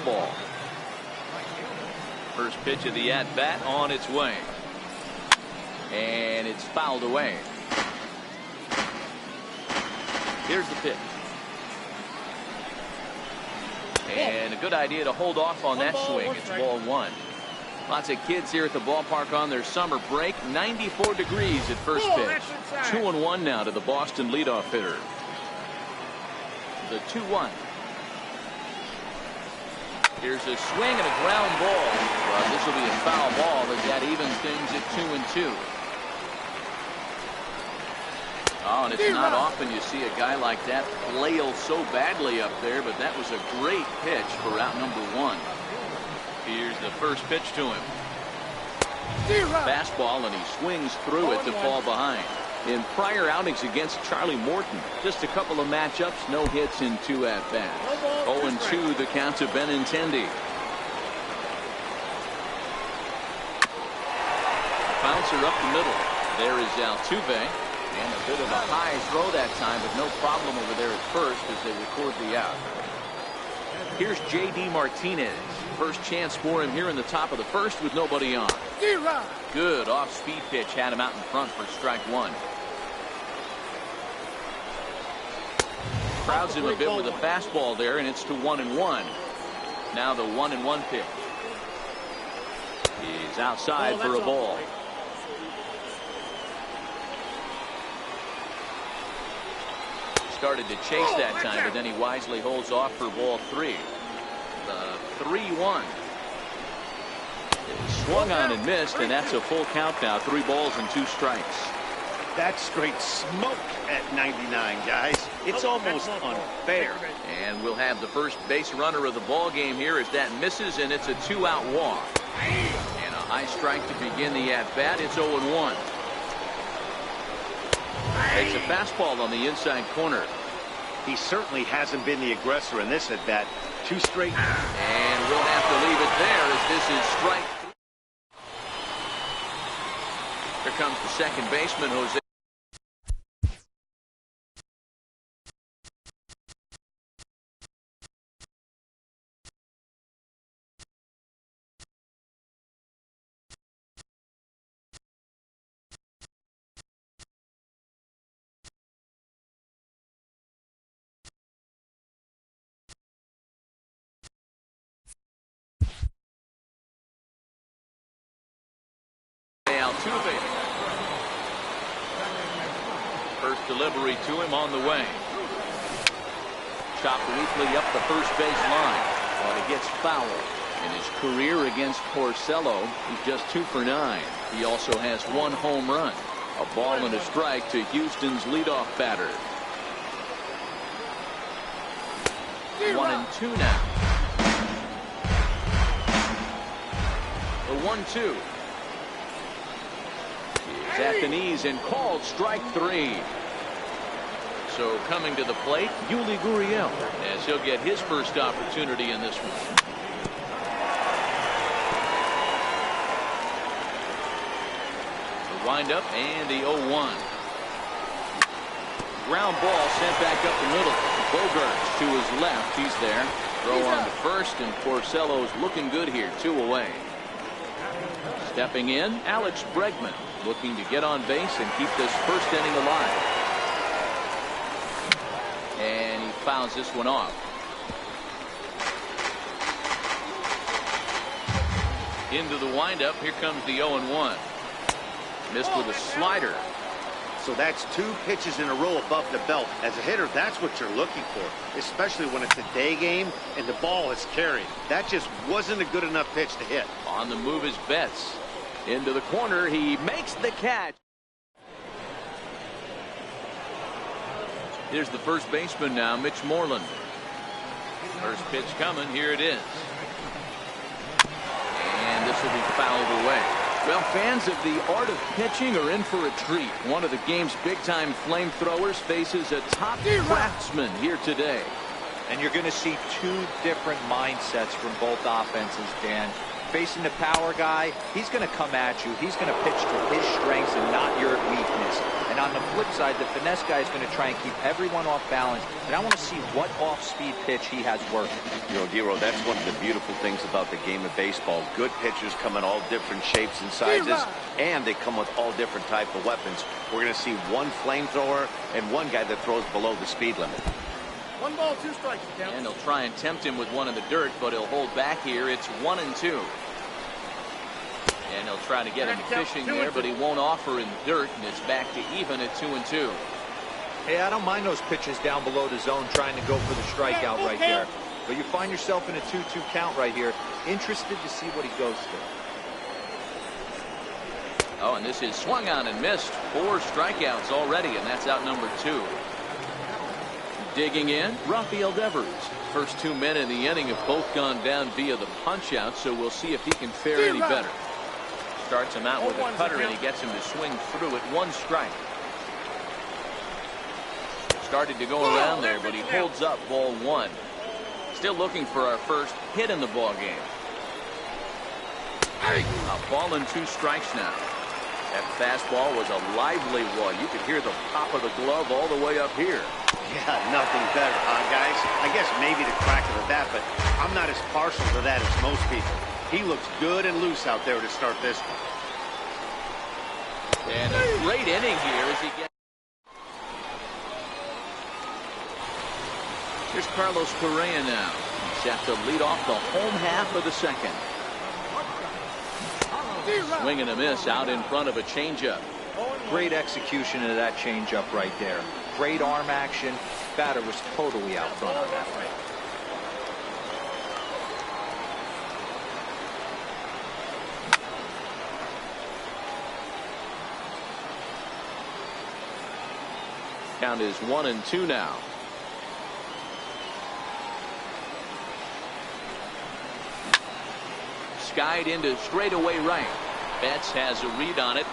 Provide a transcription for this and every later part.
fastball. First pitch of the at-bat on its way. And it's fouled away. Here's the pitch. And a good idea to hold off on that swing. It's ball one. Lots of kids here at the ballpark on their summer break. 94 degrees at first pitch. 2-1 now to the Boston leadoff hitter. The 2-1. Here's a swing and a ground ball. Well, this will be a foul ball as that evens things at 2-2. Oh, and it's not often you see a guy like that flail so badly up there, but that was a great pitch for out number one. Here's the first pitch to him. Fastball, and he swings through it to fall behind. In prior outings against Charlie Morton, just a couple of matchups, no hits in 2 at-bats. 0-2 the count to Benintendi. Bouncer up the middle. There is Altuve. And a bit of a high throw that time, but no problem over there at first as they record the out. Here's J.D. Martinez. First chance for him here in the top of the first with nobody on. Good off-speed pitch had him out in front for strike one. Crowds him a bit with a fastball there, and it's to 1-1. Now the 1-1 pitch. He's outside for a ball. Started to chase that time, but then he wisely holds off for ball 3. The 3-1. Swung on and missed, and that's a full count now. 3 balls and 2 strikes. That's straight smoke at 99, guys. It's almost unfair. And we'll have the first base runner of the ball game here as that misses, and it's a 2-out walk. And a high strike to begin the at-bat. It's 0-1. It's a fastball on the inside corner. He certainly hasn't been the aggressor in this at-bat. 2 straight. And we'll have to leave it there as this is strike. Here comes the second baseman, Jose. Altuve. First delivery to him on the way. Chopped weakly up the first base line, but it gets foul. In his career against Porcello, he's just 2 for 9. He also has 1 home run. A ball and a strike to Houston's leadoff batter. 1-2 now. The 1-2. He's at the knees and called strike 3. So coming to the plate, Yuli Gurriel, as he'll get his first opportunity in this one. The windup and the 0-1. Ground ball sent back up the middle. Bogarts to his left. He's there. Throw on to first, and Porcello's looking good here. 2 away. Stepping in, Alex Bregman, looking to get on base and keep this first inning alive. And he fouls this one off. Into the windup. Here comes the 0-1. Missed with a slider. So that's 2 pitches in a row above the belt. As a hitter, that's what you're looking for, especially when it's a day game and the ball is carried. That just wasn't a good enough pitch to hit. On the move is Betts. Into the corner. He makes the catch. Here's the first baseman now, Mitch Moreland. First pitch coming. Here it is. And this will be fouled away. Well, fans of the art of pitching are in for a treat. One of the game's big-time flamethrowers faces a top craftsman here today. And you're going to see 2 different mindsets from both offenses, Dan. facing the power guy, he's going to come at you. He's going to pitch to his strengths and not your weakness. And on the flip side, the finesse guy is going to try and keep everyone off balance. And I want to see what off-speed pitch he has working. You know, Dero, that's one of the beautiful things about the game of baseball. Good pitchers come in all different shapes and sizes, and they come with all different type of weapons. We're going to see one flamethrower and one guy that throws below the speed limit. 1 ball, 2 strikes. And they'll try and tempt him with one in the dirt, but he'll hold back here. It's 1-2. And they'll try to get him fishing there, but he won't offer in the dirt, and it's back to even at 2-2. Hey, I don't mind those pitches down below the zone trying to go for the strikeout right there. But you find yourself in a 2-2 count right here. Interested to see what he goes to. Oh, and this is swung on and missed. 4 strikeouts already, and that's out number 2. Digging in, Rafael Devers. First 2 men in the inning have both gone down via the punch-out, so we'll see if he can fare any better. Starts him out with a cutter, and he gets him to swing through it. 1 strike. Started to go around there, but he holds up ball 1. Still looking for our first hit in the ball game. A ball and 2 strikes now. That fastball was a lively one. You could hear the pop of the glove all the way up here. Yeah, nothing better, huh, guys? I guess maybe the crack of the bat, but I'm not as partial to that as most people. He looks good and loose out there to start this one. And a great inning here as he gets. Here's Carlos Correa now. He's set to lead off the home half of the second. Swing and a miss out in front of a changeup. Great execution of that changeup right there. Great arm action. Batter was totally out front on that one. Count is 1-2 now. Skied into straightaway right. Betts has a read on it.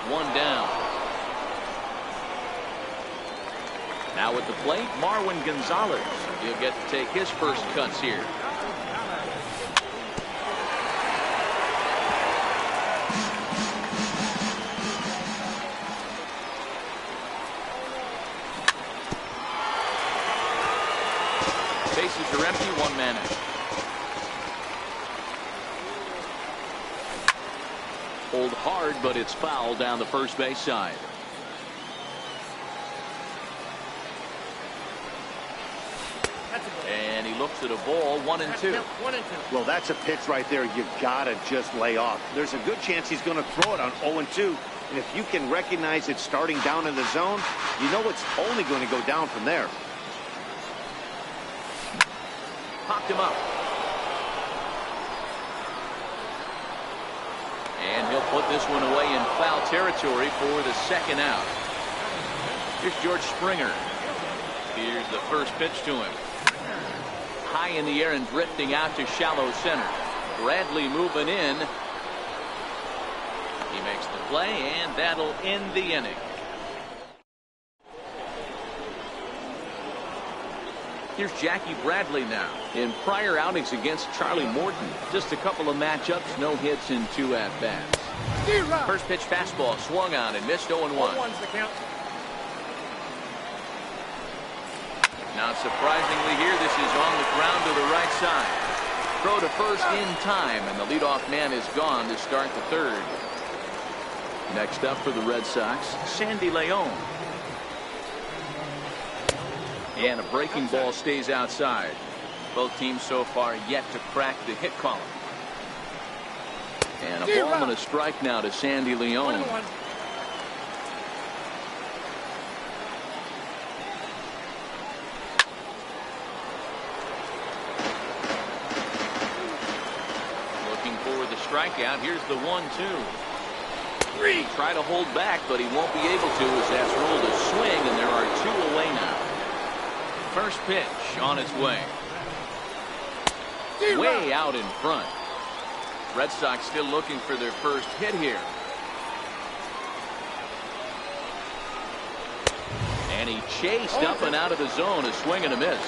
1 down. Now at the plate, Marwin Gonzalez. He'll get to take his first cuts here. Bases are empty, 1 man out. Hold hard, but it's foul down the first base side. And he looks at a ball, 1-2. Well, that's a pitch right there you gotta just lay off. There's a good chance he's going to throw it on 0-2. And if you can recognize it starting down in the zone, you know it's only going to go down from there. Popped him up. And he'll put this one away in foul territory for the second out. Here's George Springer. Here's the first pitch to him. High in the air and drifting out to shallow center. Bradley moving in. He makes the play, and that'll end the inning. Here's Jackie Bradley now. In prior outings against Charlie Morton, just a couple of matchups, no hits in 2 at-bats. First pitch fastball swung on and missed 0-1. Now surprisingly here, this is on the ground to the right side. Throw to first in time, and the leadoff man is gone to start the third. Next up for the Red Sox, Sandy León. And a breaking ball stays outside. Both teams so far yet to crack the hit column. And a ball and a strike now to Sandy León. Looking for the strikeout. Here's the 1-2. Try to hold back, but he won't be able to as that's rolled a swing, and there are 2 away now. First pitch on its way. Way out in front. Red Sox still looking for their first hit here. And he chased up and out of the zone, a swing and a miss.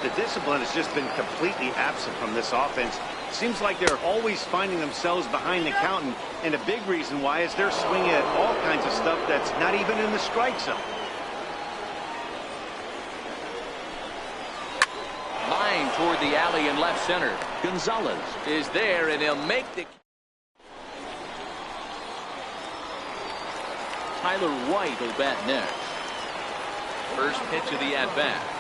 the discipline has just been completely absent from this offense. Seems like they're always finding themselves behind the count, and a big reason why is they're swinging at all kinds of stuff that's not even in the strike zone. Line toward the alley in left center. Gonzalez is there, and he'll make the... Tyler White will bat next. First pitch of the at-bat.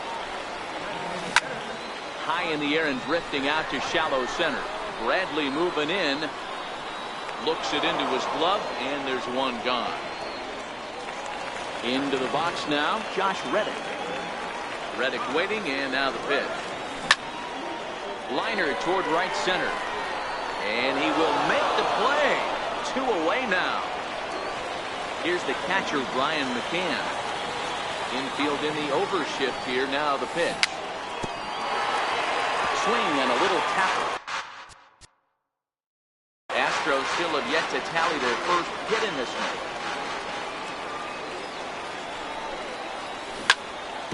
High in the air and drifting out to shallow center. Bradley moving in. Looks it into his glove, and there's one gone. Into the box now, Josh Reddick. Reddick waiting, and now the pitch. Liner toward right center. And he will make the play. 2 away now. Here's the catcher, Brian McCann. Infield in the overshift here. Now the pitch. Swing and a little tapper. Astros still have yet to tally their first hit in this one.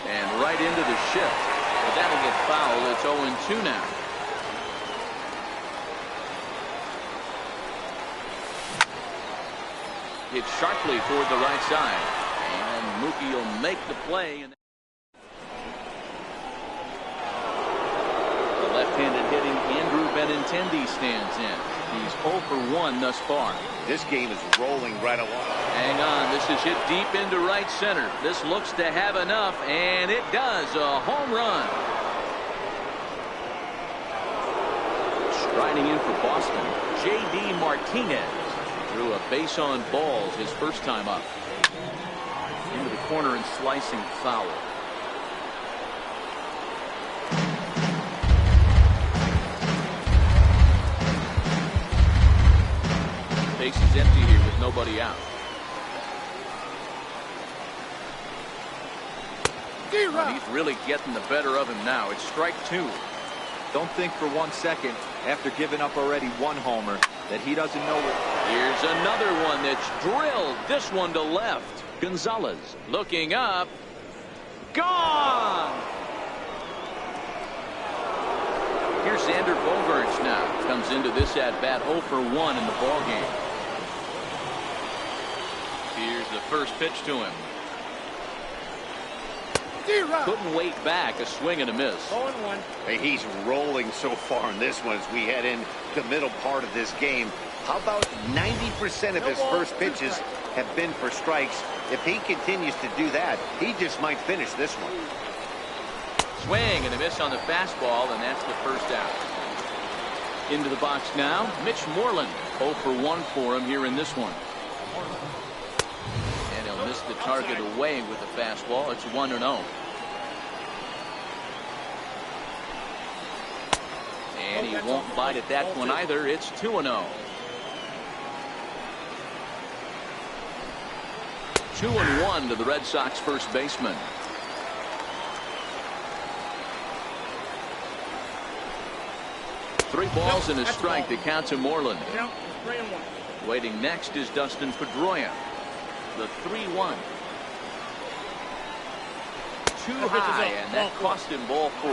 And right into the shift. But that'll get foul. It's 0-2 now. Hit sharply toward the right side. And Mookie will make the play. The left-handed hitting Andrew Benintendi stands in. He's 0 for 1 thus far. This game is rolling right along. Hang on. This is hit deep into right center. This looks to have enough, and it does. A home run. Striding in for Boston, J.D. Martinez. Threw a base on balls his first time up. Into the corner and slicing foul. Base is empty here with nobody out. Well, he's really getting the better of him now. It's strike 2. Don't think for 1 second, after giving up already 1 homer, that he doesn't know what. Here's another one that's drilled. This one to left. Gonzalez looking up. Gone! Here's Xander Bogaerts now. Comes into this at-bat 0 for 1 in the ballgame. Here's the first pitch to him. Couldn't wait back. A swing and a miss. 0-1. Hey, he's rolling so far in this one as we head in the middle part of this game. How about 90% of his first pitches have been for strikes? If he continues to do that, he just might finish this one. Swing and a miss on the fastball, and that's the first out. Into the box now, Mitch Moreland. 0 for 1 for him here in this one. And he'll miss the target away with the fastball. It's 1-0. And he won't bite at that one either. It's 2-0. 2-1 to the Red Sox first baseman. Three balls and a strike to count to Moreland. 3-1. Waiting next is Dustin Pedroia. The 3-1. Too high, and that cost him ball 4.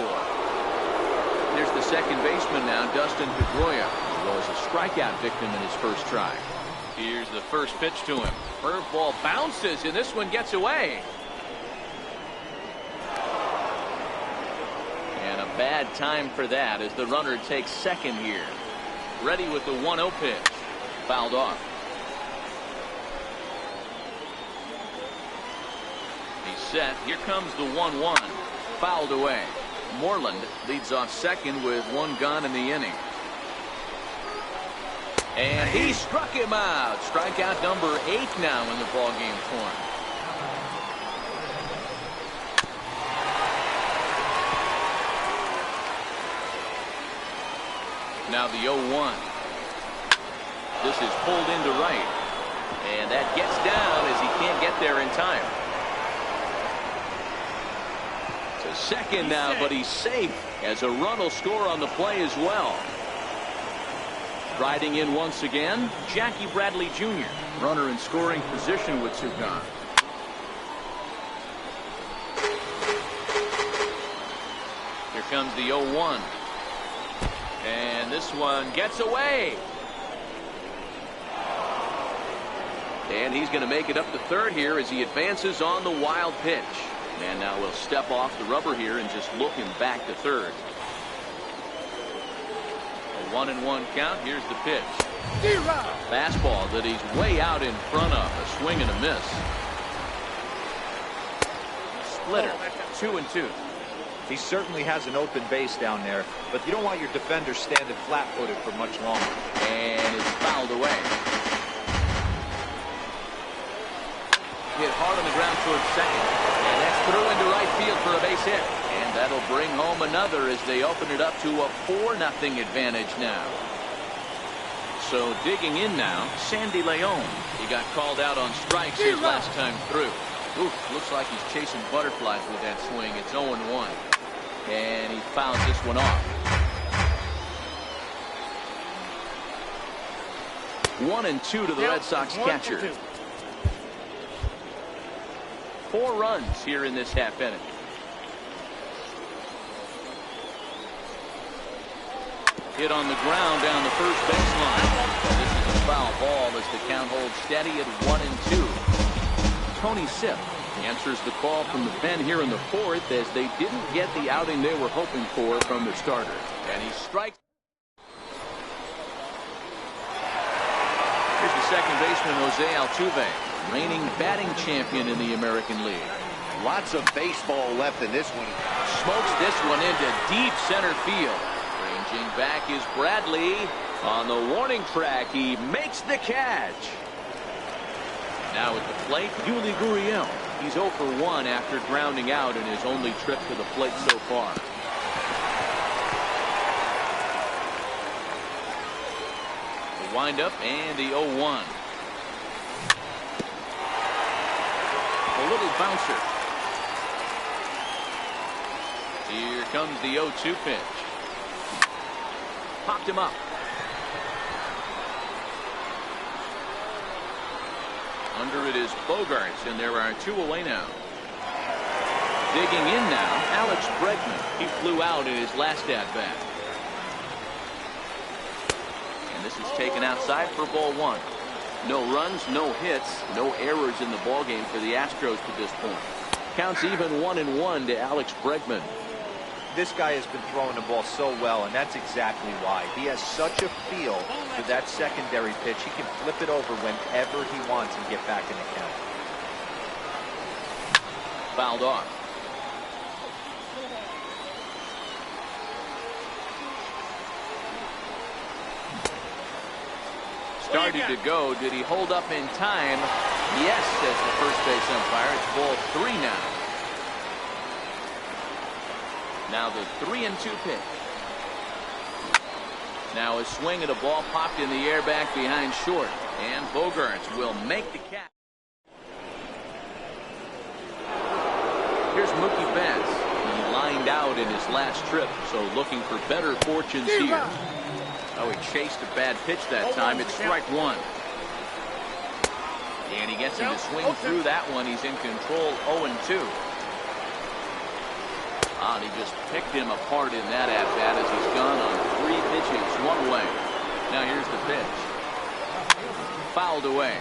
Here's the second baseman now, Dustin Pedroia, who was a strikeout victim in his first try. Here's the first pitch to him. Curveball bounces, and this one gets away. And a bad time for that as the runner takes second here. Ready with the 1-0 pitch. Fouled off. He's set. Here comes the 1-1. Fouled away. Moreland leads off second with 1 gone in the inning. And he struck him out. Strikeout number 8 now in the ballgame for him. Now the 0-1. This is pulled into right. And that gets down as he can't get there in time. To second now, but he's safe as a run will score on the play as well. Riding in once again, Jackie Bradley Jr. Runner in scoring position with 2 gone. Here comes the 0-1. And this one gets away. And he's going to make it up to third here as he advances on the wild pitch. And now we'll step off the rubber here and just look him back to third. A 1-1 count. Here's the pitch. Fastball that he's way out in front of. A swing and a miss. Splitter. 2-2. He certainly has an open base down there, but you don't want your defender standing flat-footed for much longer. And it's fouled away. Hit hard on the ground towards second. And that's through into right field for a base hit. And that'll bring home another as they open it up to a 4-0 advantage now. So digging in now, Sandy Leon. He got called out on strikes his last time through. Oof, looks like he's chasing butterflies with that swing. It's 0-1. And he fouls this one off. 1-2 to the Red Sox catcher. 4 runs here in this half inning. Hit on the ground down the first baseline. This is a foul ball as the count holds steady at 1-2. Tony Sipp answers the call from the pen here in the fourth as they didn't get the outing they were hoping for from their starter. And he strikes. Here's the second baseman, Jose Altuve, reigning batting champion in the American League. Lots of baseball left in this one. Smokes this one into deep center field. Ranging back is Bradley. On the warning track, he makes the catch. Now at the plate, Yuli Gurriel. He's 0 for 1 after grounding out in his only trip to the plate so far. The windup and the 0-1. A little bouncer. Here comes the 0-2 pitch. Popped him up. Under it is Bogarts, and there are 2 away now. Digging in now, Alex Bregman. He flew out in his last at-bat. And this is taken outside for ball 1. No runs, no hits, no errors in the ballgame for the Astros to this point. Counts even 1-1 to Alex Bregman. This guy has been throwing the ball so well, and that's exactly why. He has such a feel for that secondary pitch. He can flip it over whenever he wants and get back in the count. Fouled off. Started to go. Did he hold up in time? Yes, says the first base umpire. It's ball 3 now. Now the 3-2 pitch. Now a swing at a ball popped in the air back behind short. And Bogarts will make the catch. Here's Mookie Betts. He lined out in his last trip, so looking for better fortunes here. Oh, he chased a bad pitch that time. It's strike 1. And he gets him to swing through that one. He's in control. 0-2. And he just picked him apart in that at-bat as he's gone on 3 pitches, 1 away. Now here's the pitch. Fouled away.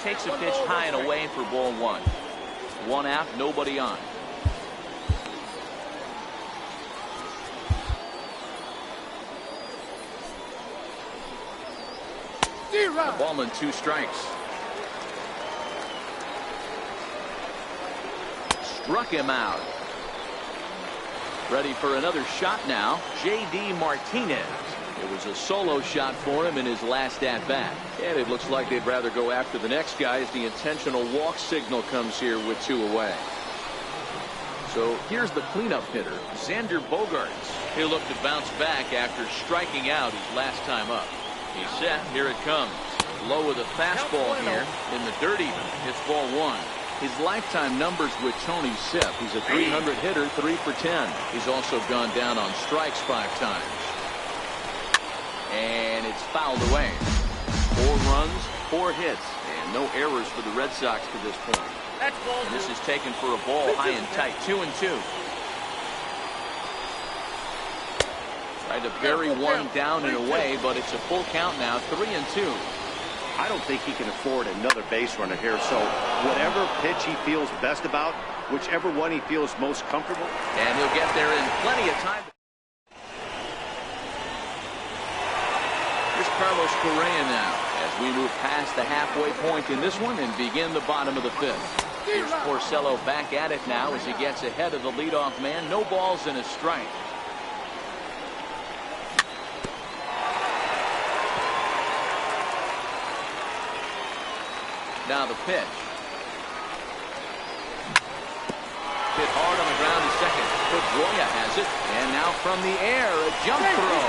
Takes a pitch high and away for ball 1. 1 out, nobody on. A ball and 2 strikes. Struck him out. Ready for another shot now. J.D. Martinez. It was a solo shot for him in his last at-bat. And it looks like they'd rather go after the next guy as the intentional walk signal comes here with 2 away. So here's the cleanup hitter, Xander Bogaerts. He'll look to bounce back after striking out his last time up. He's set. Here it comes. Low with a fastball here in the dirt even. It's ball 1. His lifetime numbers with Tony Sipp. He's a 300 hitter, 3 for 10. He's also gone down on strikes 5 times. And it's fouled away. 4 runs, 4 hits, and no errors for the Red Sox to this point. That's ball And this two. is taken for a ball high and tight. 2-2. Tried to bury one down and away, but it's a full count now. 3-2. I don't think he can afford another base runner here, so whatever pitch he feels best about, whichever one he feels most comfortable. And he'll get there in plenty of time. Here's Carlos Correa now as we move past the halfway point in this one and begin the bottom of the fifth. Here's Porcello back at it now as he gets ahead of the leadoff man. No balls and a strike. Now the pitch. Hit hard on the ground to second. Pedroia has it. And now from the air, a jump throw.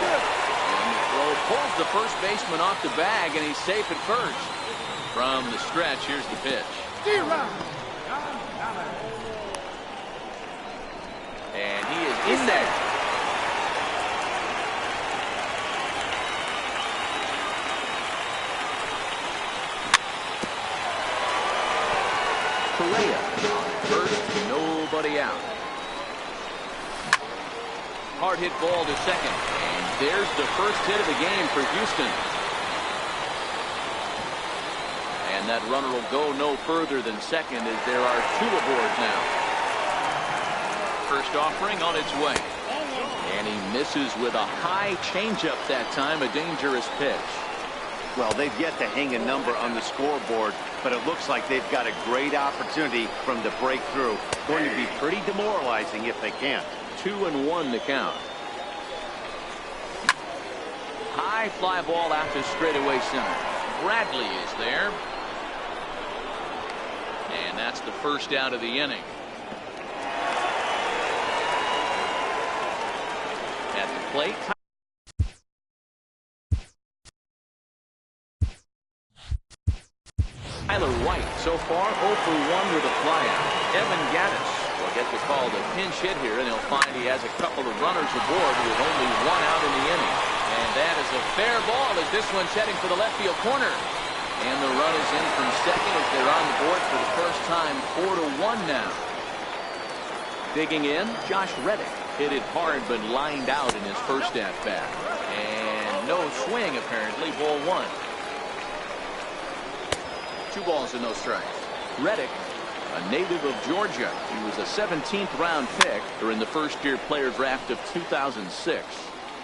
And the throw pulls the first baseman off the bag, and he's safe at first. From the stretch, here's the pitch. And he is in there. Correa on first, nobody out. Hard hit ball to second, and there's the first hit of the game for Houston. And that runner will go no further than second as there are two aboard now. First offering on its way. And he misses with a high changeup that time, a dangerous pitch. Well, they've yet to hang a number on the scoreboard, but it looks like they've got a great opportunity from the breakthrough. Going to be pretty demoralizing if they can't. 2-1 to count. High fly ball out to straightaway center. Bradley is there. And that's the first out of the inning. At the plate. Tyler White so far 0 for 1 with a flyout. Evan Gattis will get the call to pinch hit here, and he'll find he has a couple of runners aboard with only one out in the inning. And that is a fair ball as this one's heading for the left field corner. And the run is in from second as they're on the board for the first time. 4-1 now. Digging in, Josh Reddick hit it hard but lined out in his first at bat. And no swing apparently. Ball one. 2 balls and no strikes. Reddick, a native of Georgia. He was a 17th round pick during the first-year player draft of 2006.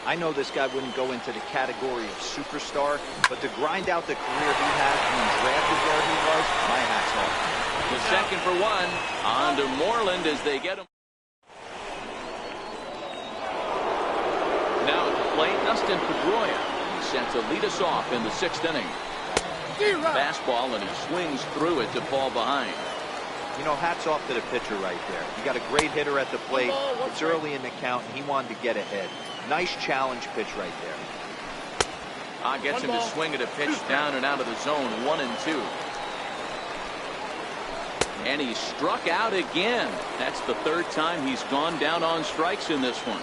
I know this guy wouldn't go into the category of superstar, but to grind out the career he had being drafted where he was, my hat's off. The second for one. On to Moreland as they get him. Now at the plate, Dustin Pedroia. He's set to lead us off in the 6th inning. Fastball, and he swings through it to fall behind. You know, hats off to the pitcher right there. You got a great hitter at the plate. It's early in the count, and he wanted to get ahead. Nice challenge pitch right there. Gets him to swing at a pitch down and out of the zone. 1-2. And he struck out again. That's the 3rd time he's gone down on strikes in this one.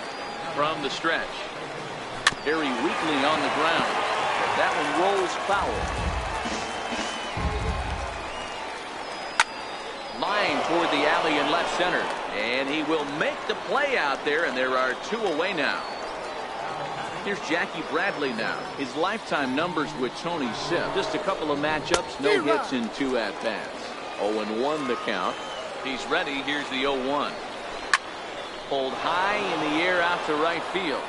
From the stretch. Very weakly on the ground. But that one rolls foul. Line toward the alley in left center, and he will make the play out there, and there are 2 away now. Here's Jackie Bradley now. His lifetime numbers with Tony Sipp. Just a couple of matchups, no hits in 2 at-bats. 0-1 the count. He's ready. Here's the 0-1. Pulled high in the air out to right field.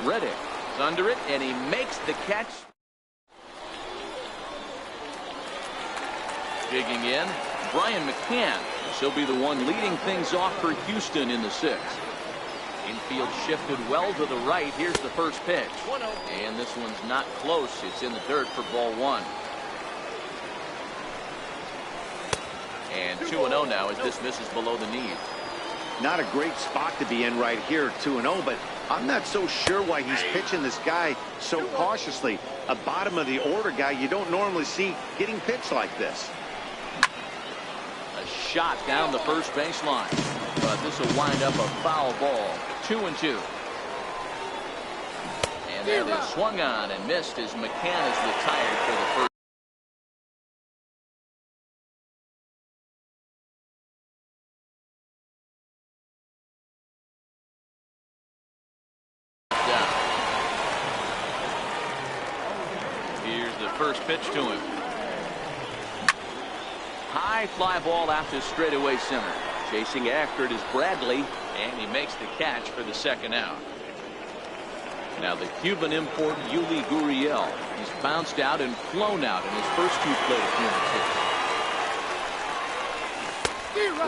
Reddick is under it, and he makes the catch. Digging in, Brian McCann. She'll be the one leading things off for Houston in the 6th. Infield shifted well to the right. Here's the first pitch. And this one's not close. It's in the dirt for ball 1. And 2-0 now as this misses below the knee. Not a great spot to be in right here, 2-0, but I'm not so sure why he's pitching this guy so cautiously. A bottom of the order guy you don't normally see getting pitched like this. A shot down the first baseline, but this will wind up a foul ball. 2-2. And that is swung on and missed as McCann is retired for the first. first pitch to him. High fly ball out to straightaway center. Chasing after it is Bradley, and he makes the catch for the second out. Now the Cuban import Yuli Gurriel. He's bounced out and flown out in his first 2 plate appearances.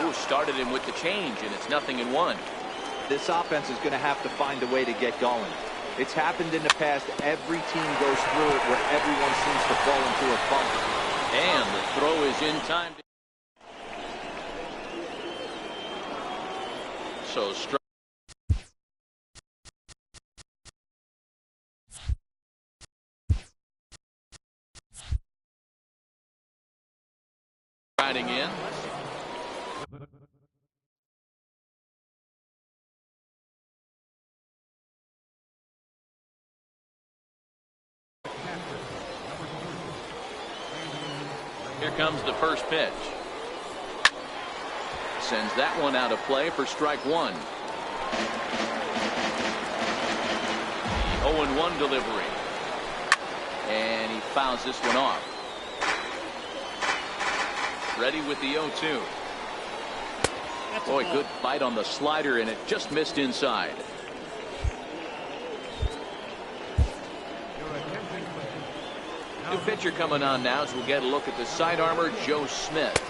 Ooh, started him with the change, and it's 0-1. This offense is going to have to find a way to get going. It's happened in the past. Every team goes through it where everyone seems to fall into a funk. And the throw is in time. So riding in. Here comes the first pitch. Sends that one out of play for strike 1. The 0-1 delivery. And he fouls this one off. Ready with the 0-2. Boy, good bite on the slider, and it just missed inside. New pitcher coming on now as we'll get a look at the sidearmer, Joe Smith.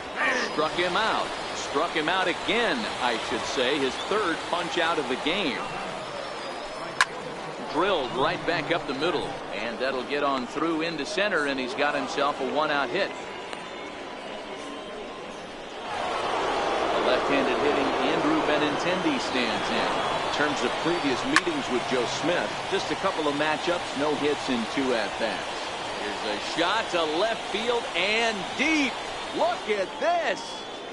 Struck him out. Struck him out again, I should say. His 3rd punch out of the game. Drilled right back up the middle, and that'll get on through into center, and he's got himself a 1-out hit. The left-handed hitting Andrew Benintendi stands in terms of previous meetings with Joe Smith. Just a couple of matchups, no hits in 2 at-bats. Here's a shot to left field and deep. Look at this.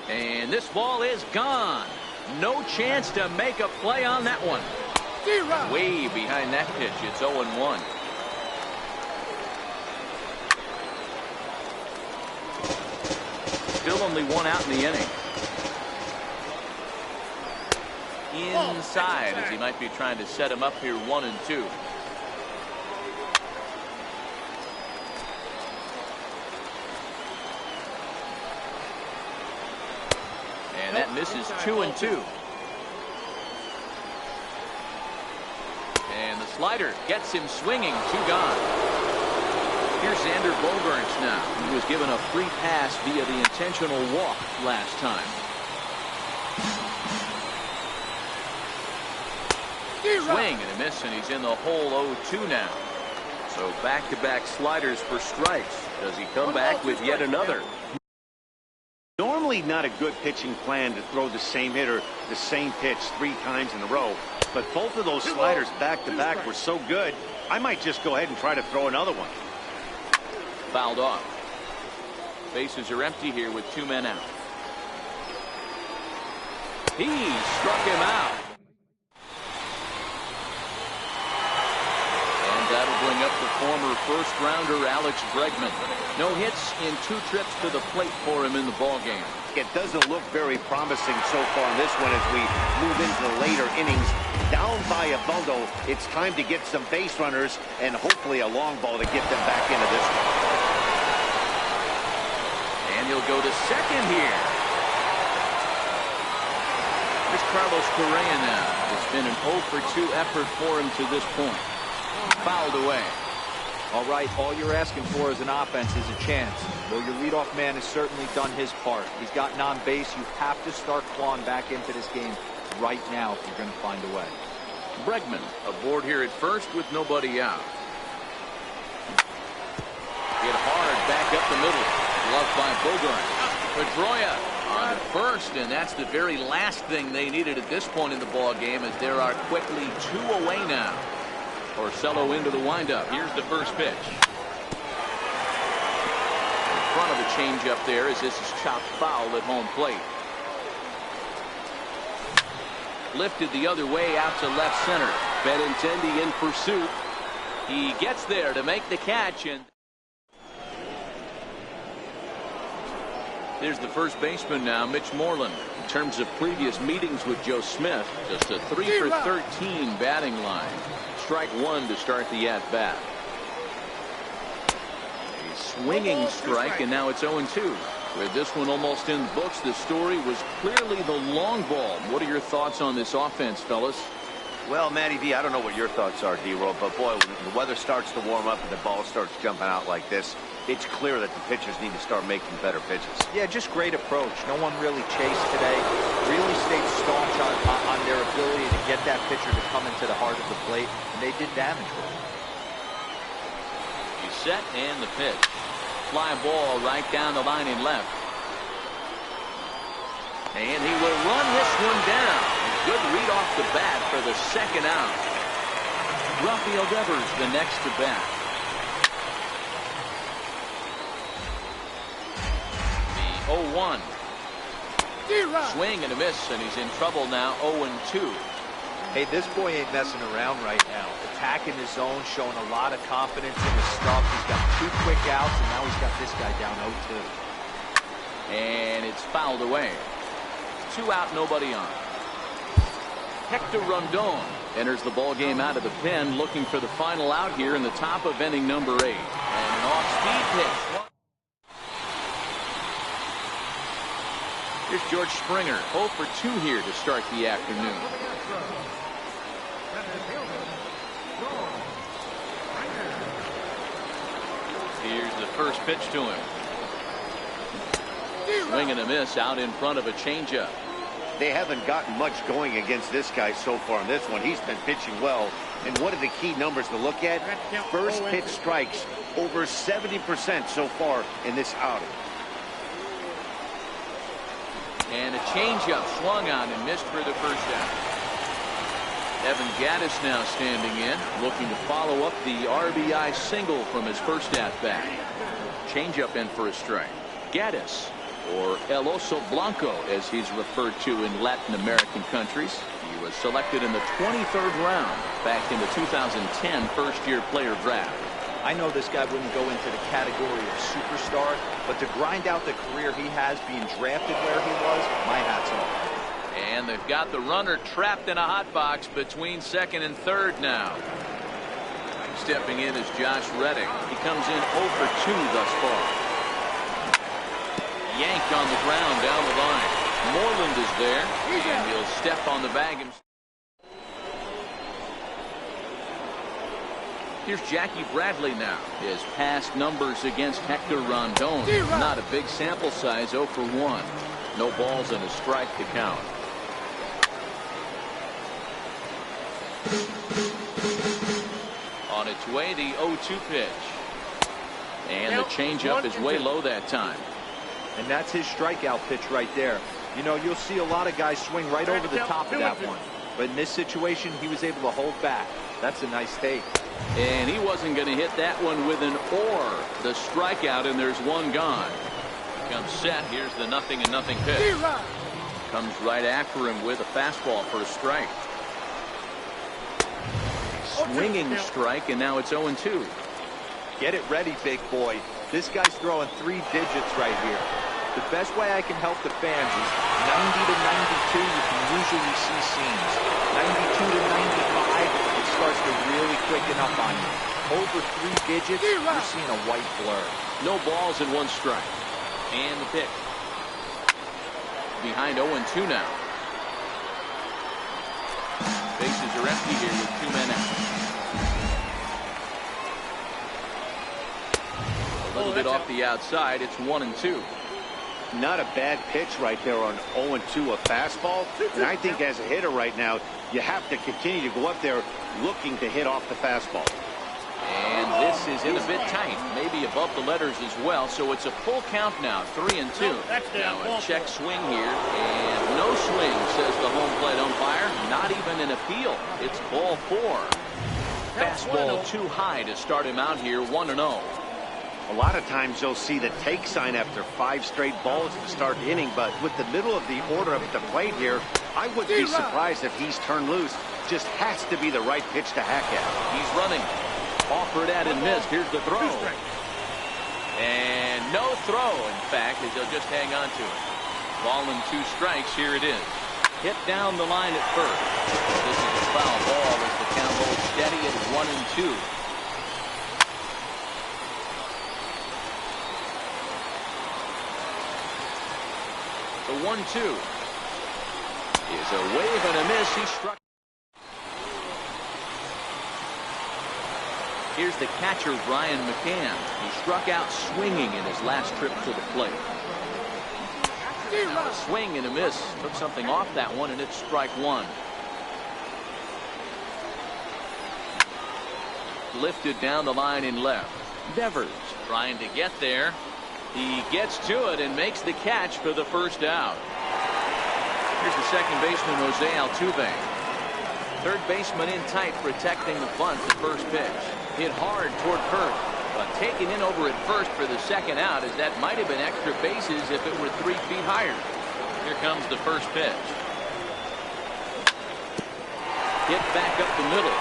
And this ball is gone. No chance to make a play on that one. Way behind that pitch. It's 0-1. Still only 1 out in the inning. Inside as he might be trying to set him up here 1-2. And that misses 2-2. And the slider gets him swinging. 2 gone. Here's Xander Bogaerts now. He was given a free pass via the intentional walk last time. Swing and a miss, and he's in the hole 0-2 now. So back-to-back sliders for strikes. Does he come back with yet another? Normally not a good pitching plan to throw the same hitter the same pitch 3 times in a row, but both of those sliders back-to-back were so good, I might just go ahead and try to throw another one. Fouled off. Bases are empty here with 2 men out. He struck him out. And that'll bring up the former first-rounder Alex Bregman. No hits in 2 trips to the plate for him in the ballgame. It doesn't look very promising so far in this one as we move into the later innings. Down by a bundle, it's time to get some base runners and hopefully a long ball to get them back into this one. And he'll go to second here. Here's Carlos Correa now. It's been an 0-for-2 effort for him to this point. Fouled away. All right, all you're asking for as an offense is a chance. Well, your leadoff man has certainly done his part. He's gotten on base. You have to start clawing back into this game right now if you're going to find a way. Bregman aboard here at first with nobody out. Hit hard back up the middle. Gloved by Bogart. Pedroia on first, and that's the very last thing they needed at this point in the ball game, as there are quickly 2 away now. Porcello into the windup. Here's the first pitch. In front of the changeup there as this is chopped foul at home plate. Lifted the other way out to left center. Benintendi in pursuit. He gets there to make the catch, and there's the first baseman now, Mitch Moreland. In terms of previous meetings with Joe Smith, just a 3-for-13 batting line. Strike 1 to start the at-bat. He swinging strike, and now it's 0-2. With this one almost in the books, the story was clearly the long ball. What are your thoughts on this offense, fellas? Well, Matty V, I don't know what your thoughts are, D-Roll, but boy, when the weather starts to warm up and the ball starts jumping out like this, it's clear that the pitchers need to start making better pitches. Yeah, just great approach. No one really chased today. Really stayed staunch on their ability to get that pitcher to come into the heart of the plate, and they did damage with it. He's set, and the pitch. Fly ball right down the line in left. And he will run this one down. Good read off the bat for the second out. Rafael Devers the next to bat. The 0-1. Swing and a miss, and he's in trouble now. 0-2. Hey, this boy ain't messing around right now. Attacking his zone, showing a lot of confidence in his stuff. He's got 2 quick outs, and now he's got this guy down 0-2. And it's fouled away. 2 out, nobody on. Hector Rondon enters the ball game out of the pen, looking for the final out here in the top of inning number 8. And an off-speed pitch. Here's George Springer, 0 for 2 here to start the afternoon. Here's the first pitch to him. Swing and a miss out in front of a changeup. They haven't gotten much going against this guy so far in this one. He's been pitching well. And what are the key numbers to look at? First pitch strikes, over 70% so far in this outing. And a changeup swung on and missed for the first out. Evan Gattis now standing in, looking to follow up the RBI single from his first at-bat. Changeup in for a strike. Gattis, or El Oso Blanco, as he's referred to in Latin American countries. He was selected in the 23rd round back in the 2010 first-year player draft. I know this guy wouldn't go into the category of superstar, but to grind out the career he has being drafted where he was, my hat's off. And they've got the runner trapped in a hot box between second and third now. Stepping in is Josh Reddick. He comes in 0 for 2 thus far. Yanked on the ground down the line. Moreland is there, and he'll step on the bag himself. Here's Jackie Bradley now. His past numbers against Hector Rondon. Not a big sample size, 0 for 1. No balls and a strike to count. On its way, the 0-2 pitch. And the changeup is way low that time. And that's his strikeout pitch right there. You know, you'll see a lot of guys swing right over the top of that one. But in this situation, he was able to hold back. That's a nice take. And he wasn't going to hit that one with an or. The strikeout, and there's one gone. Comes set. Here's the 0-0 pitch. Comes right after him with a fastball for a strike. Swinging strike, and now it's 0-2. Get it ready, big boy. This guy's throwing 3 digits right here. The best way I can help the fans is 90 to 92. You can usually see seams. 92 to 95, it starts to really quicken up on you. Over 3 digits, you're seeing a white blur. No balls and 1 strike. And the pitch. Behind 0-2 now. Bases are empty here with 2 men out. A little bit off the outside. It's 1-2. Not a bad pitch right there on 0-2, a fastball. And I think as a hitter right now, you have to continue to go up there looking to hit off the fastball. And this is in a bit tight, maybe above the letters as well. So it's a full count now, 3-2. Now a check swing here, and no swing, says the home plate umpire. Not even an appeal. It's ball 4. Fastball too high to start him out here, 1-0. A lot of times you'll see the take sign after 5 straight balls to start the inning, but with the middle of the order up at the plate here, I wouldn't be surprised if he's turned loose. Just has to be the right pitch to hack at. He's running. Offered at and missed. Here's the throw. And no throw, in fact, as he'll just hang on to it. Ball and 2 strikes. Here it is. Hit down the line at first. This is a foul ball as the count holds steady at 1-2. The 1-2 is a wave and a miss. He struck. Here's the catcher, Brian McCann. He struck out swinging in his last trip to the plate. Now a swing and a miss. Took something off that one, and it's strike one. Lifted down the line in left. Devers trying to get there. He gets to it and makes the catch for the first out. Here's the second baseman, Jose Altuve. Third baseman in tight, protecting the bunt. The first pitch hit hard toward first, but taken in over at first for the second out, as that might have been extra bases if it were 3 feet higher. Here comes the first pitch. Hit back up the middle.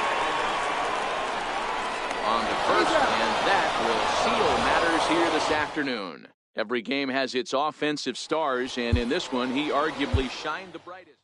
On to first, and that will seal matters here this afternoon. Every game has its offensive stars, and in this one, he arguably shined the brightest.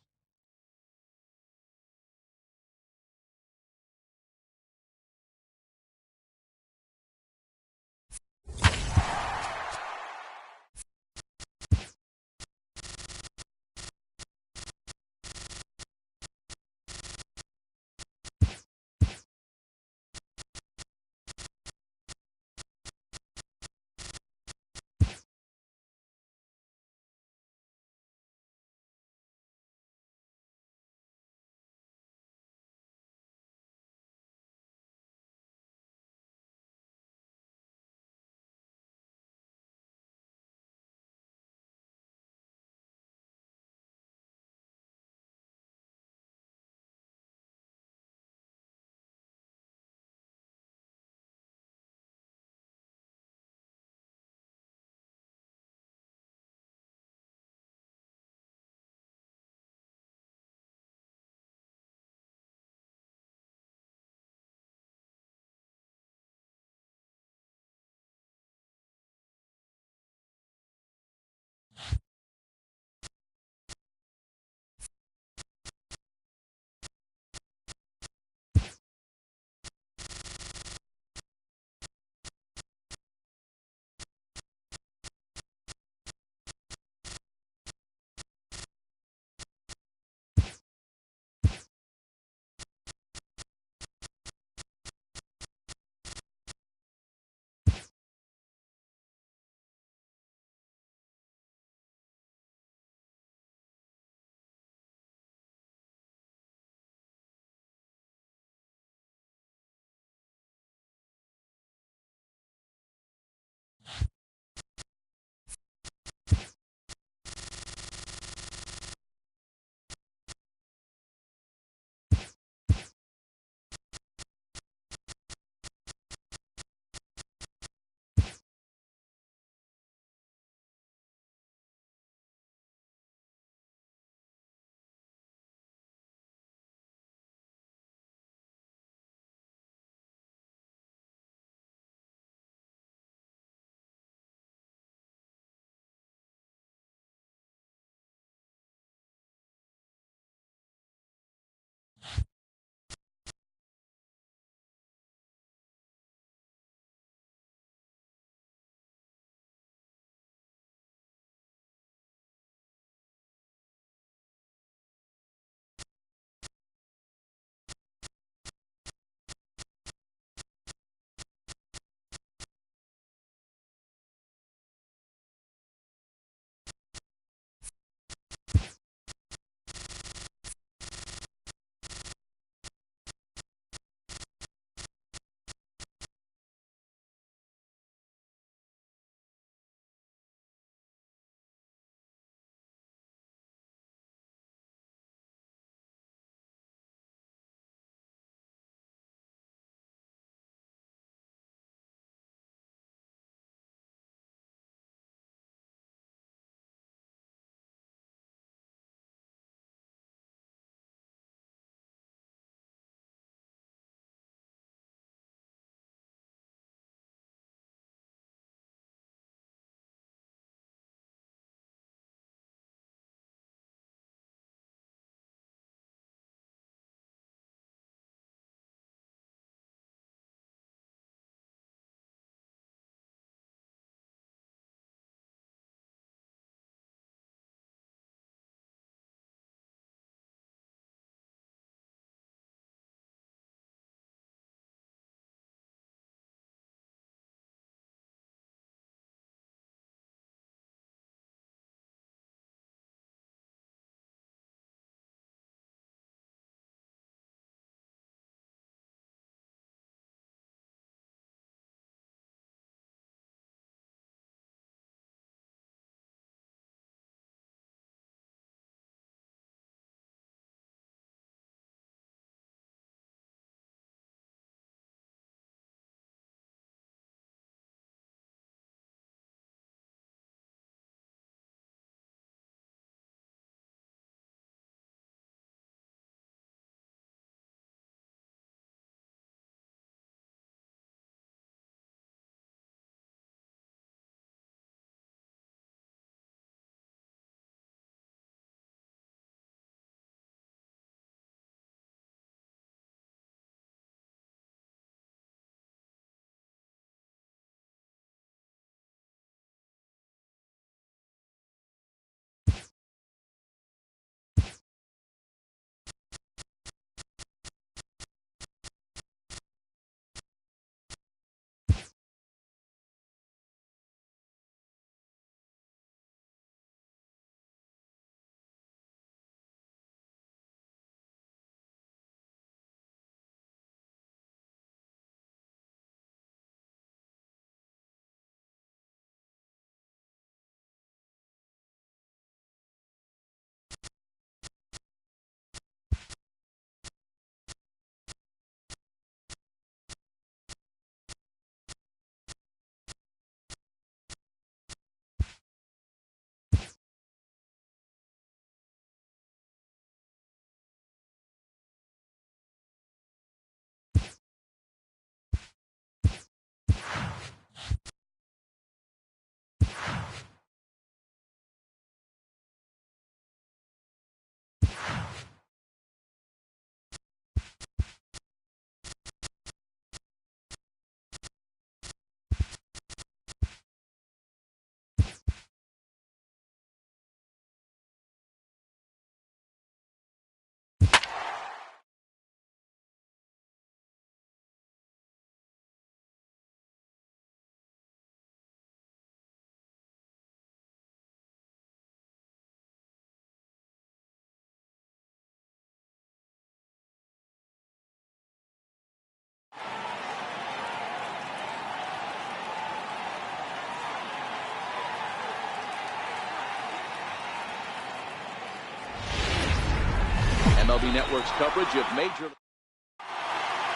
MLB Network's coverage of Major.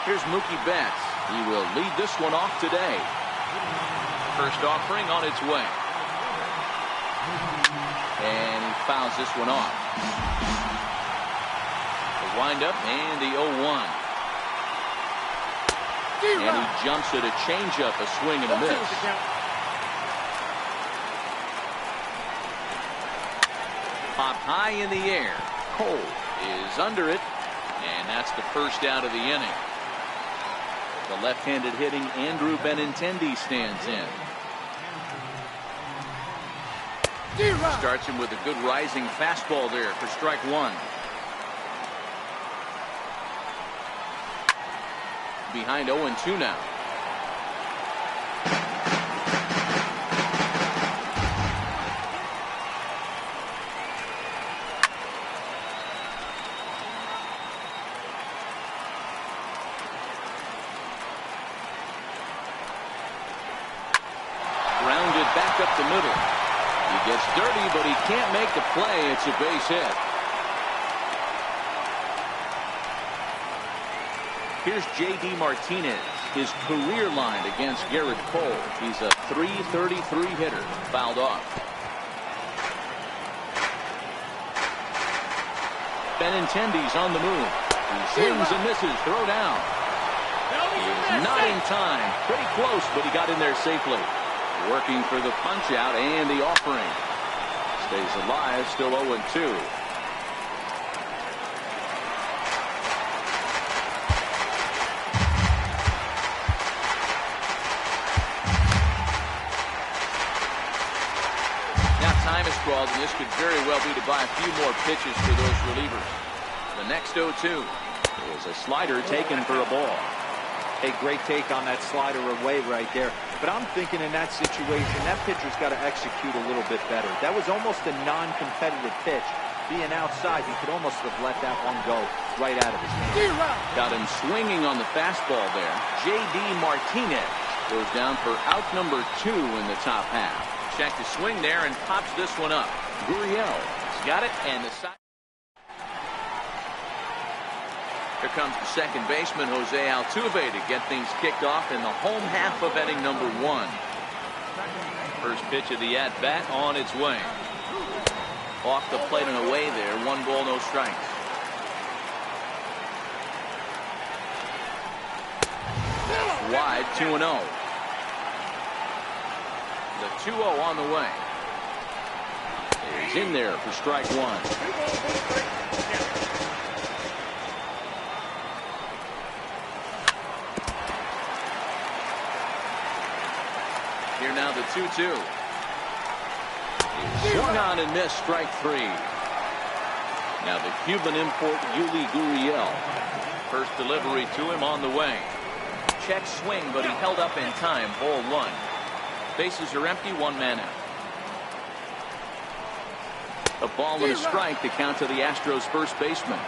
Here's Mookie Betts. He will lead this one off today. First offering on its way. And he fouls this one off. The windup and the 0-1. And he jumps at a changeup, a swing and a miss. Popped high in the air. Cole is under it, and that's the first out of the inning. The left-handed hitting Andrew Benintendi stands in. Starts him with a good rising fastball there for strike one. Behind 0-2 now. Grounded back up the middle. He gets dirty, but he can't make the play. It's a base hit. Here's J.D. Martinez. His career line against Garrett Cole. He's a .333 hitter. Fouled off. Benintendi's on the move. He swings and misses. Throw down. He's not in time. Pretty close, but he got in there safely. Working for the punch out and the offering. Stays alive, still 0-2. Now time is crawled, and this could very well be to buy a few more pitches for those relievers. The next 0-2 is a slider taken for a ball. A great take on that slider away right there. But I'm thinking in that situation, that pitcher's got to execute a little bit better. That was almost a non-competitive pitch. Being outside, he could almost have let that one go right out of his hand. Got him swinging on the fastball there. J.D. Martinez goes down for out number 2 in the top half. Check the swing there and pops this one up. Gurriel's got it, and the side. Here comes the second baseman, Jose Altuve, to get things kicked off in the home half of inning number 1. First pitch of the at-bat on its way. Off the plate and away there. 1 ball, no strikes. Wide, 2-0. The 2-0 on the way. He's in there for strike 1. Here now the 2-2. Swung on and missed, strike 3. Now the Cuban import Yuli Gurriel. First delivery to him on the way. Check swing, but he held up in time. Ball 1. Bases are empty, 1 man out. A ball and a strike to count to the Astros first baseman.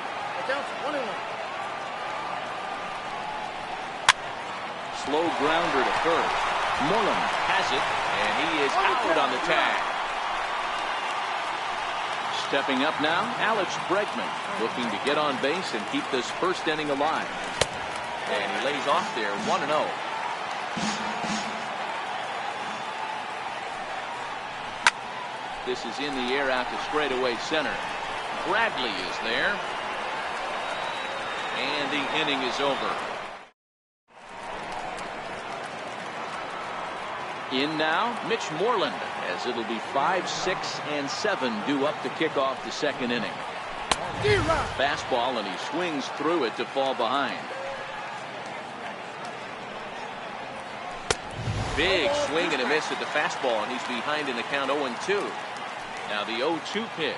Slow grounder to first. Mullen has it, and he is out on the tag. Stepping up now, Alex Bregman, looking to get on base and keep this first inning alive. And he lays off there, 1-0. This is in the air out to straightaway center. Bradley is there. And the inning is over. In now, Mitch Moreland, as it'll be 5, 6, and 7 due up to kick off the second inning. Fastball, and he swings through it to fall behind. Big swing and a miss at the fastball, and he's behind in the count 0-2. Now the 0-2 pitch.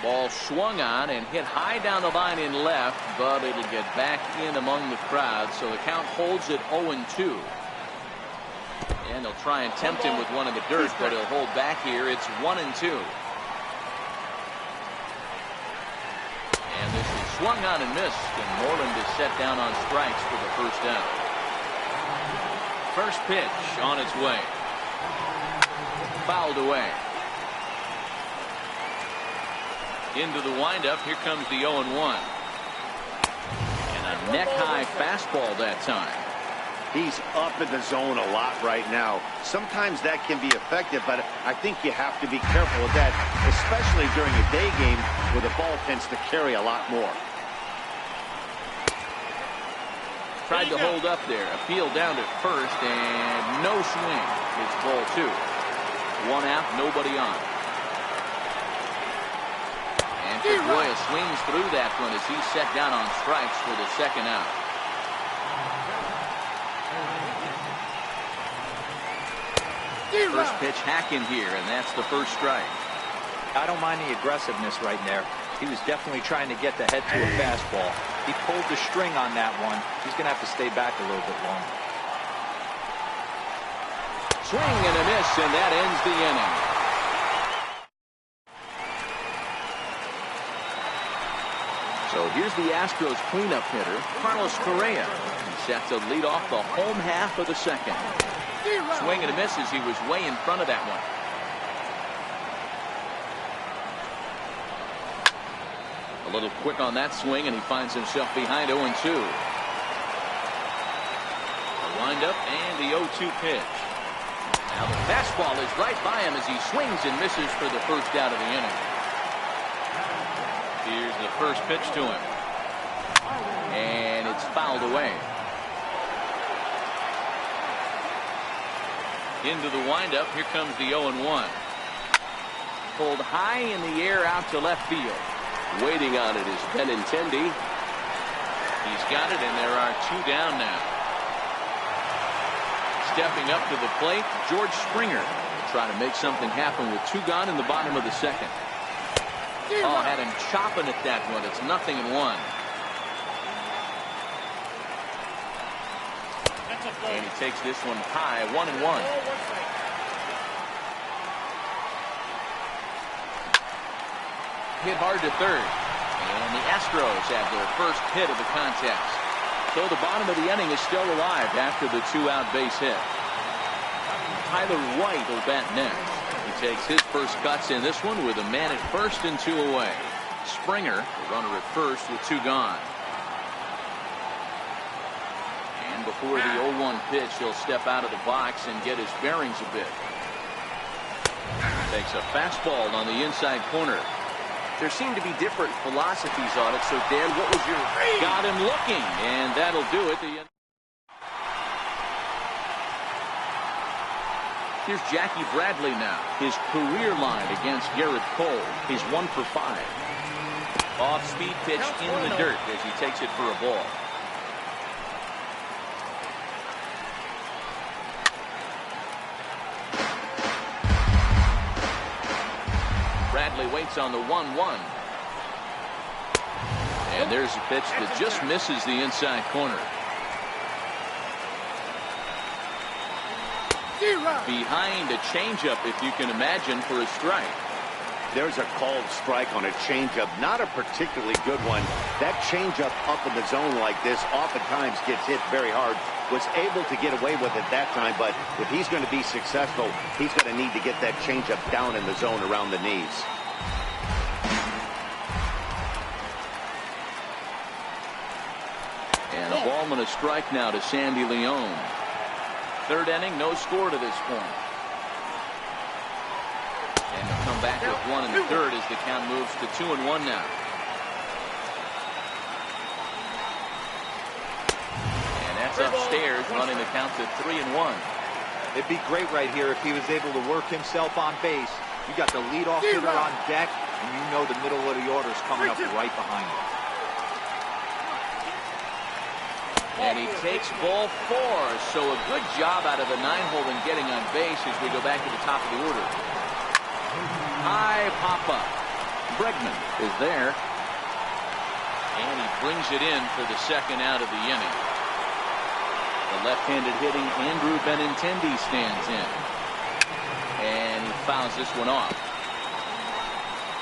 Ball swung on and hit high down the line in left, but it'll get back in among the crowd, so the count holds at 0-2. And they'll try and tempt him with one in the dirt, but he'll hold back here. It's 1-2. And this is swung on and missed, and Moreland is set down on strikes for the first out. First pitch on its way. Fouled away. Into the windup. Here comes the 0-1. And a neck-high fastball that time. He's up in the zone a lot right now. Sometimes that can be effective, but I think you have to be careful with that, especially during a day game where the ball tends to carry a lot more. Tried to hold up there. Appeal down to first, and no swing. It's ball 2. 1 out, nobody on. And Pedroia swings through that one as he's set down on strikes for the 2nd out. First pitch hacking here, and that's the first strike. I don't mind the aggressiveness right there. He was definitely trying to get the head to a fastball. He pulled the string on that one. He's going to have to stay back a little bit longer. Swing and a miss, and that ends the inning. So here's the Astros cleanup hitter, Carlos Correa. He's set to lead off the home half of the 2nd. Swing and a miss as he was way in front of that one. A little quick on that swing, and he finds himself behind 0-2. The windup and the 0-2 pitch. Now the fastball is right by him as he swings and misses for the first out of the inning. Here's the first pitch to him. And it's fouled away. Into the windup. Here comes the 0-1. Pulled high in the air out to left field. Waiting on it is Benintendi. He's got it, and there are 2 down now. Stepping up to the plate, George Springer. Trying to make something happen with 2 gone in the bottom of the 2nd. Oh, had him chopping at that one. It's 0-1. And he takes this one high, 1-1. Hit hard to third. And the Astros have their first hit of the contest. So the bottom of the inning is still alive after the 2-out base hit. Tyler White will bat next. He takes his first cuts in this one with a man at first and 2 away. Springer, the runner at first with 2 gone. Before the 0-1 pitch, he'll step out of the box and get his bearings a bit. Takes a fastball on the inside corner. There seem to be different philosophies on it. So, Dan, what was your... Got him looking, and that'll do it. Here's Jackie Bradley now. His career line against Garrett Cole is 1 for 5. Off-speed pitch in the dirt as he takes it for a ball. Bradley waits on the 1-1. And there's a pitch that just misses the inside corner. Behind a changeup, if you can imagine, for a strike. There's a called strike on a changeup, not a particularly good one. That changeup up in the zone like this oftentimes gets hit very hard. Was able to get away with it that time, but if he's going to be successful, he's going to need to get that changeup down in the zone around the knees. And a ball and a strike now to Sandy Leon. 3rd inning, no score to this point. And they'll come back with 1 in the 3rd as the count moves to 2-1 now. Upstairs, running the count to 3-1. It'd be great right here if he was able to work himself on base. You got the leadoff hitter on deck, and you know the middle of the order is coming up right behind him. And he takes ball 4. So a good job out of the 9-hole in getting on base as we go back to the top of the order. High pop-up. Bregman is there. And he brings it in for the 2nd out of the inning. The left-handed hitting Andrew Benintendi stands in. And he fouls this one off.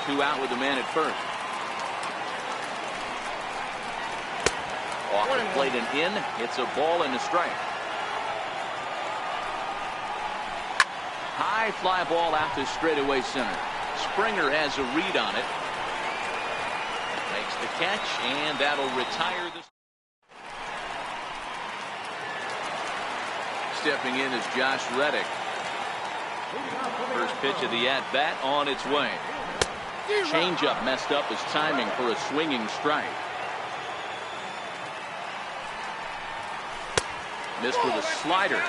2 out with the man at first. Off the plate and in. It's a ball and a strike. High fly ball out to straightaway center. Springer has a read on it. makes the catch, and that'll retire the... Stepping in is Josh Reddick. First pitch of the at-bat on its way. Changeup messed up his timing for a swinging strike. Missed with a slider.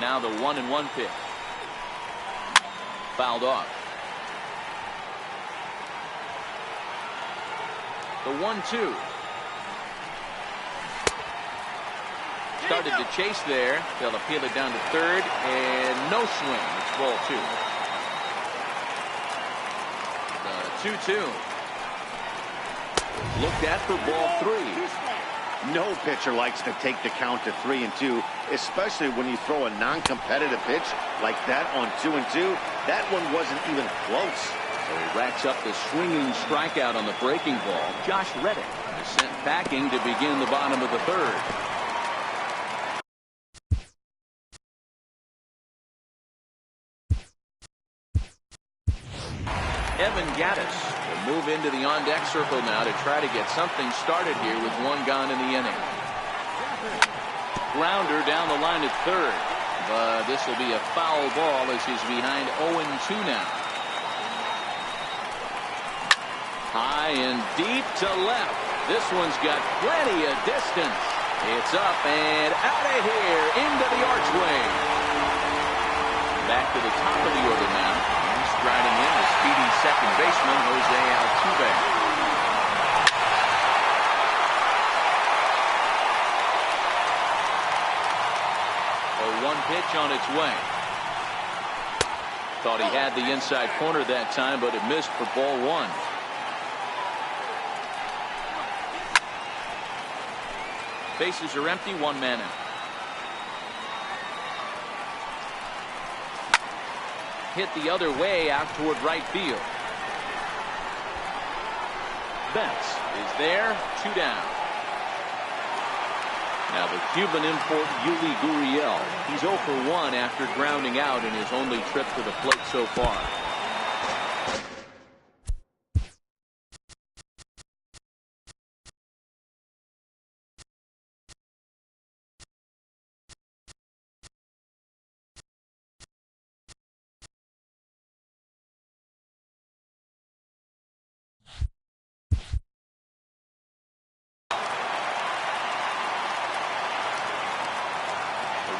Now the 1-1 pitch. Fouled off. The 1-2. Started to chase there. They'll appeal it down to third, and no swing. It's ball 2. The 2-2. Looked at for ball 3. No pitcher likes to take the count to 3-2, especially when you throw a non-competitive pitch like that on 2-2. That one wasn't even close. So he racks up the swinging strikeout on the breaking ball. Josh Reddick is sent packing to begin the bottom of the 3rd. Evan Gattis will move into the on-deck circle now to try to get something started here with 1 gone in the inning. Grounder down the line at 3rd, but this will be a foul ball as he's behind 0-2 now. High and deep to left. This one's got plenty of distance. It's up and out of here into the archway. Back to the top of the order now. Striding in the speedy second baseman, Jose Altuve. A 1 pitch on its way. Thought he had the inside corner that time, but it missed for ball 1. Bases are empty, 1 man out. Hit the other way out toward right field. Betts is there, 2 down. Now the Cuban import Yuli Gurriel. He's 0 for 1 after grounding out in his only trip to the plate so far.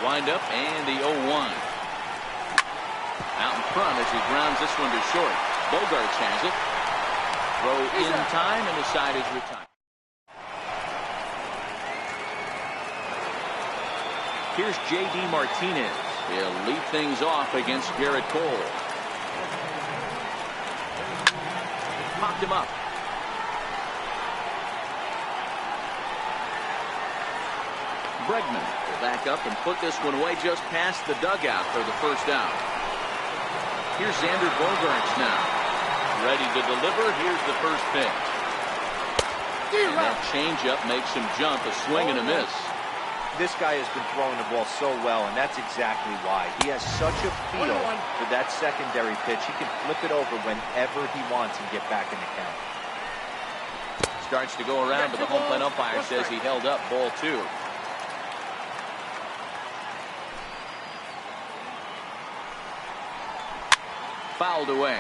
Wind up and the 0-1. Out in front as he grounds this one to short. Bogarts has it. Throw in time and the side is retired. Here's J.D. Martinez. He'll lead things off against Garrett Cole. Popped him up. Bregman will back up and put this one away just past the dugout for the first out. Here's Xander Bogaerts now. Ready to deliver. Here's the first pitch. And that changeup makes him jump. A swing and a miss. This guy has been throwing the ball so well, and that's exactly why. He has such a feel for that secondary pitch. He can flip it over whenever he wants and get back in the count. Starts to go around, but the home plate umpire says he held up ball 2. Fouled away.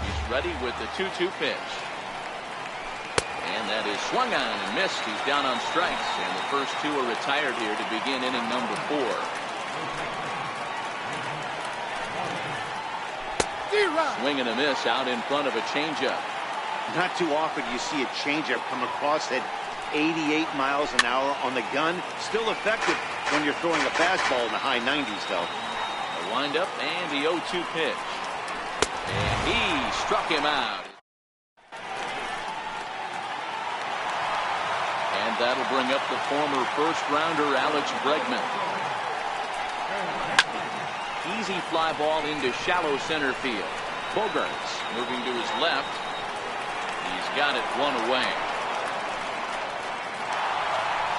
He's ready with the 2-2 pitch. And that is swung on and missed. He's down on strikes. And the first 2 are retired here to begin inning number 4. Swing and a miss out in front of a changeup. Not too often you see a changeup come across at 88 miles an hour on the gun. Still effective when you're throwing a fastball in the high 90s, though. A windup and the 0-2 pitch. And he struck him out. And that'll bring up the former first-rounder Alex Bregman. Easy fly ball into shallow center field. Bogarts moving to his left. He's got it 1 away.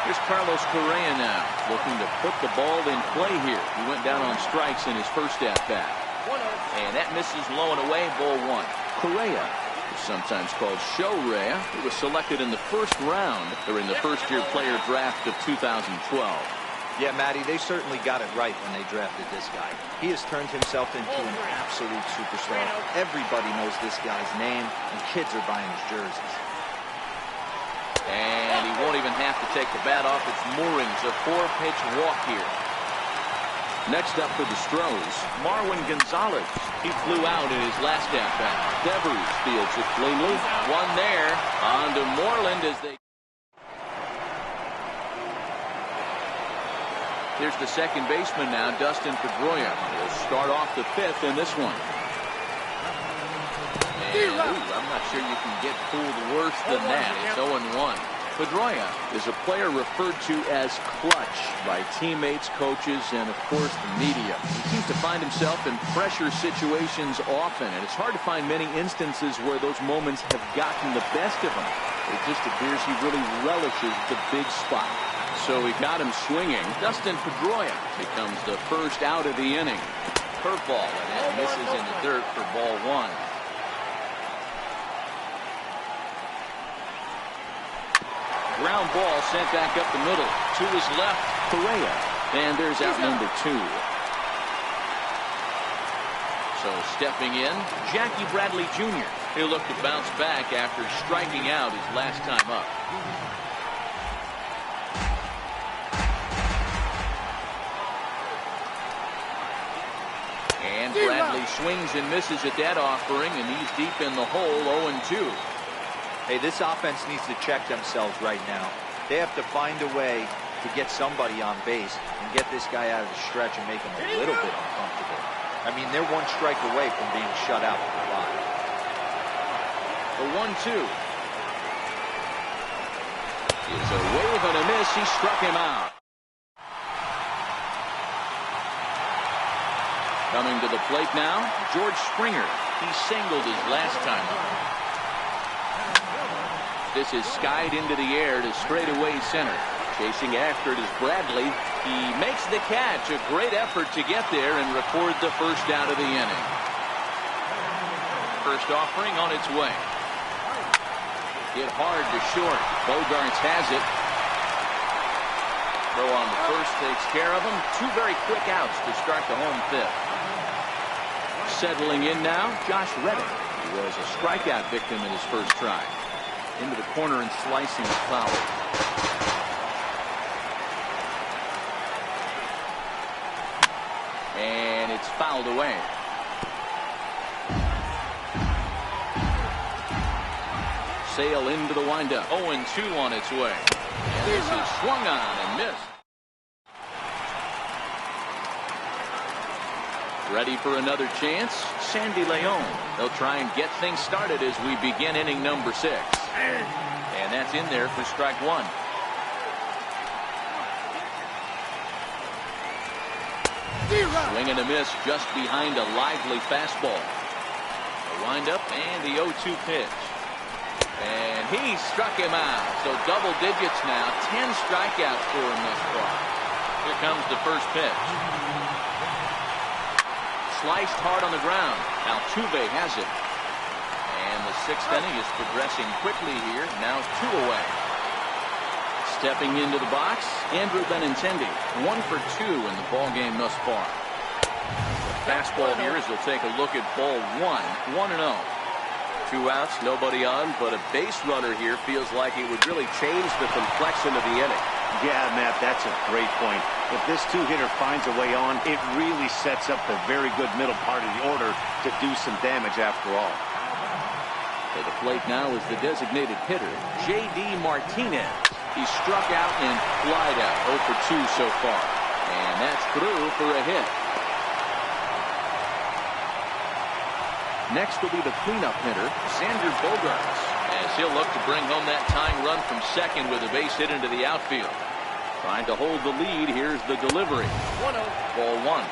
Here's Carlos Correa now, looking to put the ball in play here. He went down on strikes in his first at-bat. And that misses low and away, ball one. Correa, sometimes called Show Rea, he was selected in the first round during the first-year player draft of 2012. Yeah, Matty, they certainly got it right when they drafted this guy. He has turned himself into an absolute superstar. Everybody knows this guy's name, and kids are buying his jerseys. And he won't even have to take the bat off its moorings. A 4-pitch walk here. Next up for the Stros, Marwin Gonzalez. He flew out in his last at-bat. Devers fields it cleanly. One there. On to Moreland as they... Here's the second baseman now, Dustin Pedroia. He'll start off the fifth in this one. And, I'm not sure you can get fooled worse than that. It's 0-1. Pedroia is a player referred to as clutch by teammates, coaches, and, of course, the media. He seems to find himself in pressure situations often, and it's hard to find many instances where those moments have gotten the best of him. It just appears he really relishes the big spot. So he got him swinging. Dustin Pedroia becomes the first out of the inning. Curveball, and that misses in the dirt for ball one. Ground ball sent back up the middle. To his left, Correa. And there's out number two. So stepping in, Jackie Bradley Jr. He'll look to bounce back after striking out his last time up. And Bradley swings and misses at that offering, and he's deep in the hole, 0-2. Hey, this offense needs to check themselves right now. They have to find a way to get somebody on base and get this guy out of the stretch and make him a little bit uncomfortable. I mean, they're one strike away from being shut out for the line. The 1-2. It's a wave and a miss. He struck him out. Coming to the plate now, George Springer. He singled his last time up. This is skied into the air to straightaway center. Chasing after it is Bradley. He makes the catch. A great effort to get there and record the first out of the inning. First offering on its way. Hit hard to short. Bogarts has it. Throw on the first takes care of him. Two very quick outs to start the home fifth. Settling in now, Josh Reddick. He was a strikeout victim in his first try. Into the corner and slicing is foul. And it's fouled away. Sale into the windup. 0-2 on its way. And this is swung on and missed. Ready for another chance? Sandy Leon. They'll try and get things started as we begin inning number 6. And that's in there for strike one. Swing and a miss just behind a lively fastball. The windup and the 0-2 pitch. And he struck him out. So double digits now. 10 strikeouts for him thus far. Here comes the first pitch. Sliced hard on the ground. Altuve has it. And the 6th inning is progressing quickly here. Now 2 away. Stepping into the box, Andrew Benintendi. 1 for 2 in the ball game thus far. Fastball here as we'll take a look at ball 1. 1-0. 2 outs, nobody on, but a base runner here feels like it would really change the complexion of the inning. Yeah, Matt, that's a great point. If this two-hitter finds a way on, it really sets up the very good middle part of the order to do some damage after all. To the plate now is the designated hitter, J.D. Martinez. He struck out and flied out, 0 for 2 so far. And that's through for a hit. Next will be the cleanup hitter, Xander Bogaerts, as he'll look to bring home that tying run from second with a base hit into the outfield. Trying to hold the lead. Here's the delivery. 1-0. Ball 1.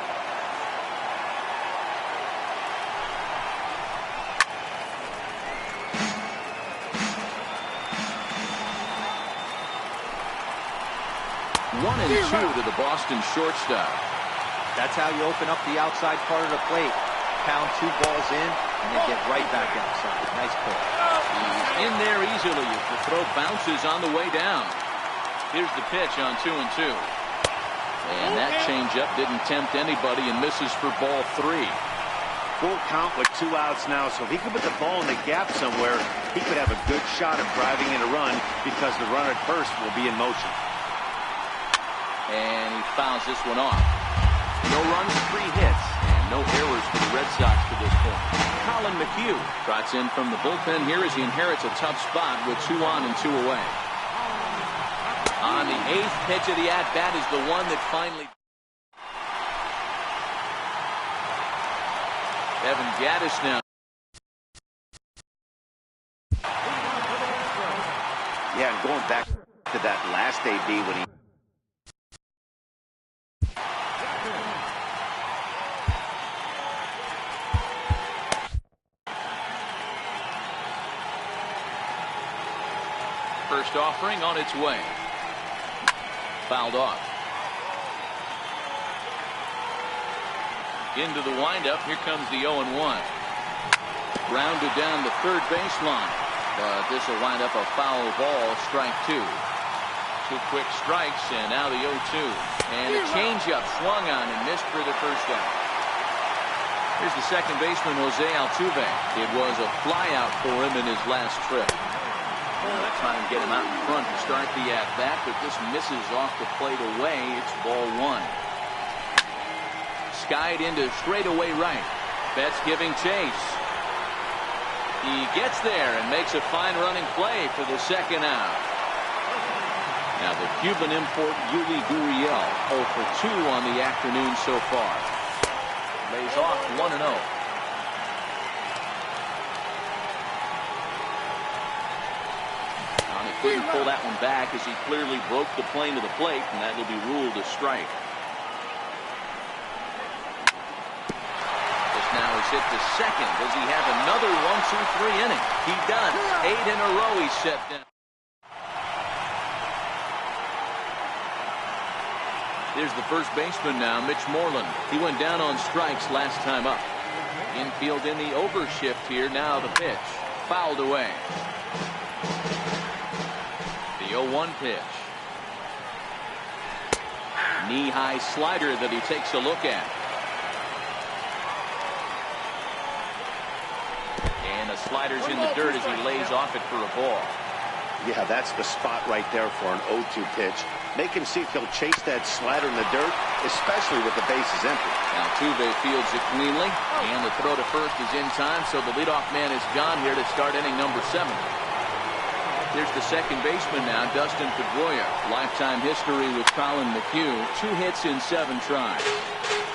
One and 2 to the Boston shortstop. That's how you open up the outside part of the plate. pound 2 balls in and then get right back outside. Nice pitch. He's in there easily as the throw bounces on the way down. Here's the pitch on 2-2. And that changeup didn't tempt anybody and misses for ball 3. Full count with 2 outs now, so if he could put the ball in the gap somewhere, he could have a good shot at driving in a run because the runner at first will be in motion. And he fouls this one off. No runs, 3 hits, and no errors for the Red Sox to this point. Colin McHugh trots in from the bullpen here as he inherits a tough spot with 2 on and 2 away. On the 8th pitch of the at-bat is the one that finally... Evan Gattis now. Yeah, and going back to that last AB when he... First offering on its way. Fouled off. Into the windup. Here comes the 0-1. Grounded down the third baseline. But this will wind up a foul ball. Strike 2. 2 quick strikes, and now the 0-2. And a changeup swung on and missed for the first out. Here's the second baseman, Jose Altuve. It was a flyout for him in his last trip. They're trying to get him out in front to start the at-bat, but this misses off the plate away. It's ball 1. Skied into straightaway right. Betts giving chase. He gets there and makes a fine running play for the second out. Now the Cuban import Yuli Gurriel 0 for 2 on the afternoon so far. Lays off 1-0. He couldn't pull that one back as he clearly broke the plane to the plate, and that will be ruled a strike. Now is hit to second. Does he have another 1-2-3 inning? He does. 8 in a row he's set down. There's the first baseman now, Mitch Moreland. He went down on strikes last time up. Infield in the overshift here. Now the pitch. Fouled away. The 0-1 pitch. Knee-high slider that he takes a look at. Sliders in the dirt as he lays off it for a ball. Yeah, that's the spot right there for an 0-2 pitch. Make him see if he'll chase that slider in the dirt, especially with the bases empty. Altuve fields it cleanly, and the throw to first is in time, so the leadoff man is gone here to start inning number 7. Here's the second baseman now, Dustin Pedroia. Lifetime history with Colin McHugh. 2 hits in 7 tries.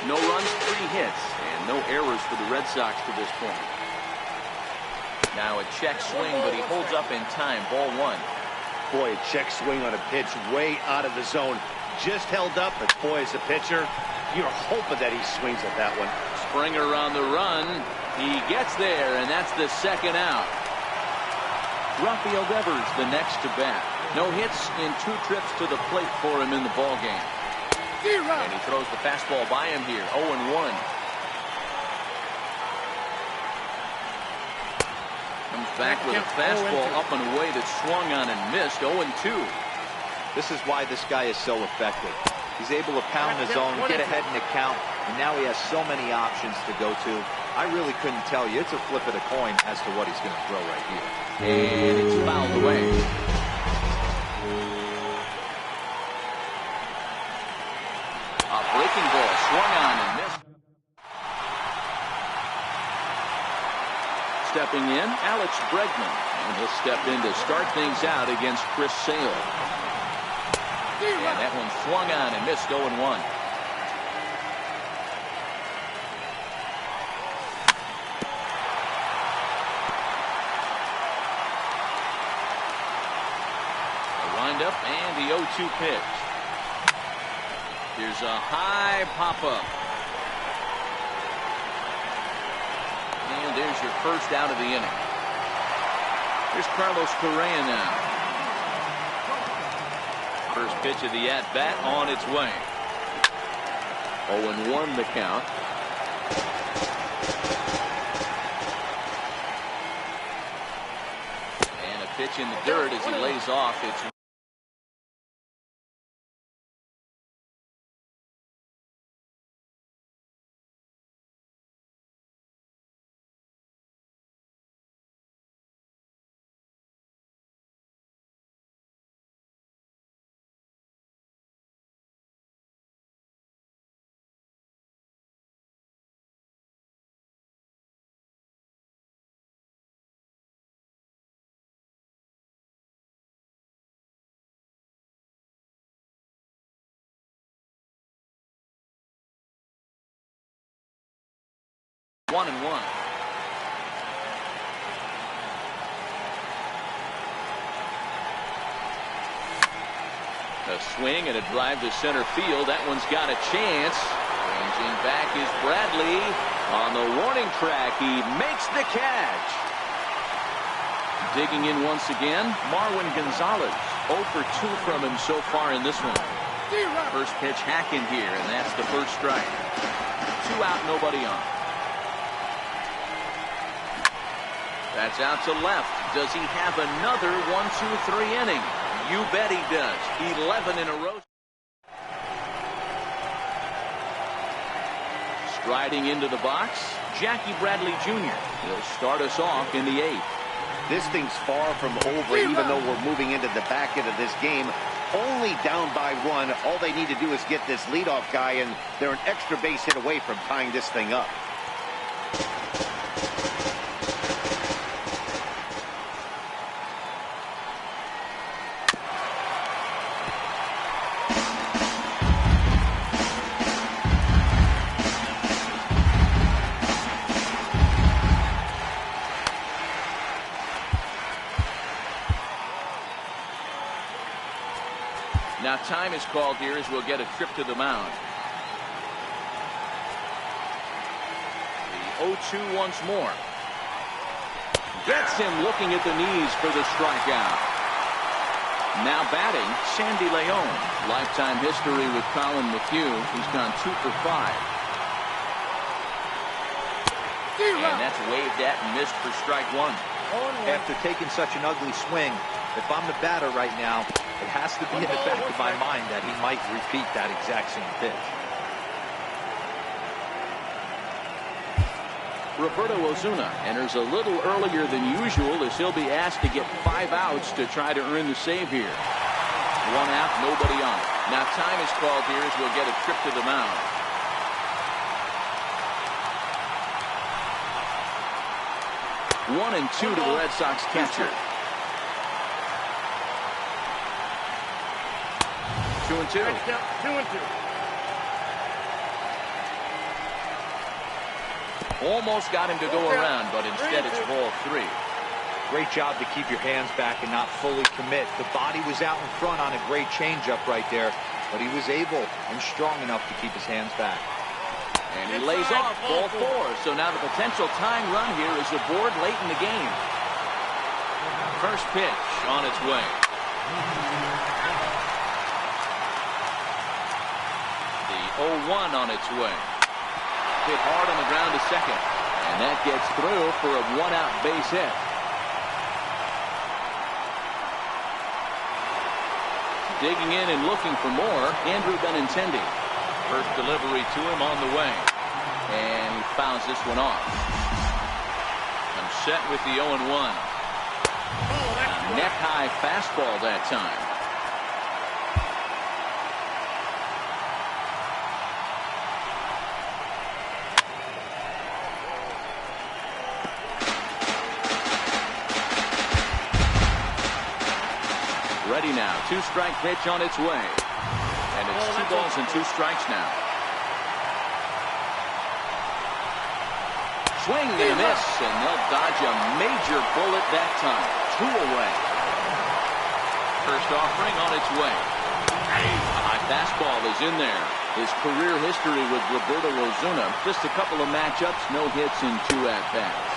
No runs, 3 hits, and no errors for the Red Sox to this point. Now a check swing, but he holds up in time. Ball 1. Boy, a check swing on a pitch way out of the zone. Just held up, but boy, as a pitcher, you're hoping that he swings at that one. Springer on the run. He gets there, and that's the second out. Rafael Devers the next to bat. No hits in 2 trips to the plate for him in the ball game. And he throws the fastball by him here. 0-1. Comes back with a fastball up and away that swung on and missed. 0-2. This is why this guy is so effective. He's able to pound the zone, get ahead in the count, and now he has so many options to go to. I really couldn't tell you. It's a flip of the coin as to what he's going to throw right here. And it's fouled away. A breaking ball swung on and missed. Stepping in, Alex Bregman, and he'll step in to start things out against Chris Sale. And that one swung on and missed. 0-1. A windup and the 0-2 pitch. Here's a high pop-up. And there's your first out of the inning. Here's Carlos Correa now. First pitch of the at-bat on its way. 0-1 the count. pitch in the dirt as he lays off. It's one and one. A swing and a drive to center field. That one's got a chance. Ranging back is Bradley. On the warning track, he makes the catch. Digging in once again, Marwin Gonzalez. 0 for 2 from him so far in this one. First pitch hack in here, and that's the first strike. 2 out, nobody on. That's out to left. Does he have another 1-2-3 inning? You bet he does. 11 in a row. Striding into the box, Jackie Bradley Jr. He'll start us off in the 8th. This thing's far from over, even though we're moving into the back end of this game. Only down by 1. All they need to do is get this leadoff guy, and they're an extra base hit away from tying this thing up. Now time is called here as we'll get a trip to the mound. The 0-2 once more. Gets him looking at the knees for the strikeout. Now batting, Sandy Leon. Lifetime history with Colin McHugh. He's gone 2 for 5. And that's waved at and missed for strike 1. After taking such an ugly swing, if I'm the batter right now, it has to be in the back of my mind that he might repeat that exact same pitch. Roberto Osuna enters a little earlier than usual as he'll be asked to get 5 outs to try to earn the save here. 1 out, nobody on. Now time is called here as we'll get a trip to the mound. One and 2 to the Red Sox catcher. 2 and 2. 2 and 2. Almost got him to go around, but instead it's ball 3. Great job to keep your hands back and not fully commit. The body was out in front on a great changeup right there, but he was able and strong enough to keep his hands back. And he lays off ball 4. So now the potential tying run here is aboard late in the game. First pitch on its way. The 0-1 on its way. Hit hard on the ground to second. And that gets through for a 1-out base hit. Digging in and looking for more, Andrew Benintendi. First delivery to him on the way. And he fouls this one off. I'm set with the 0-1. A neck-high fastball that time. Ready now. 2-strike pitch on its way. And it's 2 balls and 2 strikes now. Swing and a miss, and they'll dodge a major bullet that time. 2 away. First offering on its way. A high fastball is in there. His career history with Roberto Osuna, just a couple of matchups, no hits in 2 at-bats.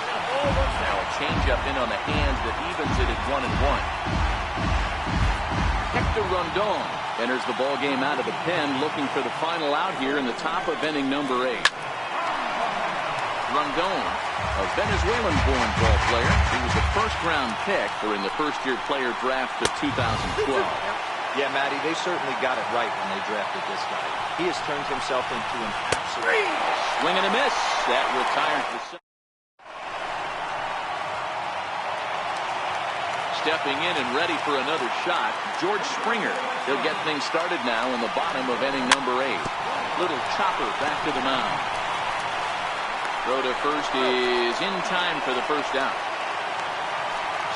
Now a changeup in on the hands that evens it at 1-1. Hector Rondon enters the ball game out of the pen, looking for the final out here in the top of inning number 8. Rondon, a Venezuelan-born ball player. He was a first-round pick during the first-year player draft of 2012. Yeah, Matty, they certainly got it right when they drafted this guy. He has turned himself into an absolute... Swing and a miss. That retires the... Stepping in and ready for another shot, George Springer. He'll get things started now in the bottom of inning number 8. Little chopper back to the mound. Throw to first is in time for the first out.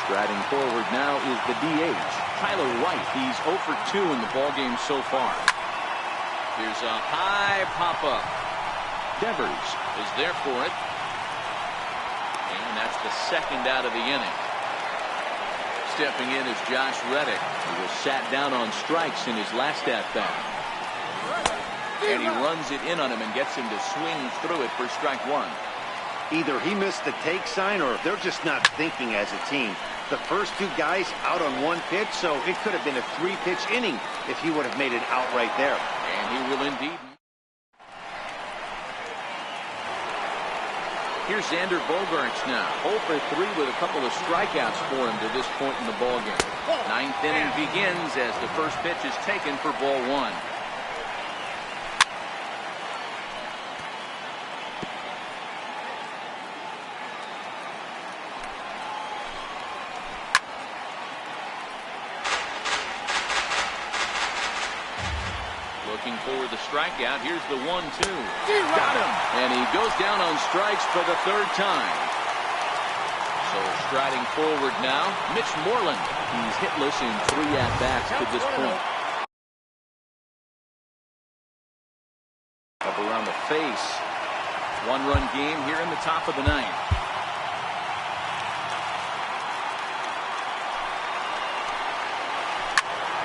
Striding forward now is the DH, Tyler White. He's 0 for 2 in the ballgame so far. Here's a high pop-up. Devers is there for it. And that's the second out of the inning. Stepping in is Josh Reddick, who was sat down on strikes in his last at-bat. And he runs it in on him and gets him to swing through it for strike 1. Either he missed the take sign or they're just not thinking as a team. The first 2 guys out on 1 pitch, so it could have been a 3-pitch inning if he would have made it out right there. And he will indeed. Here's Xander Bogaerts now. 0 for 3 with a couple of strikeouts for him to this point in the ballgame. 9th inning begins as the first pitch is taken for ball 1. Looking for the strikeout. Here's the 1-2. Got him. And he goes down on strikes for the 3rd time. So striding forward now, Mitch Moreland. He's hitless in 3 at-bats to this point. Up around the face. 1-run game here in the top of the 9th.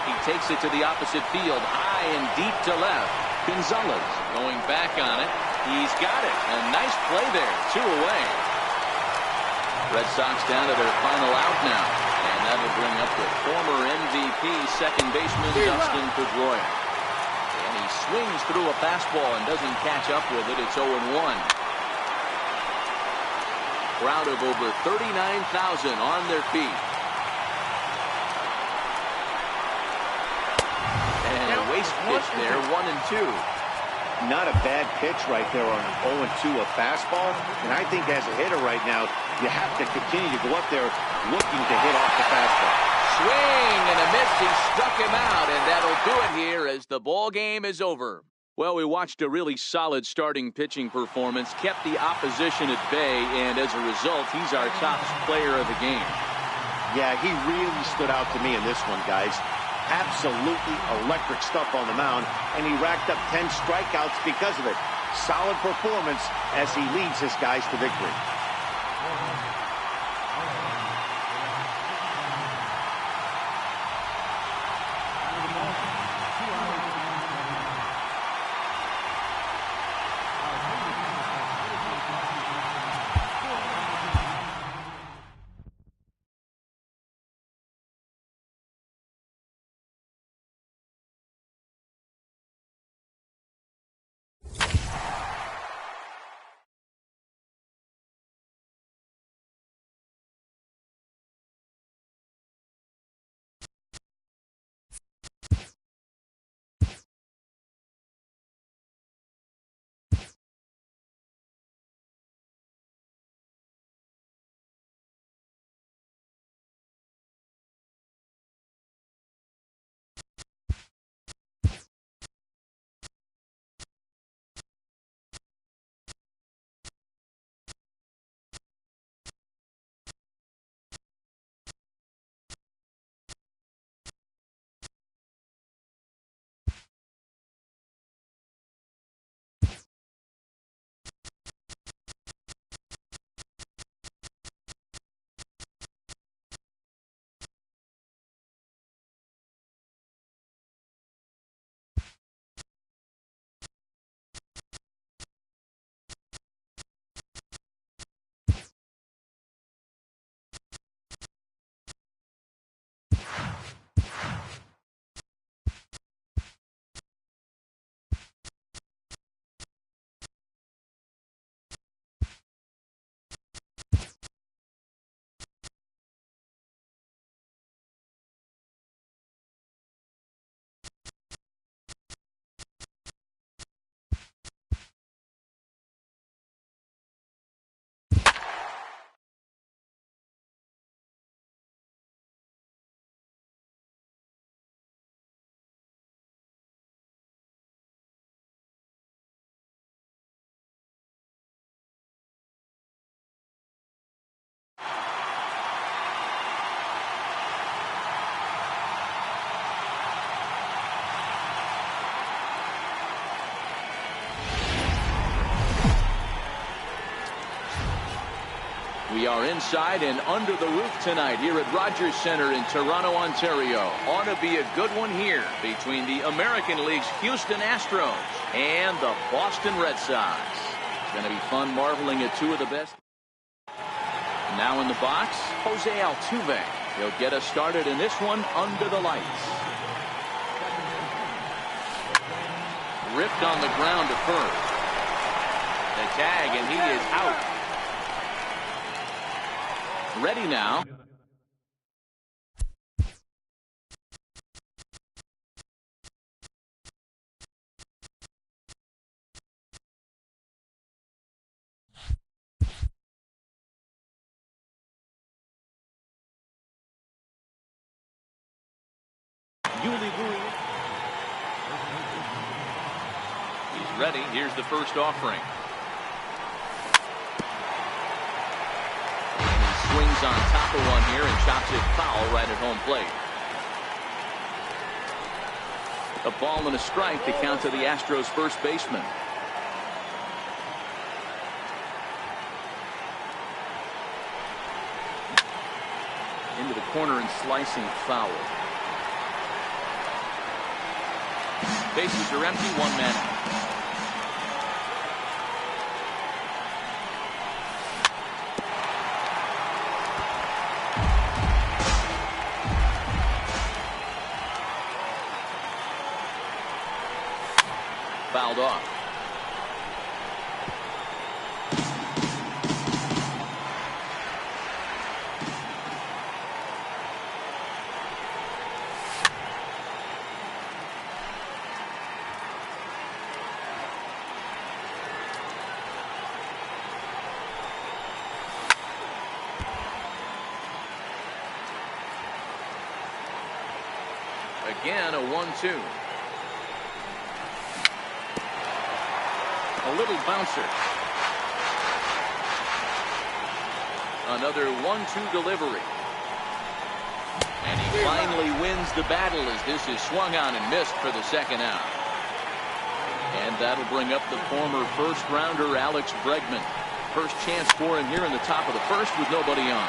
He takes it to the opposite field, high and deep to left. Gonzalez going back on it. He's got it. A nice play there. 2 away. Red Sox down to their final out now. And that'll bring up the former MVP second baseman Dustin Pedroia. And he swings through a fastball and doesn't catch up with it. It's 0-1. Crowd of over 39,000 on their feet. Waste pitch there, 1-2. Not a bad pitch right there on an 0-2, a fastball. And I think as a hitter right now, you have to continue to go up there looking to hit off the fastball. Swing and a miss. He struck him out, and that'll do it here as the ball game is over. Well, we watched a really solid starting pitching performance, kept the opposition at bay, and as a result, he's our top player of the game. Yeah, he really stood out to me in this one, guys. Absolutely electric stuff on the mound, and he racked up 10 strikeouts because of it. Solid performance as he leads his guys to victory. We are inside and under the roof tonight here at Rogers Center in Toronto, Ontario. Ought to be a good one here between the American League's Houston Astros and the Boston Red Sox. It's going to be fun marveling at two of the best. Now in the box, Jose Altuve. He'll get us started in this one under the lights. Ripped on the ground to first. The tag, and he is out. Ready now. He's ready. Here's the first offering. Swings on top of one here and chops it foul right at home plate. A ball and a strike to count to the Astros first baseman. Into the corner and slicing foul. Bases are empty, one man out. Fouled off. Again, a 1-2. A little bouncer. Another 1-2 delivery. And he finally wins the battle as this is swung on and missed for the second out. And that'll bring up the former first rounder Alex Bregman. First chance for him here in the top of the first with nobody on.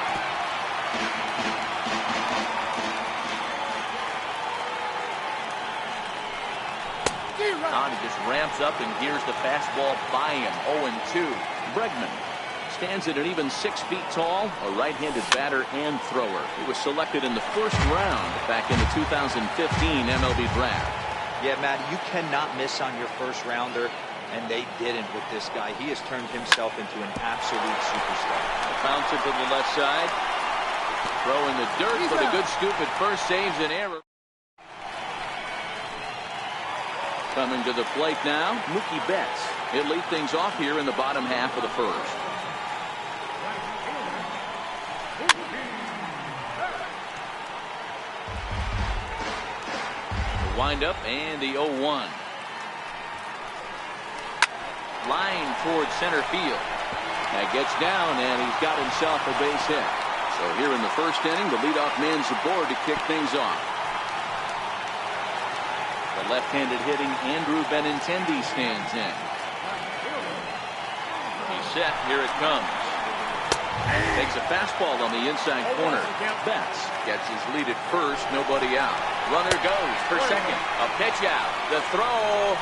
He just ramps up and hears the fastball by him. 0-2. Bregman stands at an even 6 feet tall, a right-handed batter and thrower. He was selected in the first round back in the 2015 MLB draft. Yeah, Matt, you cannot miss on your first rounder, and they didn't with this guy. He has turned himself into an absolute superstar. Bounce it to the left side. Throw in the dirt, but a good scoop at first saves an error. Coming to the plate now, Mookie Betts. He'll lead things off here in the bottom half of the first. The windup and the 0-1. Line towards center field. That gets down, and he's got himself a base hit. So here in the first inning, the leadoff man's aboard to kick things off. The left-handed hitting Andrew Benintendi stands in. He's set. Here it comes. Takes a fastball on the inside corner. Betts gets his lead at first. Nobody out. Runner goes for second. A pitch out. The throw.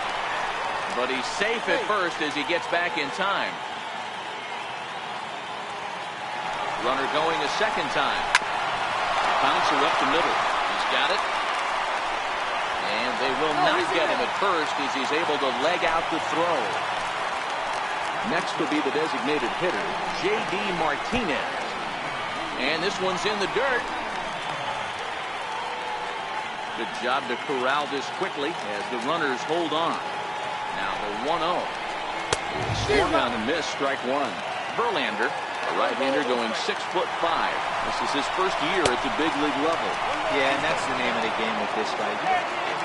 But he's safe at first as he gets back in time. Runner going a second time. Bouncer up the middle. He's got it. And they will not get him at first as he's able to leg out the throw. Next will be the designated hitter, J.D. Martinez. And this one's in the dirt. Good job to corral this quickly as the runners hold on. Now the 1-0. Swung on and missed, strike one. Verlander, a right-hander going 6'5". This is his first year at the big league level. Yeah, and that's the name of the game with this guy.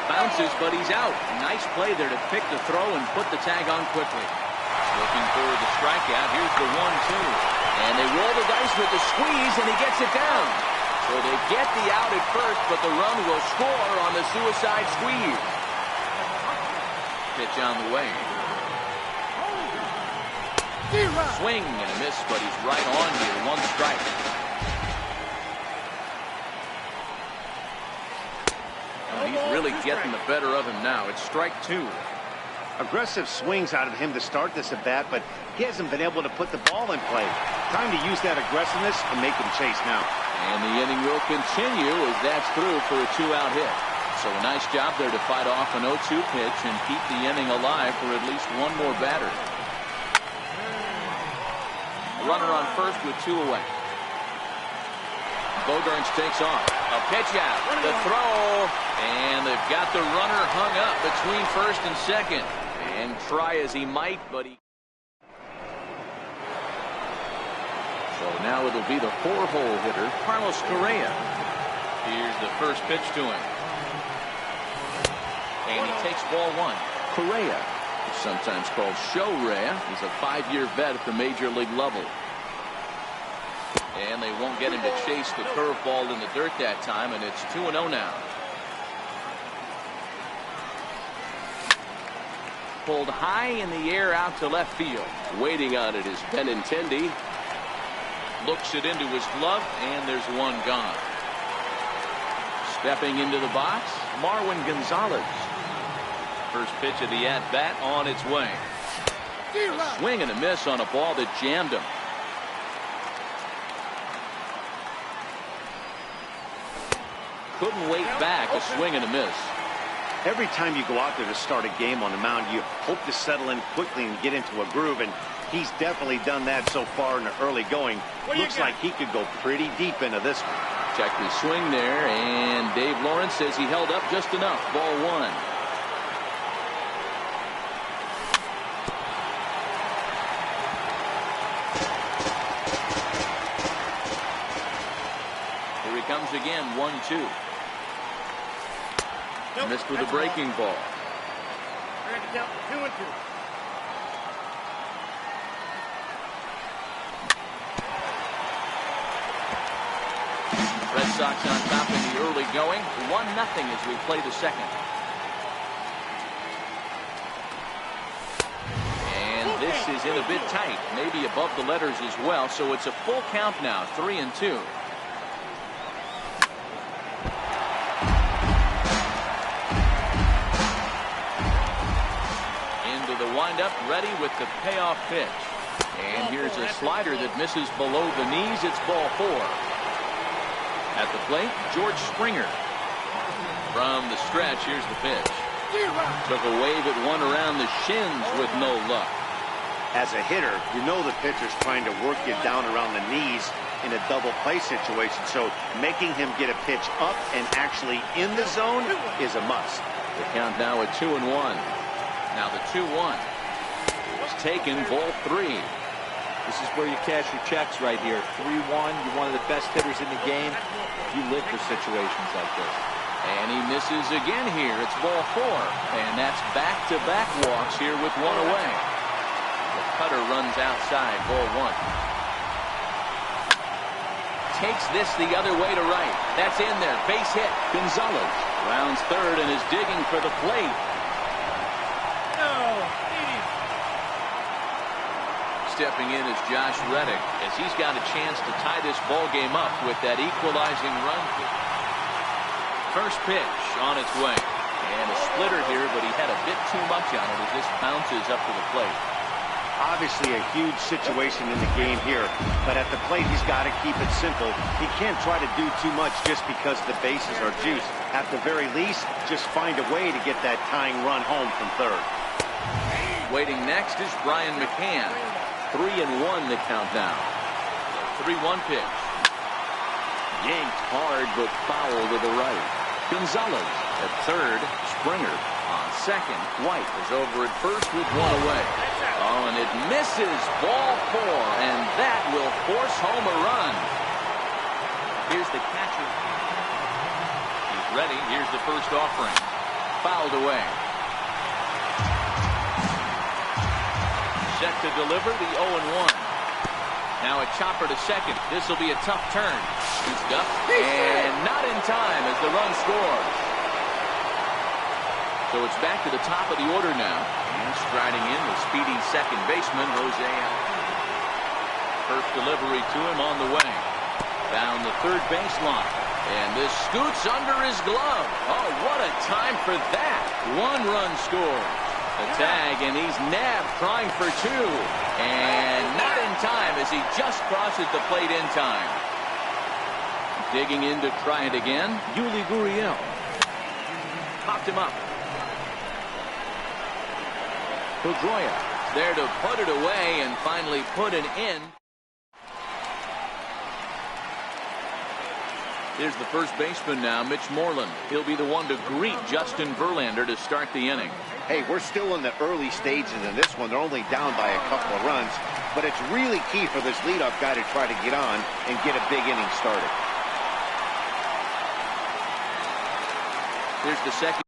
Bounces, but he's out. Nice play there to pick the throw and put the tag on quickly. Looking for the strikeout. Here's the 1-2. And they roll the dice with the squeeze, and he gets it down. So they get the out at first, but the run will score on the suicide squeeze. Pitch on the way. Swing and a miss, but he's right on here. One strike. And he's really getting the better of him now. It's strike two. Aggressive swings out of him to start this at bat, but he hasn't been able to put the ball in play. Time to use that aggressiveness and make him chase now. And the inning will continue as that's through for a two-out hit. So a nice job there to fight off an 0-2 pitch and keep the inning alive for at least one more batter. Runner on first with two away. Bogarts takes off. A pitch out. The throw. And they've got the runner hung up between first and second. And try as he might, but he... So now it'll be the four-hole hitter, Carlos Correa. Here's the first pitch to him. And he takes ball one. Correa, sometimes called Show Rea. He's a 5-year vet at the major league level. And they won't get him to chase the curveball in the dirt that time, and it's 2-0 now. Pulled high in the air out to left field. Waiting on it is Benintendi. Looks it into his glove, and there's one gone. Stepping into the box, Marwin Gonzalez. First pitch of the at-bat on its way. A swing and a miss on a ball that jammed him. Couldn't wait back. A swing and a miss. Every time you go out there to start a game on the mound, you hope to settle in quickly and get into a groove, and he's definitely done that so far in the early going. Looks like he could go pretty deep into this one. Check his swing there, and Dave Lawrence says he held up just enough. Ball one. Here he comes again, 1-2. Missed with a breaking ball. Count 2-2. Red Sox on top in the early going. 1-0 as we play the second. And this is in a bit tight, maybe above the letters as well. So it's a full count now, 3-2. Wind up, ready with the payoff pitch. And here's a slider that misses below the knees. It's ball four. At the plate, George Springer. From the stretch, here's the pitch. Took a wave at one around the shins with no luck. As a hitter, you know the pitcher's trying to work you down around the knees in a double play situation. So making him get a pitch up and actually in the zone is a must. The count now at 2-1. Now the 2-1 is taken, ball three. This is where you cash your checks right here. 3-1. You're one of the best hitters in the game. You live for situations like this. And he misses again here. It's ball four. And that's back-to-back walks here with one away. The cutter runs outside, ball one. Takes this the other way to right. That's in there. Base hit. Gonzalez rounds third and is digging for the plate. Stepping in is Josh Reddick as he's got a chance to tie this ball game up with that equalizing run. First pitch on its way. And a splitter here, but he had a bit too much on it as this bounces up to the plate. Obviously a huge situation in the game here, but at the plate he's got to keep it simple. He can't try to do too much just because the bases are juiced. At the very least, just find a way to get that tying run home from third. Waiting next is Brian McCann. 3-1 the count now. 3-1 pitch. Yanked hard but foul to the right. Gonzalez at third. Springer on second. White is over at first with one away. Oh, and it misses. Ball four, and that will force home a run. Here's the catcher. He's ready. Here's the first offering. Fouled away. Set to deliver the 0-1. Now a chopper to second. This will be a tough turn. Scooped up and not in time as the run scores. So it's back to the top of the order now. And striding in the speedy second baseman, Jose. First delivery to him on the way. Down the third baseline. And this scoots under his glove. Oh, what a time for that. One run scores. A tag, and he's nabbed, trying for two. And not in time as he just crosses the plate in time. Digging in to try it again. Yuli Gurriel. Popped him up. Pedroia there to put it away and finally put an end. Here's the first baseman now, Mitch Moreland. He'll be the one to greet Justin Verlander to start the inning. Hey, we're still in the early stages in this one. They're only down by a couple of runs, but it's really key for this leadoff guy to try to get on and get a big inning started. Here's the second.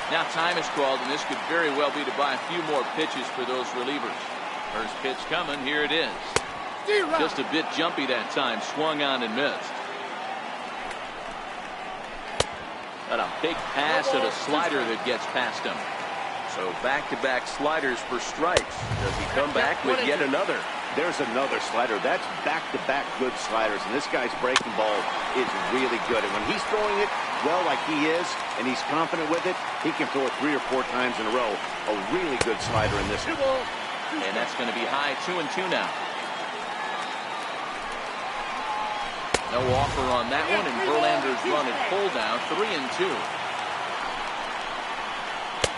Now time is called, and this could very well be to buy a few more pitches for those relievers. First pitch coming. Here it is. Just a bit jumpy that time. Swung on and missed. Got a big pass at a slider that gets past him. So back-to-back sliders for strikes. Does he come back with yet another? There's another slider. That's back-to-back good sliders, and this guy's breaking ball is really good. And when he's throwing it well like he is, and he's confident with it, he can throw it 3 or 4 times in a row. A really good slider in this one. And that's going to be high 2-2 now. No offer on that one, and Verlander's run at full down, 3-2.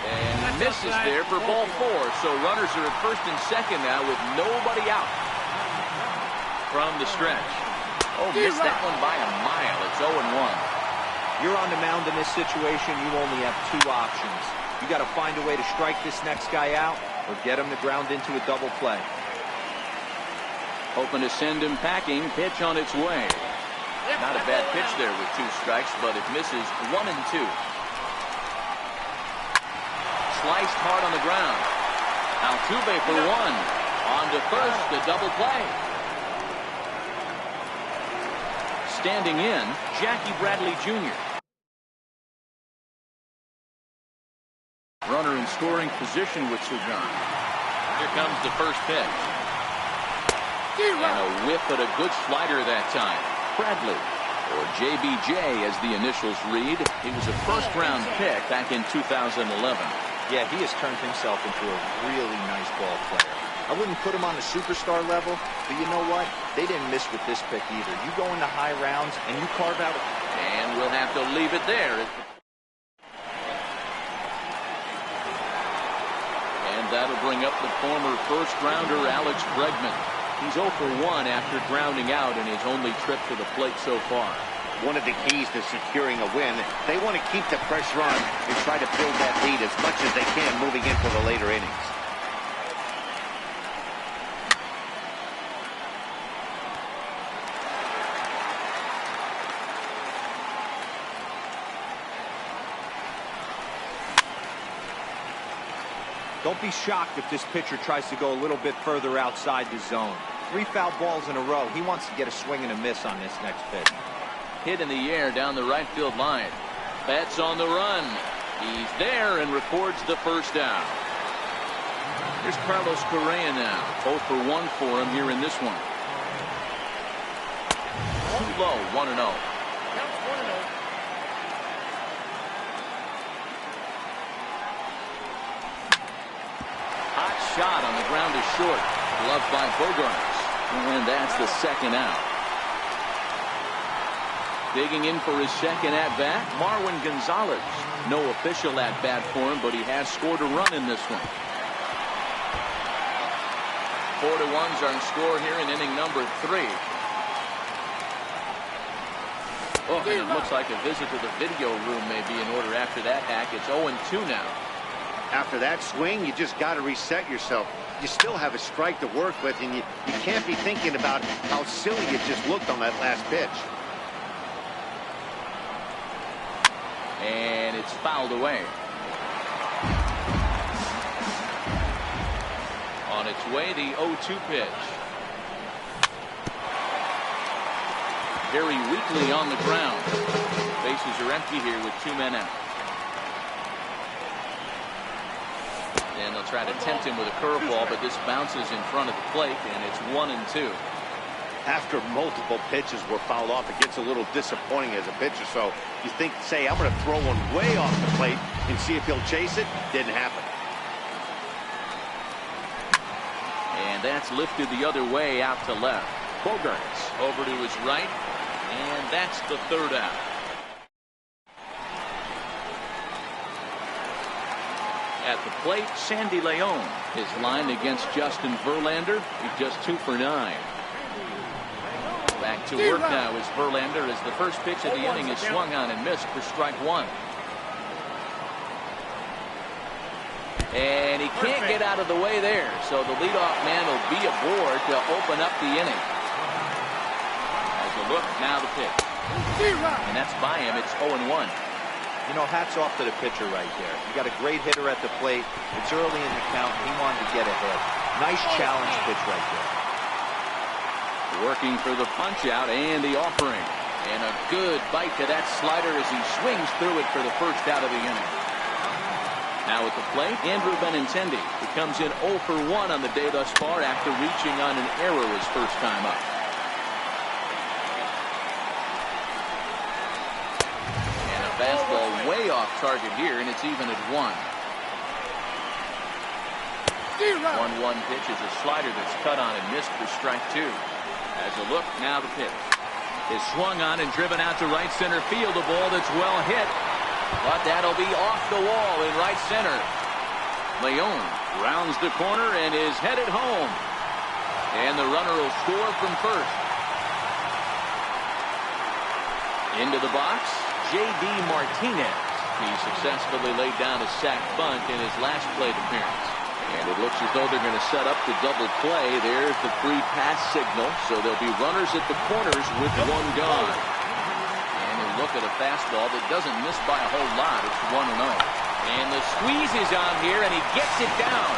And misses there for ball 4. So runners are at first and second now with nobody out from the stretch. Oh, missed that one by a mile. It's 0-1. You're on the mound in this situation. You only have 2 options. You got to find a way to strike this next guy out or get him to ground into a double play. Hoping to send him packing. Pitch on its way. Not a bad pitch there with 2 strikes, but it misses 1-2. Sliced hard on the ground. Altuve for 1. On to first, the double play. Standing in, Jackie Bradley Jr. Runner in scoring position with Sugan. Here comes the first pitch. And a whiff at a good slider that time. Bradley, or JBJ as the initials read. He was a first-round pick back in 2011. Yeah, he has turned himself into a really nice ball player. I wouldn't put him on the superstar level, but you know what? They didn't miss with this pick either. You go into high rounds and you carve out. And we'll have to leave it there. And that'll bring up the former first-rounder Alex Bregman. He's 0 for 1 after grounding out in his only trip to the plate so far. One of the keys to securing a win, they want to keep the pressure on and try to build that lead as much as they can moving into the later innings. Don't be shocked if this pitcher tries to go a little bit further outside the zone. 3 foul balls in a row. He wants to get a swing and a miss on this next pitch. Hit in the air down the right field line. Betts on the run. He's there and records the first down. Here's Carlos Correa now. 0 for 1 for him here in this one. Too low, 1-0. Hot shot on the ground is short. Gloved by Bogarts. And that's the second out. Digging in for his second at-bat, Marwin Gonzalez. No official at-bat for him, but he has scored a run in this one. 4-1's our score here in inning number 3. Oh, and it looks like a visit to the video room may be in order after that hack. It's 0-2 now. After that swing, you just got to reset yourself. You still have a strike to work with, and you can't be thinking about how silly you just looked on that last pitch. And it's fouled away. On its way, the 0-2 pitch. very weakly on the ground. Bases are empty here with 2 men out. And they'll try to tempt him with a curveball, but this bounces in front of the plate, and it's 1-2. After multiple pitches were fouled off, it gets a little disappointing as a pitcher. So you think, say, I'm going to throw one way off the plate and see if he'll chase it. Didn't happen. And that's lifted the other way out to left. Bogarts over to his right, and that's the 3rd out. At the plate, Sandy Leon is lined against Justin Verlander. He's just 2 for 9. Back to work now is Verlander as the first pitch of the inning is swung on and missed for strike 1. And he can't get out of the way there, so the leadoff man will be aboard to open up the inning. As a look, now the pitch. And that's by him. It's 0-1. You know, hats off to the pitcher right there. You got a great hitter at the plate. It's early in the count. He wanted to get ahead. Nice challenge pitch right there. Working for the punch out and the offering. And a good bite to that slider as he swings through it for the first out of the inning. Now at the plate, Andrew Benintendi. He comes in 0 for 1 on the day thus far after reaching on an error his first time up. Fastball way off target here, and it's even at 1. 1-1 pitch is a slider that's cut on and missed for strike 2. As a look, now the pitch is swung on and driven out to right center field. A ball that's well hit, but that'll be off the wall in right center. Leon rounds the corner and is headed home, and the runner will score from first. Into the box, J.D. Martinez. He successfully laid down a sac bunt in his last plate appearance. And it looks as though they're going to set up the double play. There's the free pass signal. So there'll be runners at the corners with 1 gone. And a look at a fastball that doesn't miss by a whole lot. It's 1-0. And the squeeze is on here, and he gets it down.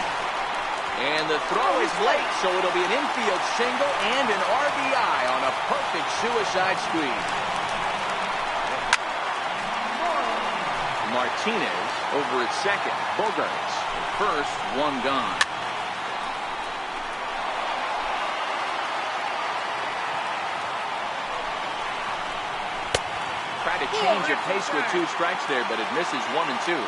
And the throw is late, so it'll be an infield single and an RBI on a perfect suicide squeeze. Martinez over at second. Bogarts at first, 1 gone. Try to change of pace with 2 strikes there, but it misses 1 and 2.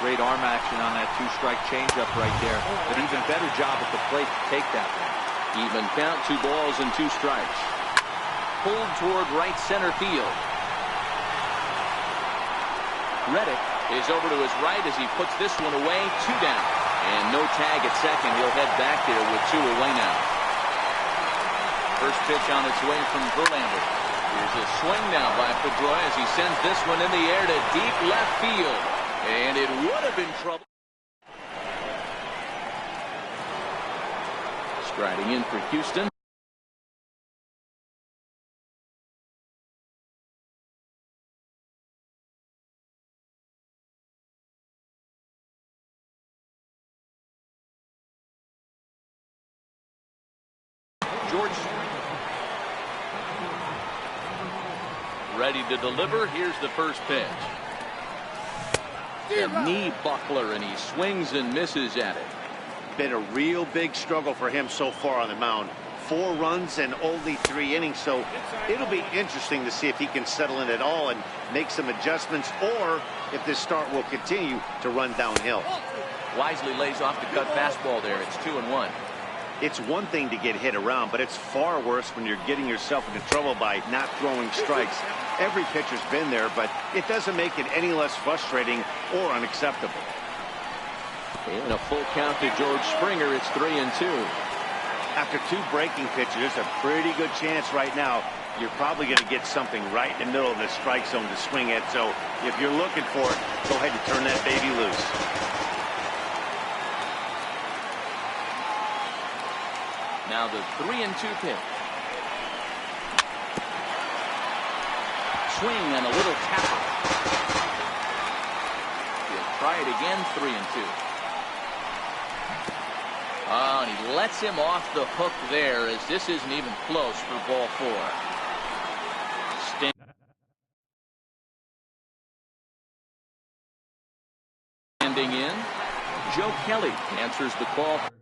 Great arm action on that 2-strike changeup right there. But even better job at the plate to take that one. Even count, 2 balls and 2 strikes. Pulled toward right center field. Reddick is over to his right as he puts this one away. 2 down. And no tag at second. He'll head back there with 2 away now. First pitch on its way from Verlander. Here's a swing now by Pedroia as he sends this one in the air to deep left field. And it would have been trouble. Striding in for Houston. George ready to deliver. Here's the first pitch. A knee buckler, and he swings and misses at it. Been a real big struggle for him so far on the mound. 4 runs and only 3 innings, so it'll be interesting to see if he can settle in at all and make some adjustments, or if this start will continue to run downhill. Wisely lays off the cut fastball there. It's 2-1. It's one thing to get hit around, but it's far worse when you're getting yourself into trouble by not throwing strikes. Every pitcher's been there, but it doesn't make it any less frustrating or unacceptable. And a full count to George Springer. It's 3-2. After 2 breaking pitches, a pretty good chance right now you're probably going to get something right in the middle of the strike zone to swing at. So if you're looking for it, go ahead and turn that baby loose. Now the 3-2 pitch. Swing and a little tap. He'll try it again. 3-2. Oh, and he lets him off the hook there, as this isn't even close for ball 4. Standing in, Joe Kelly answers the call from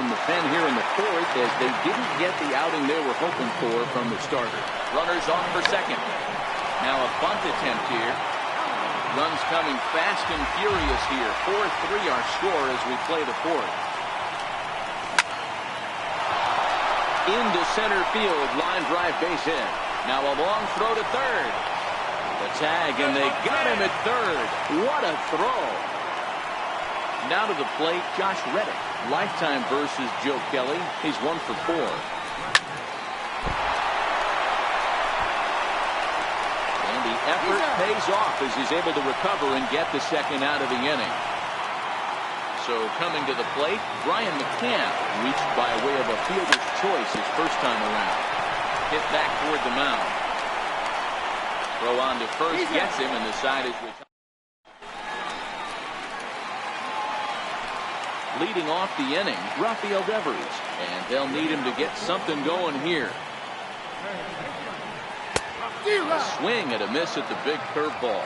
the pen here in the fourth, as they didn't get the outing they were hoping for from the starter. Runners off for second. Now a bunt attempt here. Runs coming fast and furious here. 4-3 our score as we play the fourth. Into center field, line drive, base hit. Now a long throw to third. The tag, and they got him at third. What a throw. Now to the plate, Josh Reddick. Lifetime versus Joe Kelly. He's 1 for 4. And the effort pays off as he's able to recover and get the second out of the inning. So coming to the plate, Brian McCann reached by way of a fielder's choice his first time around. Hit back toward the mound. Throw on to first, gets him, and the side is retired. Leading off the inning, Rafael Devers, and they'll need him to get something going here. A swing and a miss at the big curveball.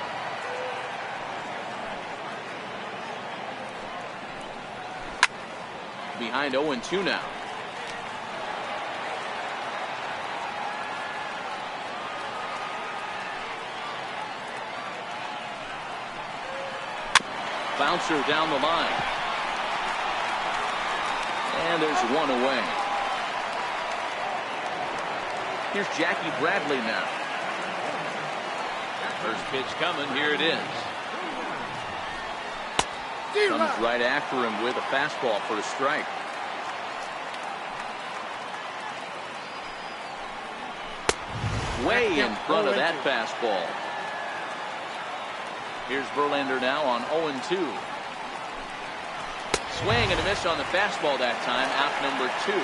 Behind 0-2 now. Bouncer down the line. And there's one away. Here's Jackie Bradley now. First pitch coming. Here it is. Comes right after him with a fastball for a strike. Way in front of that fastball. Here's Verlander now on 0-2. Swing and a miss on the fastball that time. Out number 2.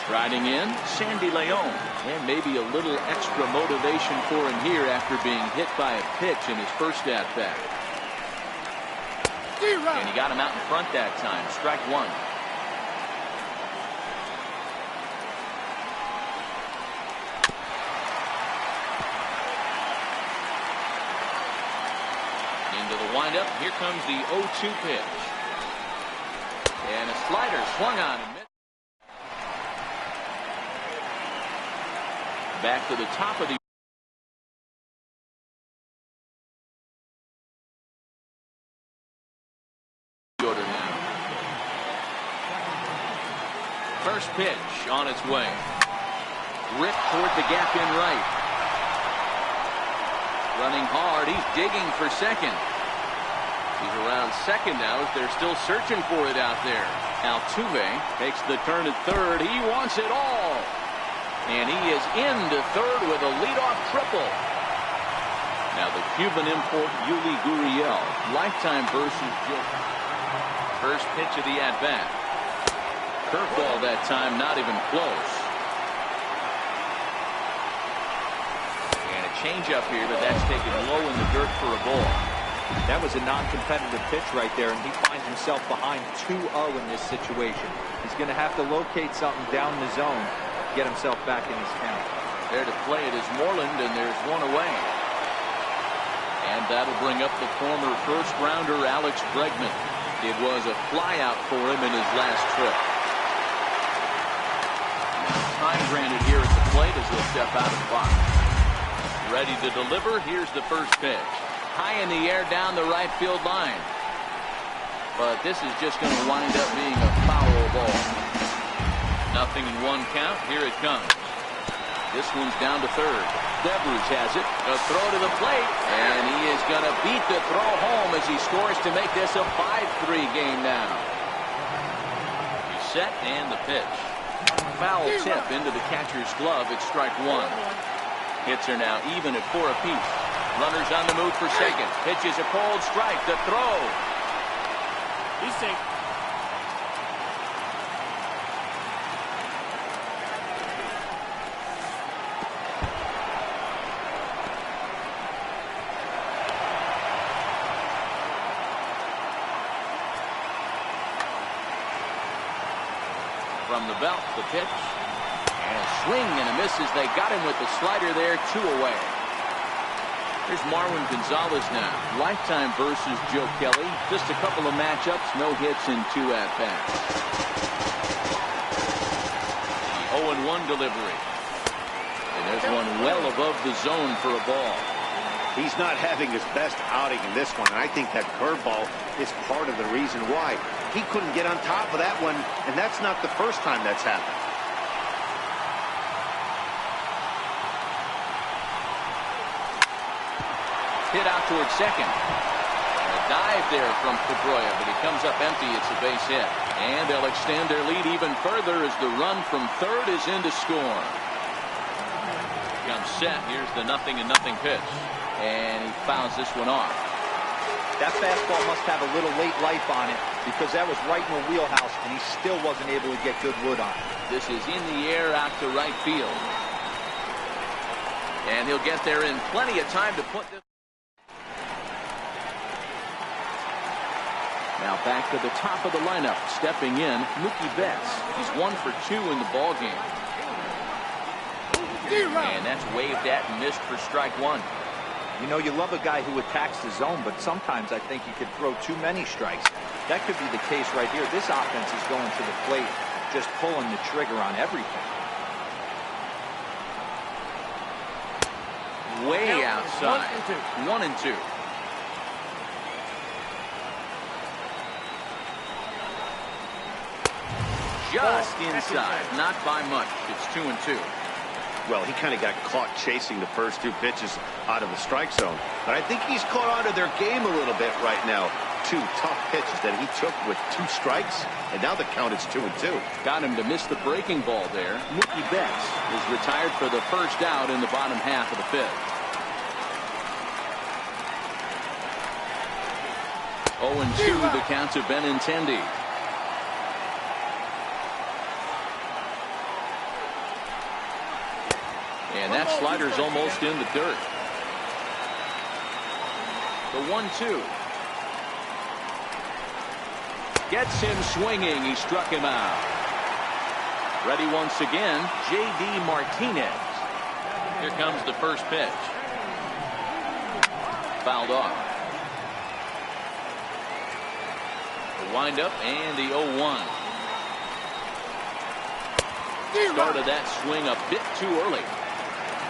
Striding in, Sandy Leon. And maybe a little extra motivation for him here after being hit by a pitch in his first at-bat. And he got him out in front that time. Strike 1. Into the windup. Here comes the 0-2 pitch. And a slider swung on him. Back to the top of the order now. First pitch on its way. Ripped toward the gap in right. Running hard. He's digging for second. He's around second now as they're still searching for it out there. Altuve takes the turn at third. He wants it all. And he is into third with a leadoff triple. Now the Cuban import, Yuli Gurriel. Lifetime versus Joe. First pitch of the at-bat. Curveball that time, not even close. And a changeup here, but that's taken low in the dirt for a ball. That was a non-competitive pitch right there, and he finds himself behind 2-0 in this situation. He's going to have to locate something down the zone, get himself back in his count. There to play it is Moreland, and there's one away. And that'll bring up the former first-rounder Alex Bregman. It was a flyout for him in his last trip. Time granted here at the plate as he'll step out of the box. Ready to deliver. Here's the first pitch. High in the air down the right field line. But this is just going to wind up being a foul ball. Nothing in one count. Here it comes. This one's down to third. Devers has it. A throw to the plate. And he is going to beat the throw home as he scores to make this a 5-3 game now. He's set and the pitch. Foul tip into the catcher's glove. It's strike 1. Hits are now even at 4 apiece. Runners on the move for second. Pitches a cold strike. The throw. He's safe. From the belt, the pitch. And a swing and a miss as they got him with the slider there. 2 away. Here's Marwin Gonzalez now. Lifetime versus Joe Kelly. Just a couple of matchups, no hits in 2 at-bats. The 0-1 delivery. And there's one well above the zone for a ball. He's not having his best outing in this one, and I think that curveball is part of the reason why. He couldn't get on top of that one, and that's not the first time that's happened. Hit out towards second. And a dive there from Pedroia, but he comes up empty. It's a base hit. And they'll extend their lead even further as the run from third is in to score. Comes set. Here's the 0-0 pitch. And he fouls this one off. That fastball must have a little late life on it because that was right in the wheelhouse, and he still wasn't able to get good wood on it. This is in the air out to right field. And he'll get there in plenty of time to put this. Now back to the top of the lineup, stepping in, Mookie Betts. He's 1 for 2 in the ball game. And that's waved at and missed for strike 1. You know, you love a guy who attacks the zone, but sometimes I think you could throw too many strikes. That could be the case right here. This offense is going to the plate, just pulling the trigger on everything. Way outside. 1 and 2. Just inside, not by much. It's 2 and 2. Well, he kind of got caught chasing the first 2 pitches out of the strike zone. But I think he's caught on to their game a little bit right now. 2 tough pitches that he took with 2 strikes, and now the count is 2 and 2. Got him to miss the breaking ball there. Mookie Betts is retired for the first out in the bottom half of the 5th. 0-2, the count to Benintendi. And that slider's almost in the dirt. The 1-2. Gets him swinging. He struck him out. Ready once again, J.D. Martinez. Here comes the first pitch. Fouled off. The windup and the 0-1. Started that swing a bit too early.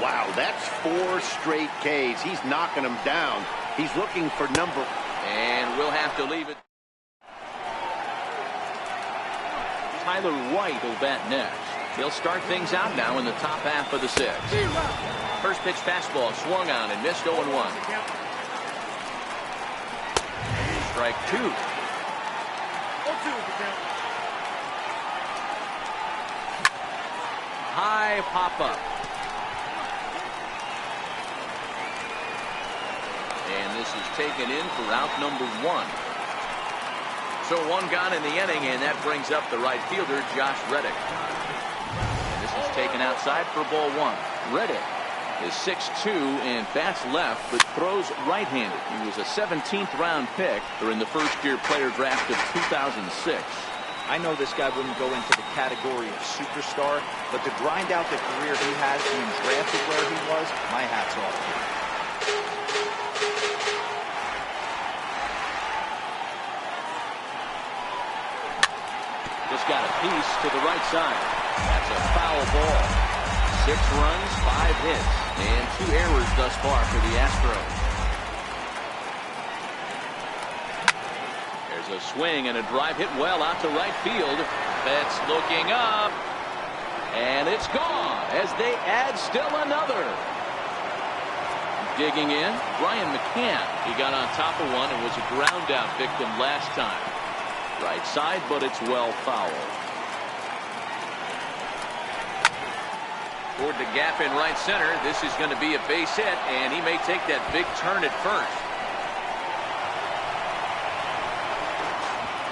Wow, that's 4 straight Ks. He's knocking them down. He's looking for number. And we'll have to leave it. Tyler White will bat next. He'll start things out now in the top half of the 6th. First pitch fastball swung on and missed 0-1. Strike 2. 0-2. High pop-up. And this is taken in for out number 1. So 1 gone in the inning, and that brings up the right fielder, Josh Reddick. And this is taken outside for ball 1. Reddick is 6'2" and bats left, but throws right-handed. He was a 17th round pick during the first-year player draft of 2006. I know this guy wouldn't go into the category of superstar, but to grind out the career he has being drafted where he was, my hat's off to him. Just got a piece to the right side. That's a foul ball. 6 runs, 5 hits, and 2 errors thus far for the Astros. There's a swing and a drive hit well out to right field. Betts looking up. And it's gone as they add still another. Digging in, Brian McCann. He got on top of one and was a ground out victim last time. Right side, but it's well fouled. Toward the gap in right center. This is going to be a base hit, and he may take that big turn at first.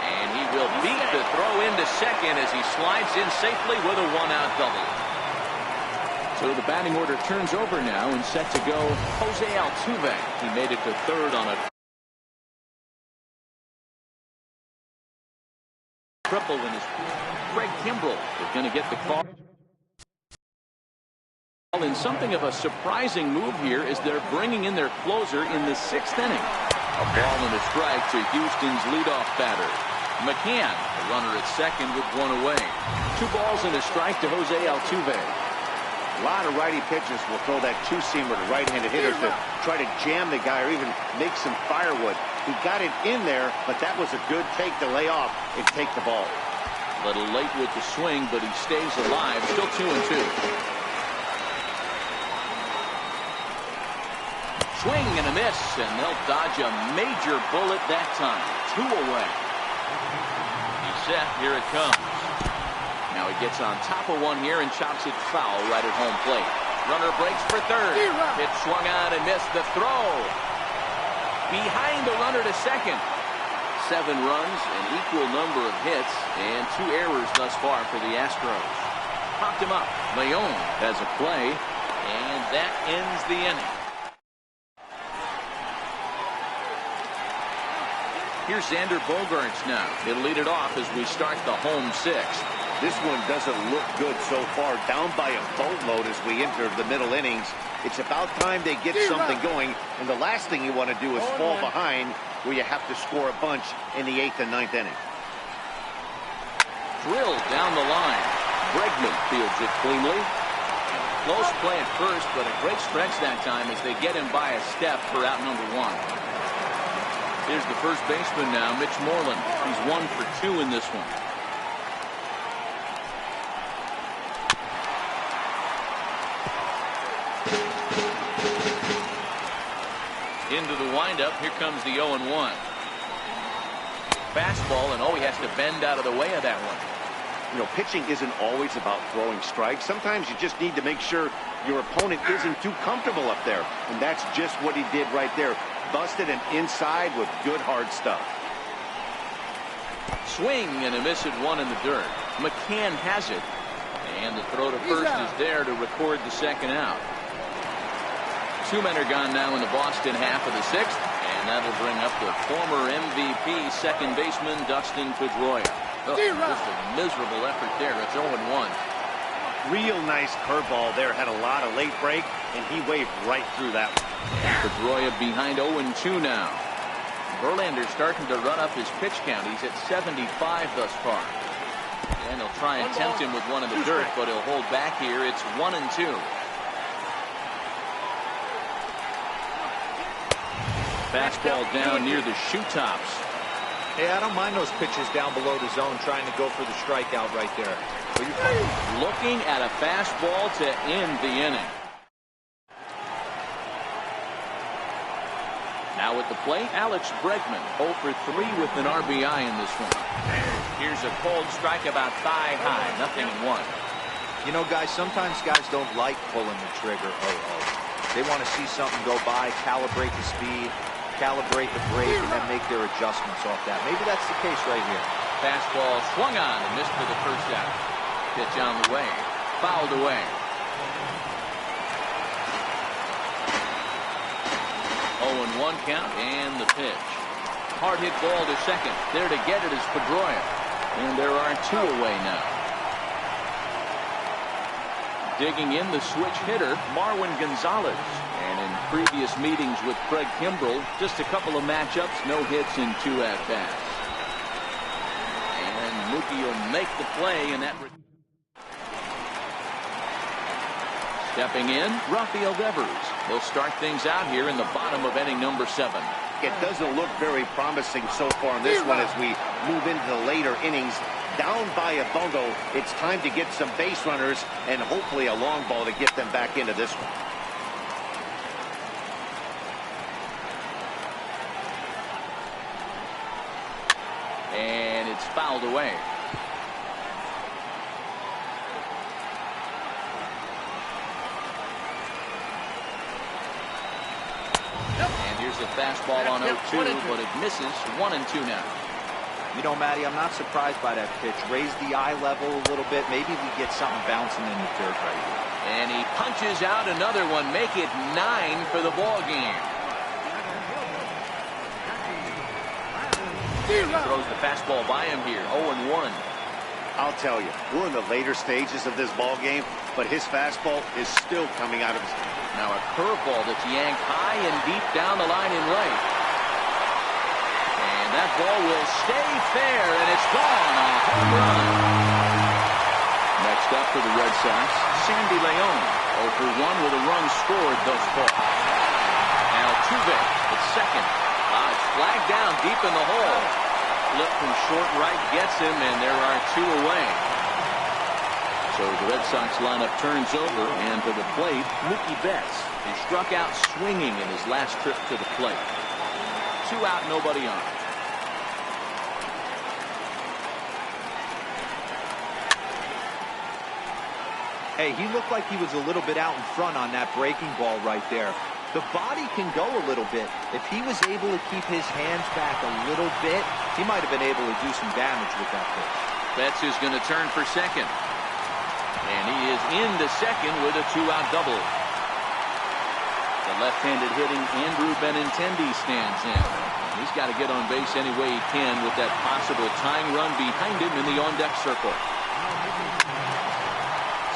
And he will beat the throw into second as he slides in safely with a 1-out double. So the batting order turns over now and set to go Jose Altuve. He made it to third on a triple in his. Craig Kimbrell is going to get the call ball in something of a surprising move here as they're bringing in their closer in the 6th inning. A ball and a strike to Houston's leadoff batter. McCann, the runner at second with one away. 2 balls and a strike to Jose Altuve. A lot of righty pitchers will throw that two-seamer to right-handed hitters to try to jam the guy or even make some firewood. He got it in there, but that was a good take to lay off and take the ball. A little late with the swing, but he stays alive. Still 2-2. Swing and a miss, and they'll dodge a major bullet that time. 2 away. He's set. Here it comes. Now he gets on top of one here and chops it foul right at home plate. Runner breaks for third. It swung on and missed the throw. Behind the runner to second. 7 runs, an equal number of hits, and 2 errors thus far for the Astros. Popped him up. Leon has a play, and that ends the inning. Here's Xander Bogaerts now. He'll lead it off as we start the home 6th. This one doesn't look good so far. Down by a boatload as we enter the middle innings. It's about time they get something going, and the last thing you want to do is fall behind where you have to score a bunch in the 8th and 9th inning. Drilled down the line. Bregman fields it cleanly. Close play at first, but a great stretch that time as they get him by a step for out number 1. Here's the first baseman now, Mitch Moreland. He's 1 for 2 in this one. Into the windup. Here comes the 0-1. Fastball, and he has to bend out of the way of that one. You know, pitching isn't always about throwing strikes. Sometimes you just need to make sure your opponent isn't too comfortable up there. And that's just what he did right there. Busted him inside with good hard stuff. Swing and a miss at 1 in the dirt. McCann has it. And the throw to first is there to record the second out. 2 men are gone now in the Boston half of the 6th, and that'll bring up the former MVP second baseman Dustin Pedroia. Just a miserable effort there. It's 0-1. Real nice curveball there. Had a lot of late break, and he waved right through that one. Pedroia behind 0-2 now. Verlander's starting to run up his pitch count. He's at 75 thus far. And he'll try and tempt him with one in the dirt, but he'll hold back here. It's 1-2. Fastball down near the shoe tops. Hey, I don't mind those pitches down below the zone trying to go for the strikeout right there. Looking at a fastball to end the inning. Now at the plate, Alex Bregman, 0 for 3 with an RBI in this one. Here's a cold strike about thigh high, 0-1. You know, guys, sometimes guys don't like pulling the trigger. They want to see something go by, calibrate the speed, calibrate the brake, and then make their adjustments off that. Maybe that's the case right here. Fastball swung on and missed for the first out. Pitch on the way. Fouled away. 0-1 count and the pitch. Hard hit ball to second. There to get it is Pedroia. And there are 2 away now. Digging in the switch hitter, Marwin Gonzalez. And in previous meetings with Craig Kimbrell, just a couple of matchups, no hits in 2 at-bats. And Mookie will make the play, and that... Stepping in, Rafael Devers. They'll start things out here in the bottom of inning number 7. It doesn't look very promising so far in this one as we move into the later innings. Down by a bungo, it's time to get some base runners and hopefully a long ball to get them back into this one. And it's fouled away. And here's a fastball on 0-2, but it misses. 1-2 now. You know, Matty, I'm not surprised by that pitch. Raise the eye level a little bit. Maybe we get something bouncing in the dirt right here. And he punches out another one. Make it 9 for the ball game. He throws the fastball by him here. 0-1. I'll tell you, we're in the later stages of this ball game. but his fastball is still coming out of his... Now a curveball that's yanked high and deep down the line in right. And that ball will stay fair, and it's gone. A home run. Next up for the Red Sox, Sandy Leon. 0 for 1 with a run scored thus far. Altuve at second. It's flagged down deep in the hole. Flip from short right gets him, and there are 2 away. So the Red Sox lineup turns over, and to the plate, Mookie Betts. He struck out swinging in his last trip to the plate. 2 out, nobody on. Hey, he looked like he was a little bit out in front on that breaking ball right there. The body can go a little bit. If he was able to keep his hands back a little bit, he might have been able to do some damage with that pitch. Betts is going to turn for second. And he is into second with a 2-out double. The left-handed hitting Andrew Benintendi stands in. He's got to get on base any way he can with that possible tying run behind him in the on-deck circle.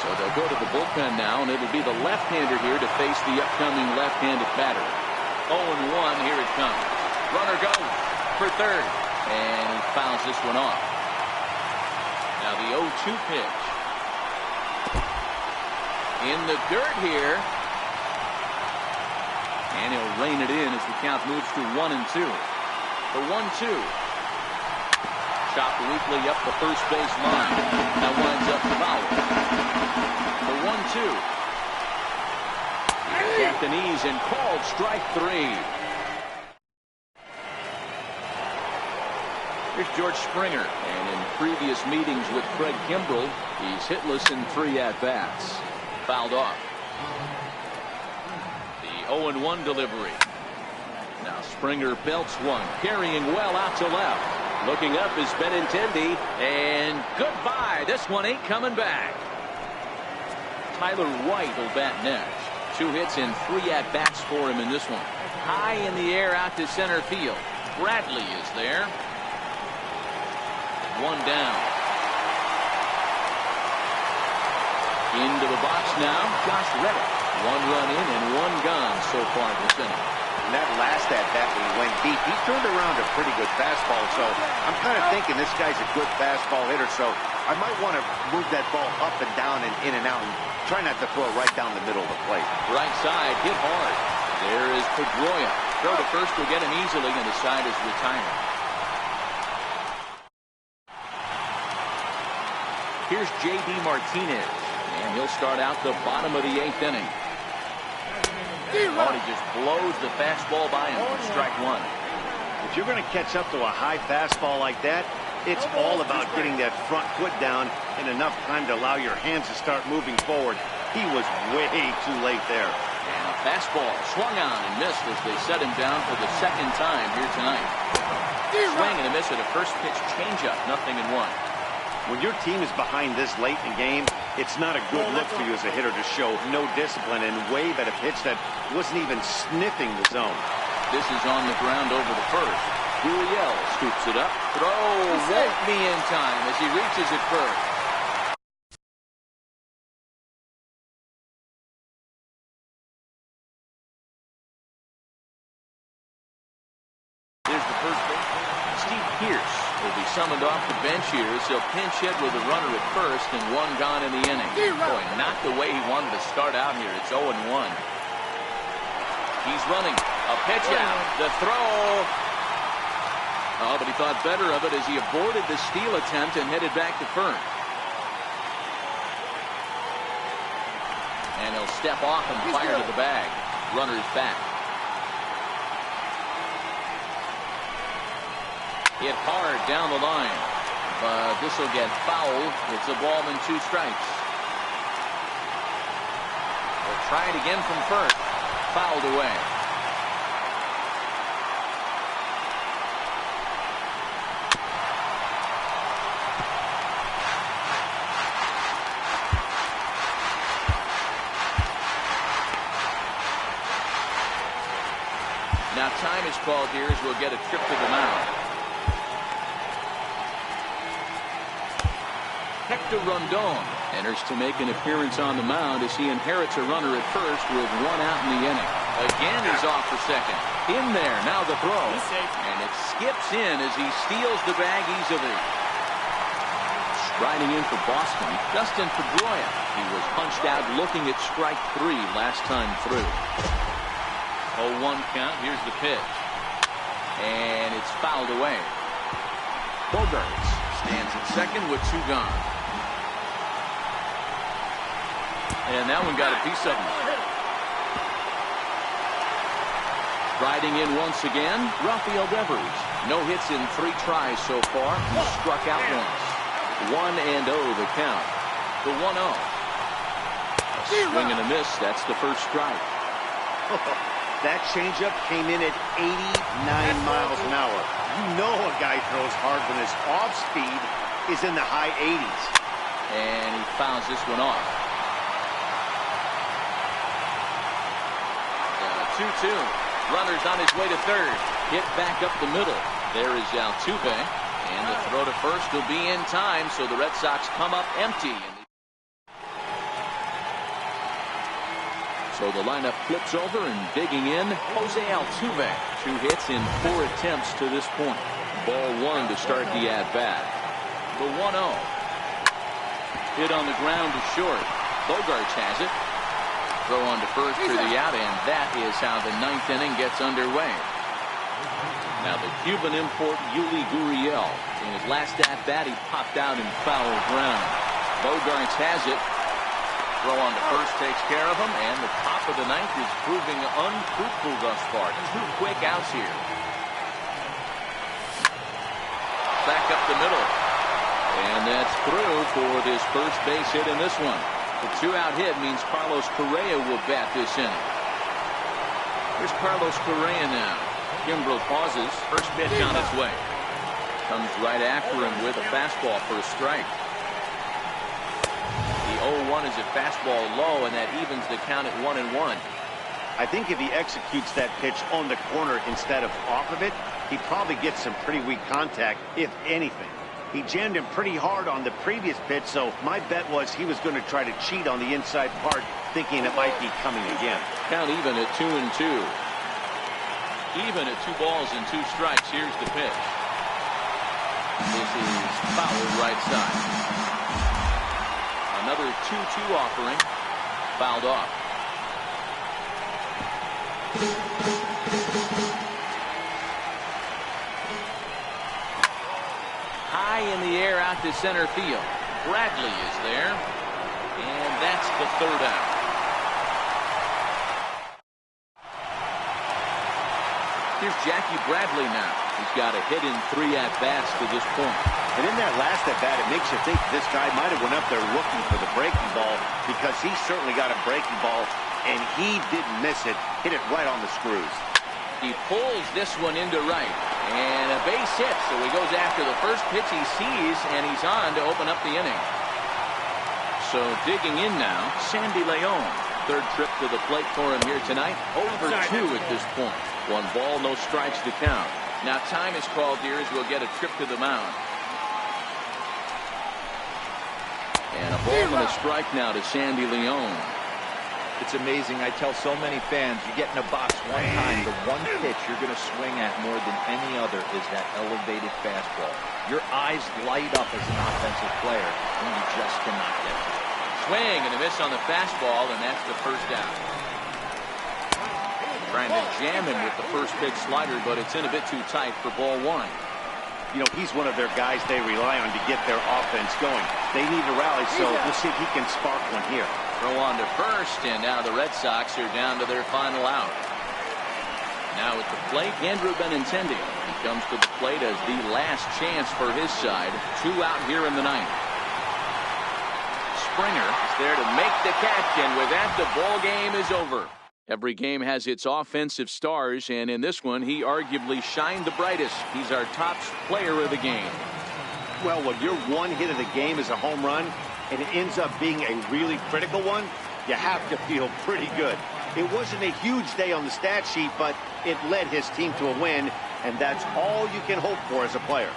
So they'll go to the bullpen now, and it'll be the left-hander here to face the upcoming left-handed batter. 0-1, here it comes. Runner goes for third, and he fouls this one off. Now the 0-2 pitch. In the dirt here. And he'll rein it in as the count moves to 1-2. The 1-2. Chopped weakly up the first base line. That winds up foul. The 1-2. At the knees and called strike 3. Here's George Springer. And in previous meetings with Craig Kimbrell, he's hitless in 3 at-bats. Fouled off. The 0-1 delivery. Now Springer belts one, carrying well out to left. Looking up is Benintendi, and goodbye. This one ain't coming back. Tyler White will bat next. 2 hits and 3 at-bats for him in this one. High in the air out to center field. Bradley is there. 1 down. Into the box now, Josh Reddick. 1 run in and 1 gone so far this inning. And that last at-bat when he went deep, he turned around a pretty good fastball. So I'm kind of thinking this guy's a good fastball hitter. So I might want to move that ball up and down and in and out and try not to throw it right down the middle of the plate. Right side, hit hard. There is Pedroia. Throw to first will get him easily, and the side is retired. Here's J.D. Martinez. And he'll start out the bottom of the 8th inning. Oh, he just blows the fastball by him for strike 1. If you're going to catch up to a high fastball like that, it's all about getting that front foot down in enough time to allow your hands to start moving forward. He was way too late there. And a fastball swung on and missed as they set him down for the 2nd time here tonight. Swing and a miss at a first pitch changeup, 0-1. When your team is behind this late in the game, it's not a good look for you as a hitter to show no discipline and wave at a pitch that wasn't even sniffing the zone. This is on the ground over the first. Gurriel scoops it up. Throw won't be in time as he reaches it first. There's the first base. Steve Pearce will be summoned off the bench here as he'll pinch hit with a runner at first and 1 gone in the inning. Boy, not the way he wanted to start out here. It's 0-1. He's running. A pitch out. The throw. Oh, but he thought better of it as he aborted the steal attempt and headed back to first. And he'll step off and fire to the bag. Runner's back. Hit hard down the line. But this will get fouled. It's a ball and 2 strikes. They'll try it again from first. Fouled away. Now time is called here as we'll get a trip to the mound. Hector Rondon Enters to make an appearance on the mound as he inherits a runner at first with one out in the inning. Again, he's off for second. In there, now the throw. And it skips in as he steals the bag easily. Striding in for Boston, Dustin Pedroia. He was punched out looking at strike 3 last time through. 0-1 count. Here's the pitch. And it's fouled away. Bogarts stands at second with 2 gone. And that one got a piece of him. Riding in once again, Rafael Devers. No hits in 3 tries so far. He struck out once. 1-0 the count. The 1-0. A swing and a miss. That's the first strike. That changeup came in at 89 miles an hour. You know a guy throws hard when his off speed is in the high 80s. And he fouls this one off. 2-2. Runner's on his way to third. Hit back up the middle. There is Altuve. And the throw to first will be in time, so the Red Sox come up empty. So the lineup flips over and digging in, Jose Altuve. 2 hits in 4 attempts to this point. Ball 1 to start the at-bat. The 1-0. Hit on the ground to short. Bogarts has it. Throw on to first for the out, and that is how the 9th inning gets underway. Now the Cuban import Yuli Gurriel. In his last at-bat, he popped out in foul ground. Bogarts has it. Throw on to first takes care of him, and the top of the 9th is proving unfruitful thus far. 2 quick outs here. Back up the middle. And that's through for this first base hit in this one. The 2-out hit means Carlos Correa will bat this inning. Here's Carlos Correa now. Kimbrel pauses. First pitch on its way. Comes right after him with a fastball for a strike. The 0-1 is a fastball low, and that evens the count at 1-1. I think if he executes that pitch on the corner instead of off of it, he probably gets some pretty weak contact, if anything. He jammed him pretty hard on the previous pitch, so my bet was he was going to try to cheat on the inside part, thinking it might be coming again. Count even at 2-2. Even at 2 balls and 2 strikes. Here's the pitch. This is foul right side. Another 2-2 offering. Fouled off. High in the air out to center field. Bradley is there. And that's the 3rd out. Here's Jackie Bradley now. He's got a hit in 3 at-bats to this point. And in that last at-bat, it makes you think this guy might have went up there looking for the breaking ball, because he certainly got a breaking ball, and he didn't miss it. Hit it right on the screws. He pulls this one into right. And a base hit, so he goes after the first pitch he sees, and he's on to open up the inning. So digging in now, Sandy Leon. 3rd trip to the plate for him here tonight. 0 for 2 at this point. 1 ball, no strikes to count. Now time is called here as we'll get a trip to the mound. And a ball and a strike now to Sandy Leon. It's amazing. I tell so many fans, you get in a box one time, the one pitch you're going to swing at more than any other is that elevated fastball. Your eyes light up as an offensive player, and you just cannot get it. Swing and a miss on the fastball, and that's the first out. Trying to jam him with the first pitch slider, but it's in a bit too tight for ball 1. You know, he's one of their guys they rely on to get their offense going. They need to rally, so we'll see if he can spark one here. Throw on to first, and now the Red Sox are down to their final out. Now at the plate, Andrew Benintendi. He comes to the plate as the last chance for his side. 2 out here in the 9th. Springer is there to make the catch, and with that, the ball game is over. Every game has its offensive stars, and in this one, he arguably shined the brightest. He's our top player of the game. Well, when your one hit of the game is a home run, and it ends up being a really critical one, you have to feel pretty good. It wasn't a huge day on the stat sheet, but it led his team to a win, and that's all you can hope for as a player.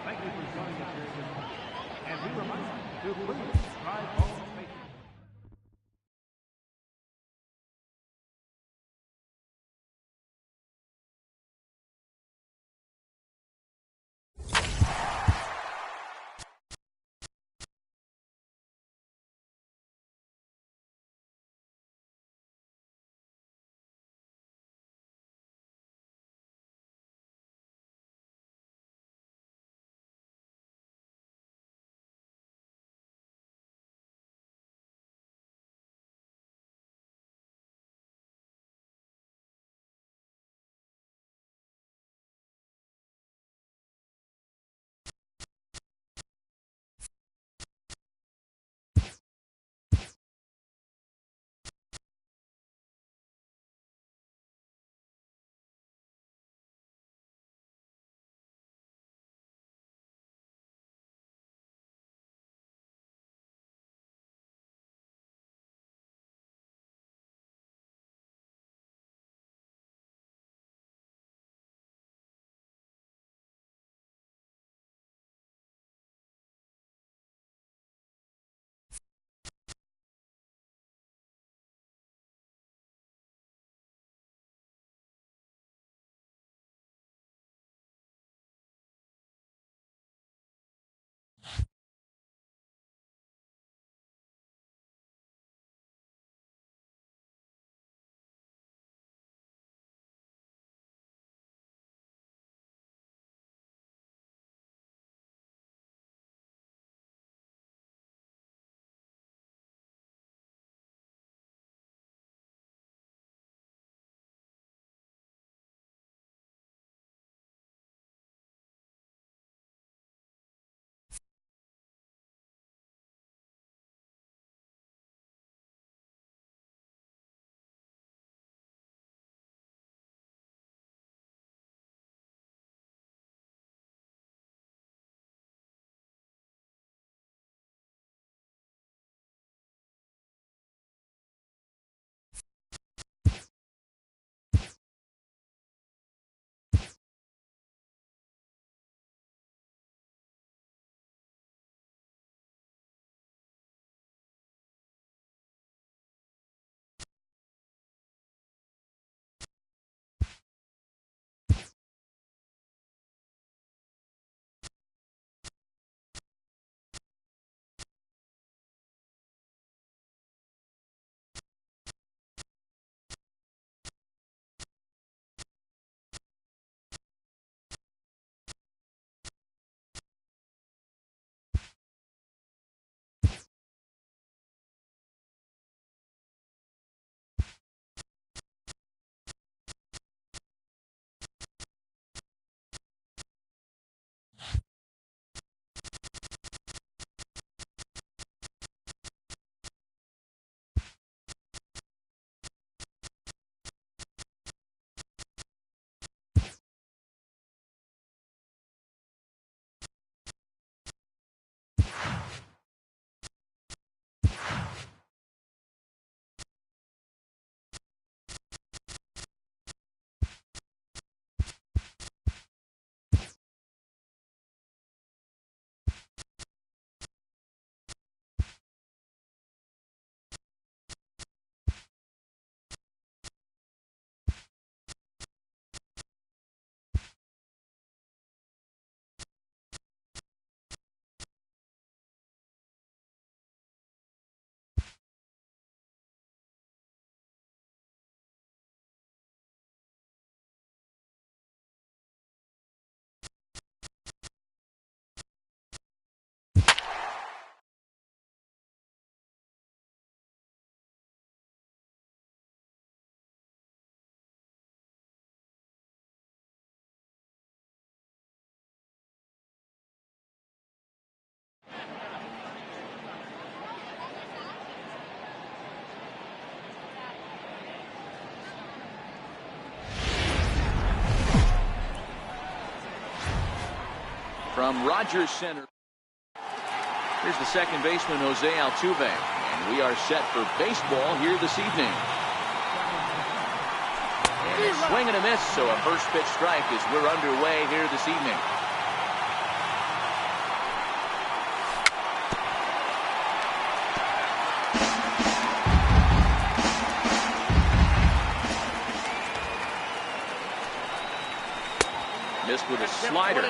Thank you for joining us here this morning. And we remind you to please drive home safely. From Rogers Center, here's the second baseman, Jose Altuve. And we are set for baseball here this evening. And Swing and a miss, so a first pitch strike as we're underway here this evening. Missed with a slider.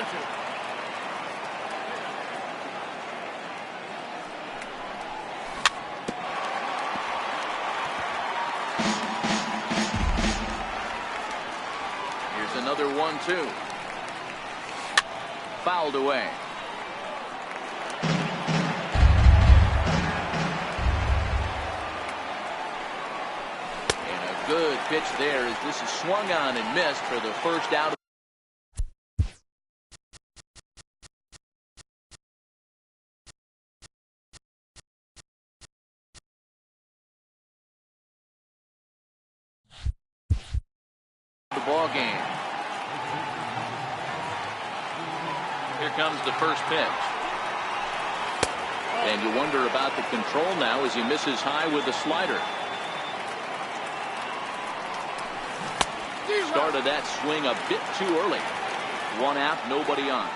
Here's another 1-2. Fouled away. And a good pitch there as this is swung on and missed for the first out. The ball game. Here comes the first pitch. And you wonder about the control now as he misses high with the slider. Started that swing a bit too early. One out, nobody on.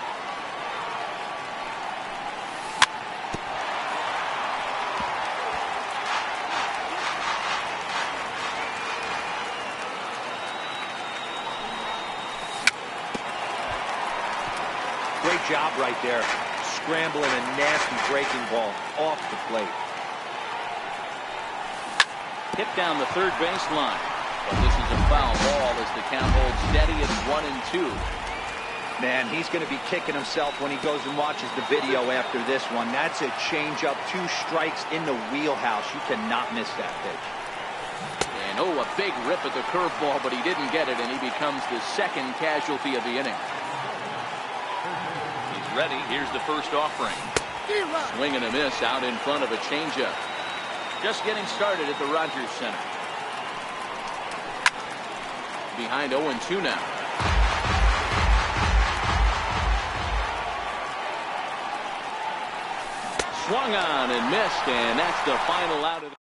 Great job right there. Scrambling a nasty breaking ball off the plate. Hit down the third baseline. But this is a foul ball as the count holds steady at 1-2. Man, he's going to be kicking himself when he goes and watches the video after this one. That's a changeup, 2 strikes in the wheelhouse. You cannot miss that pitch. And oh, a big rip at the curveball, but he didn't get it, and he becomes the second casualty of the inning. He's ready. Here's the first offering. Swing and a miss out in front of a changeup. Just getting started at the Rogers Center. Behind 0-2 now. Swung on and missed, and that's the final out of it.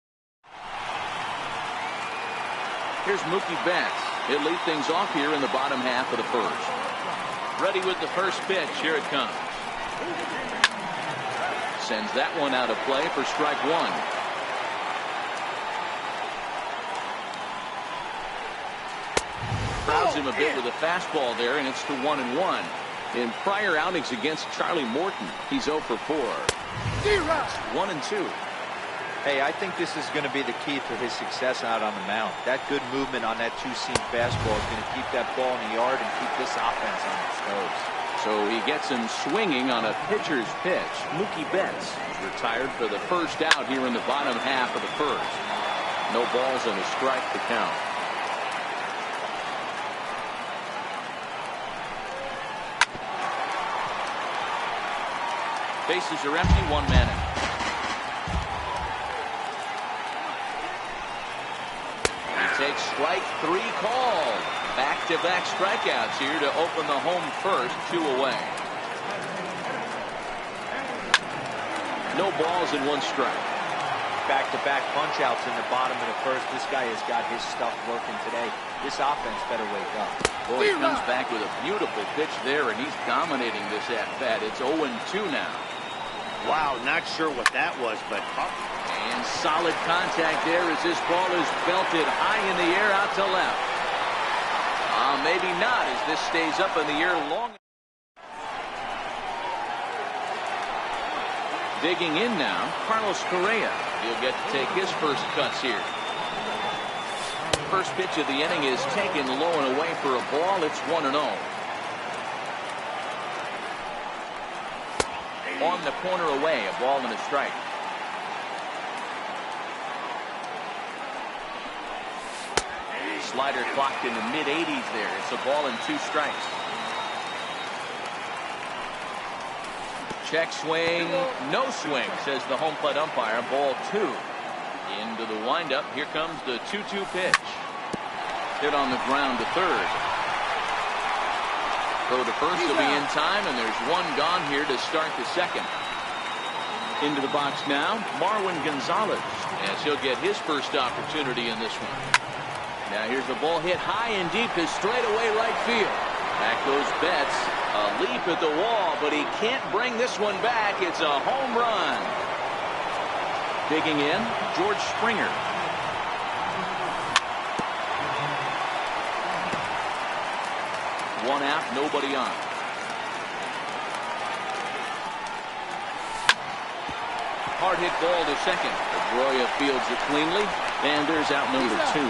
Here's Mookie Betts. He'll lead things off here in the bottom half of the first. Ready with the first pitch. Here it comes. Sends that one out of play for strike 1. Crowds him a bit with a fastball there, and it's to 1-1. In prior outings against Charlie Morton, he's 0 for 4. 1-2. Hey, I think this is going to be the key to his success out on the mound. That good movement on that 2-seam fastball is going to keep that ball in the yard and keep this offense on its toes. So he gets him swinging on a pitcher's pitch. Mookie Betts retired for the first out here in the bottom half of the first. No balls and a strike to count. Bases are empty, 1 man out. He takes strike 3 called. Back-to-back strikeouts here to open the home first, 2 away. No balls and 1 strike. Back-to-back punch-outs in the bottom of the first. This guy has got his stuff working today. This offense better wake up. Boy, he comes back with a beautiful pitch there, and he's dominating this at-bat. It's 0-2 now. Wow, not sure what that was, but and solid contact there as this ball is belted high in the air out to left. Maybe not as this stays up in the air long. Digging in now, Carlos Correa. He'll get to take his first cuts here. First pitch of the inning is taken low and away for a ball. It's 1-0. On the corner away, a ball and a strike. Slider clocked in the mid-80s there. It's a ball and 2 strikes. Check swing, no swing, says the home plate umpire. Ball 2. Into the windup. Here comes the 2-2 pitch. Hit on the ground to third. Throw to first will be in time, and there's 1 gone here to start the second. Into the box now, Marwin Gonzalez, as he'll get his first opportunity in this one. Now here's the ball hit high and deep to straightaway right field. Back goes Betts. A leap at the wall, but he can't bring this one back. It's a home run. Digging in, George Springer. One out, nobody on. Hard hit ball to second. Pedroia fields it cleanly, and there's out number 2.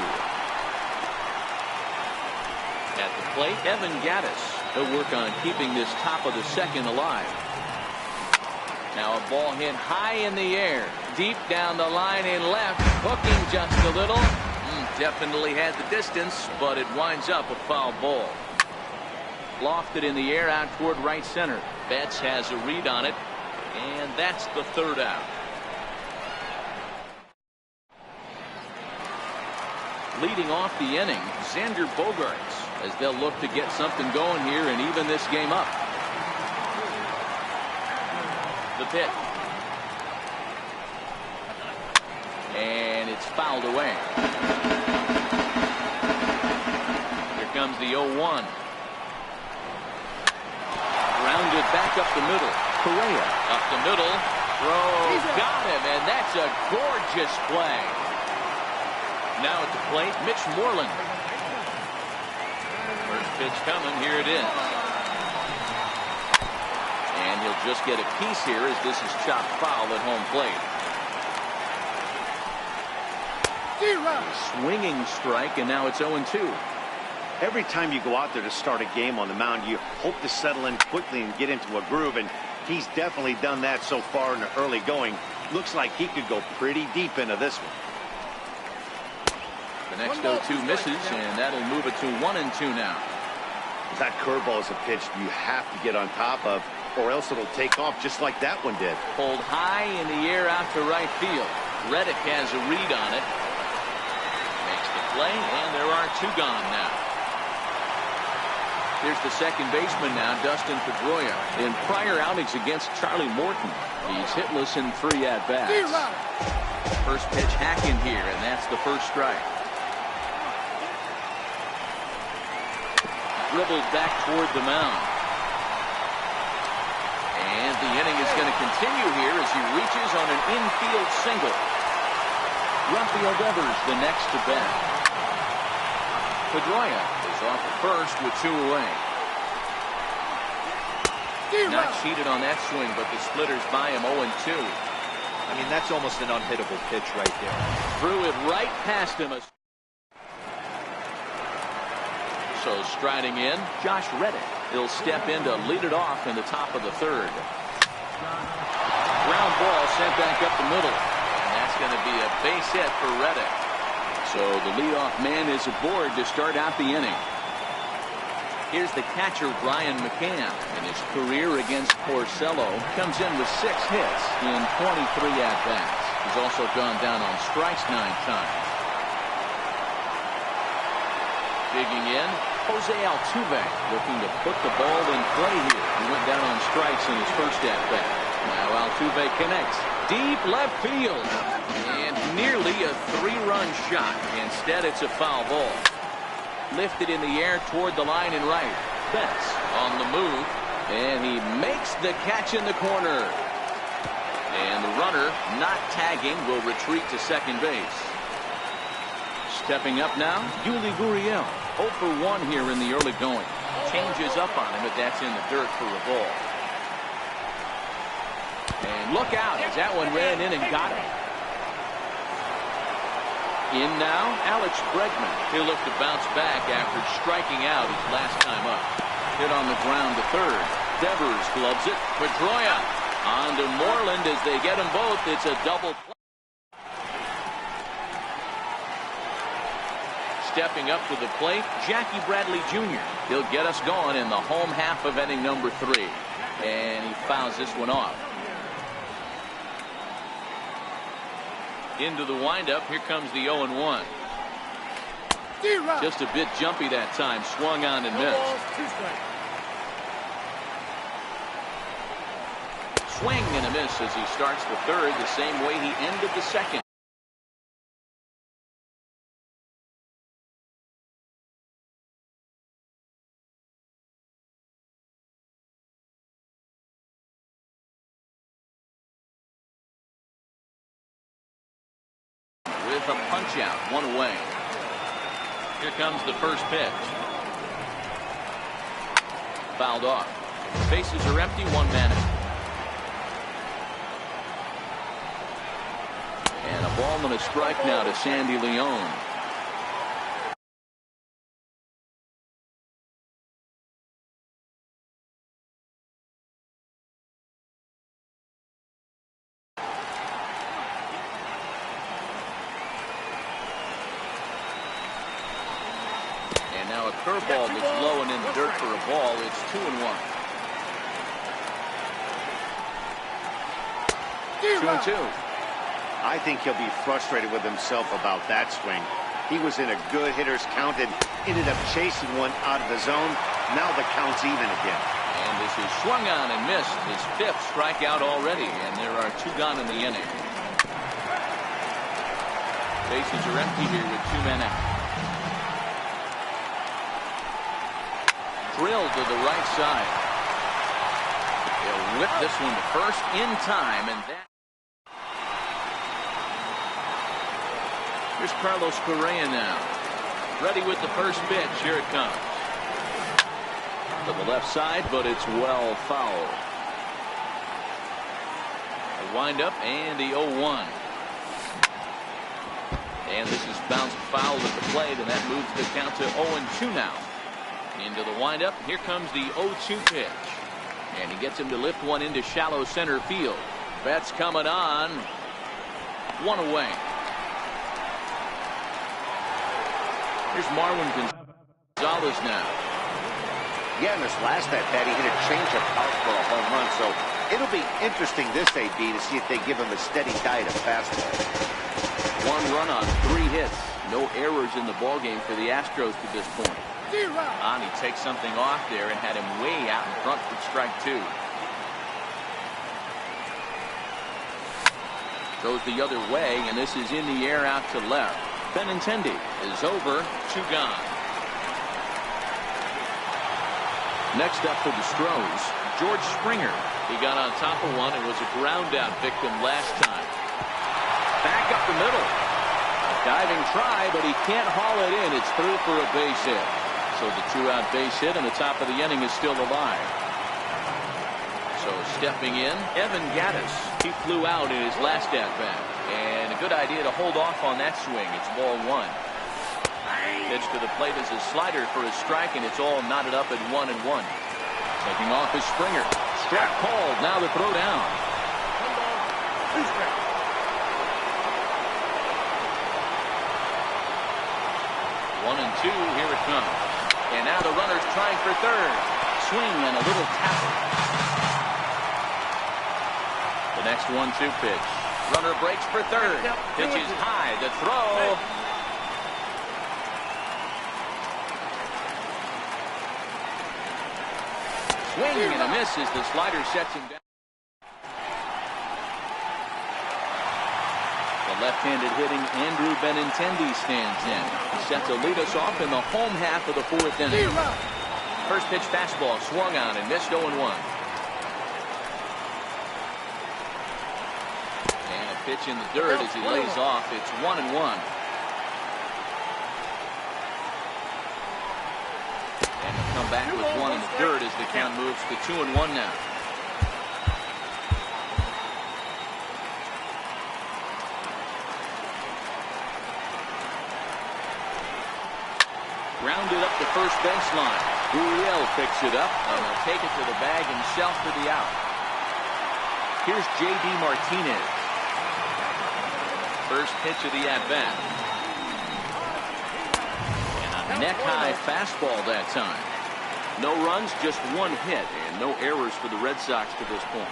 At the plate, Evan Gattis. He'll work on keeping this top of the second alive. Now a ball hit high in the air, deep down the line in left, hooking just a little. Definitely had the distance, but it winds up a foul ball. Lofted in the air out toward right center. Betts has a read on it, and that's the third out. Leading off the inning, Xander Bogaerts, as they'll look to get something going here and even this game up. The pitch. And it's fouled away. Here comes the 0-1. Grounded back up the middle. Correa up the middle. Throw. Got him, and that's a gorgeous play. Now at the plate, Mitch Moreland. First pitch coming. Here it is. And he'll just get a piece here as this is chopped foul at home plate. Swinging strike, and now it's 0-2. Every time you go out there to start a game on the mound, you hope to settle in quickly and get into a groove, and he's definitely done that so far in the early going. Looks like he could go pretty deep into this one. The next 0-2 misses, and that'll move it to 1-2 now. That curveball is a pitch you have to get on top of, or else it'll take off just like that one did. Pulled high in the air out to right field. Reddick has a read on it. Makes the play, and there are 2 gone now. Here's the second baseman now, Dustin Pedroia. In prior outings against Charlie Morton, he's hitless in 3 at-bats. First pitch hacking here, and that's the first strike. Dribbled back toward the mound. And the inning is going to continue here as he reaches on an infield single. Rafael Devers the next to bat. Pedroia is off at first with 2 away. Not cheated on that swing, but the splitters by him 0-2. I mean, that's almost an unhittable pitch right there. Threw it right past him. So striding in, Josh Reddick. He'll step in to lead it off in the top of the 3rd. Ground ball sent back up the middle. And that's going to be a base hit for Reddick. So the leadoff man is aboard to start out the inning. Here's the catcher, Brian McCann. In his career against Porcello, comes in with 6 hits in 23 at-bats. He's also gone down on strikes 9 times. Digging in, Jose Altuve looking to put the ball in play here. He went down on strikes in his first at-bat. Now Altuve connects. Deep left field. And nearly a 3-run shot. Instead, it's a foul ball. Lifted in the air toward the line and right. Betts on the move. And he makes the catch in the corner. And the runner, not tagging, will retreat to second base. Stepping up now, Yuli Gurriel. 0 for 1 here in the early going. Changes up on him, but that's in the dirt for a ball. And look out as that one ran in and got him. In now, Alex Bregman. He'll look to bounce back after striking out his last time up. Hit on the ground to 3rd. Devers gloves it. Pedroia on to Moreland as they get them both. It's a double play. Stepping up to the plate, Jackie Bradley Jr. He'll get us going in the home half of inning number 3. And he fouls this one off. Into the windup, here comes the 0-1. Just a bit jumpy that time, swung on and missed. Swing and a miss as he starts the 3rd the same way he ended the 2nd. with a punch out, 1 away. Here comes the first pitch. Fouled off. Bases are empty, 1 man out. And a ball and a strike now to Sandy Leon. And now a curveball that's low and in the dirt for a ball. It's 2-1. 2-2. I think he'll be frustrated with himself about that swing. He was in a good hitter's count and ended up chasing one out of the zone. Now the count's even again. And this is swung on and missed. His 5th strikeout already, and there are 2 gone in the inning. Bases are empty here with 2 men out. Drilled to the right side. He'll whip this one to first in time, and that. Here's Carlos Correa now. Ready with the first pitch. Here it comes. To the left side, but it's well fouled. A windup and the 0-1. And this is bounced foul at the plate, and that moves the count to 0-2 now. Into the windup. Here comes the 0-2 pitch. And he gets him to lift one into shallow center field. Betts coming on. 1 away. Here's Marwin Gonzalez now. Yeah, in this last at-bat, he hit a changeup out for a home run, so it'll be interesting this AB to see if they give him a steady diet of fastball. 1 run on 3 hits. No errors in the ballgame for the Astros to this point. He takes something off there and had him way out in front for strike 2. Goes the other way, and this is in the air out to left. Benintendi is over, 2 gone. Next up for the Stros, George Springer. He got on top of one and was a ground out victim last time. Back up the middle. A diving try, but he can't haul it in. It's through for a base hit. So the 2-out base hit, and the top of the inning is still alive. So stepping in, Evan Gattis. He flew out in his last at-bat. And a good idea to hold off on that swing. It's ball 1. Pitch to the plate is a slider for a strike, and it's all knotted up at 1-1. Taking off is Springer. Strike called. Now the throw down. 1-2. Here it comes. And now the runner's trying for third. Swing and a little tackle. The next 1-2 pitch. Runner breaks for third. Pitch is high. The throw. Swing and a miss as the slider sets him down. The left-handed hitting Andrew Benintendi stands in. He's set to lead us off in the home half of the 4th inning. First pitch fastball swung on and missed 0-1. Pitch in the dirt as he lays off. It's 1-1. And he'll come back with 1 in the dirt as the count moves to 2-1 now. Grounded up the first baseline. Gurriel picks it up and he'll take it to the bag himself for the out. Here's J.D. Martinez. First pitch of the at-bat. And a neck-high fastball that time. No runs, just 1 hit, and no errors for the Red Sox to this point.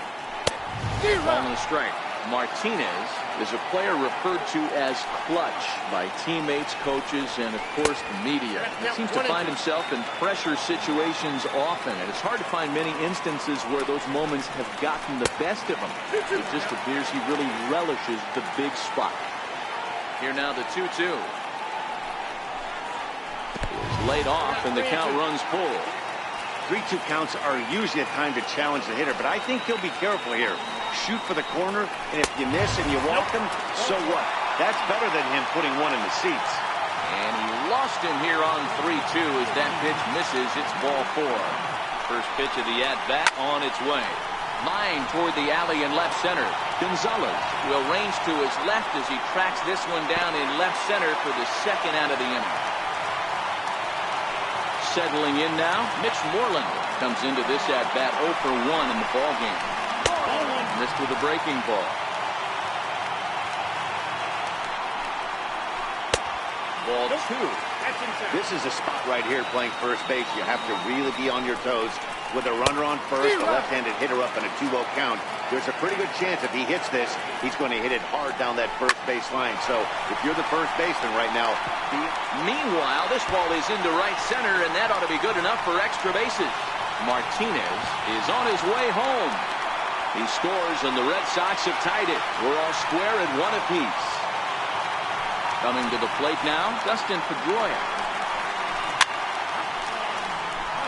Ball and a strike. Martinez is a player referred to as clutch by teammates, coaches, and, of course, the media. He seems to find himself in pressure situations often, and it's hard to find many instances where those moments have gotten the best of him. It just appears he really relishes the big spot. Here now the 2-2. It's laid off, and the count runs full. 3-2 counts are usually a time to challenge the hitter, but I think he'll be careful here. Shoot for the corner, and if you miss and you walk them, so what? That's better than him putting one in the seats. And he lost him here on 3-2 as that pitch misses. It's ball 4. First pitch of the at-bat on its way. Line toward the alley in left center. Gonzalez will range to his left as he tracks this one down in left center for the second out of the inning. Settling in now, Mitch Moreland comes into this at-bat 0 for 1 in the ballgame. Missed with a breaking ball. Ball 2. This is a spot right here playing first base. You have to really be on your toes. With a runner on first, a left-handed hitter up in a 2-0 count, there's a pretty good chance if he hits this, he's going to hit it hard down that first base line. So if you're the first baseman right now. Meanwhile, this ball is into right center, and that ought to be good enough for extra bases. Martinez is on his way home. He scores, and the Red Sox have tied it. We're all square at 1 apiece. Coming to the plate now, Dustin Pedroia.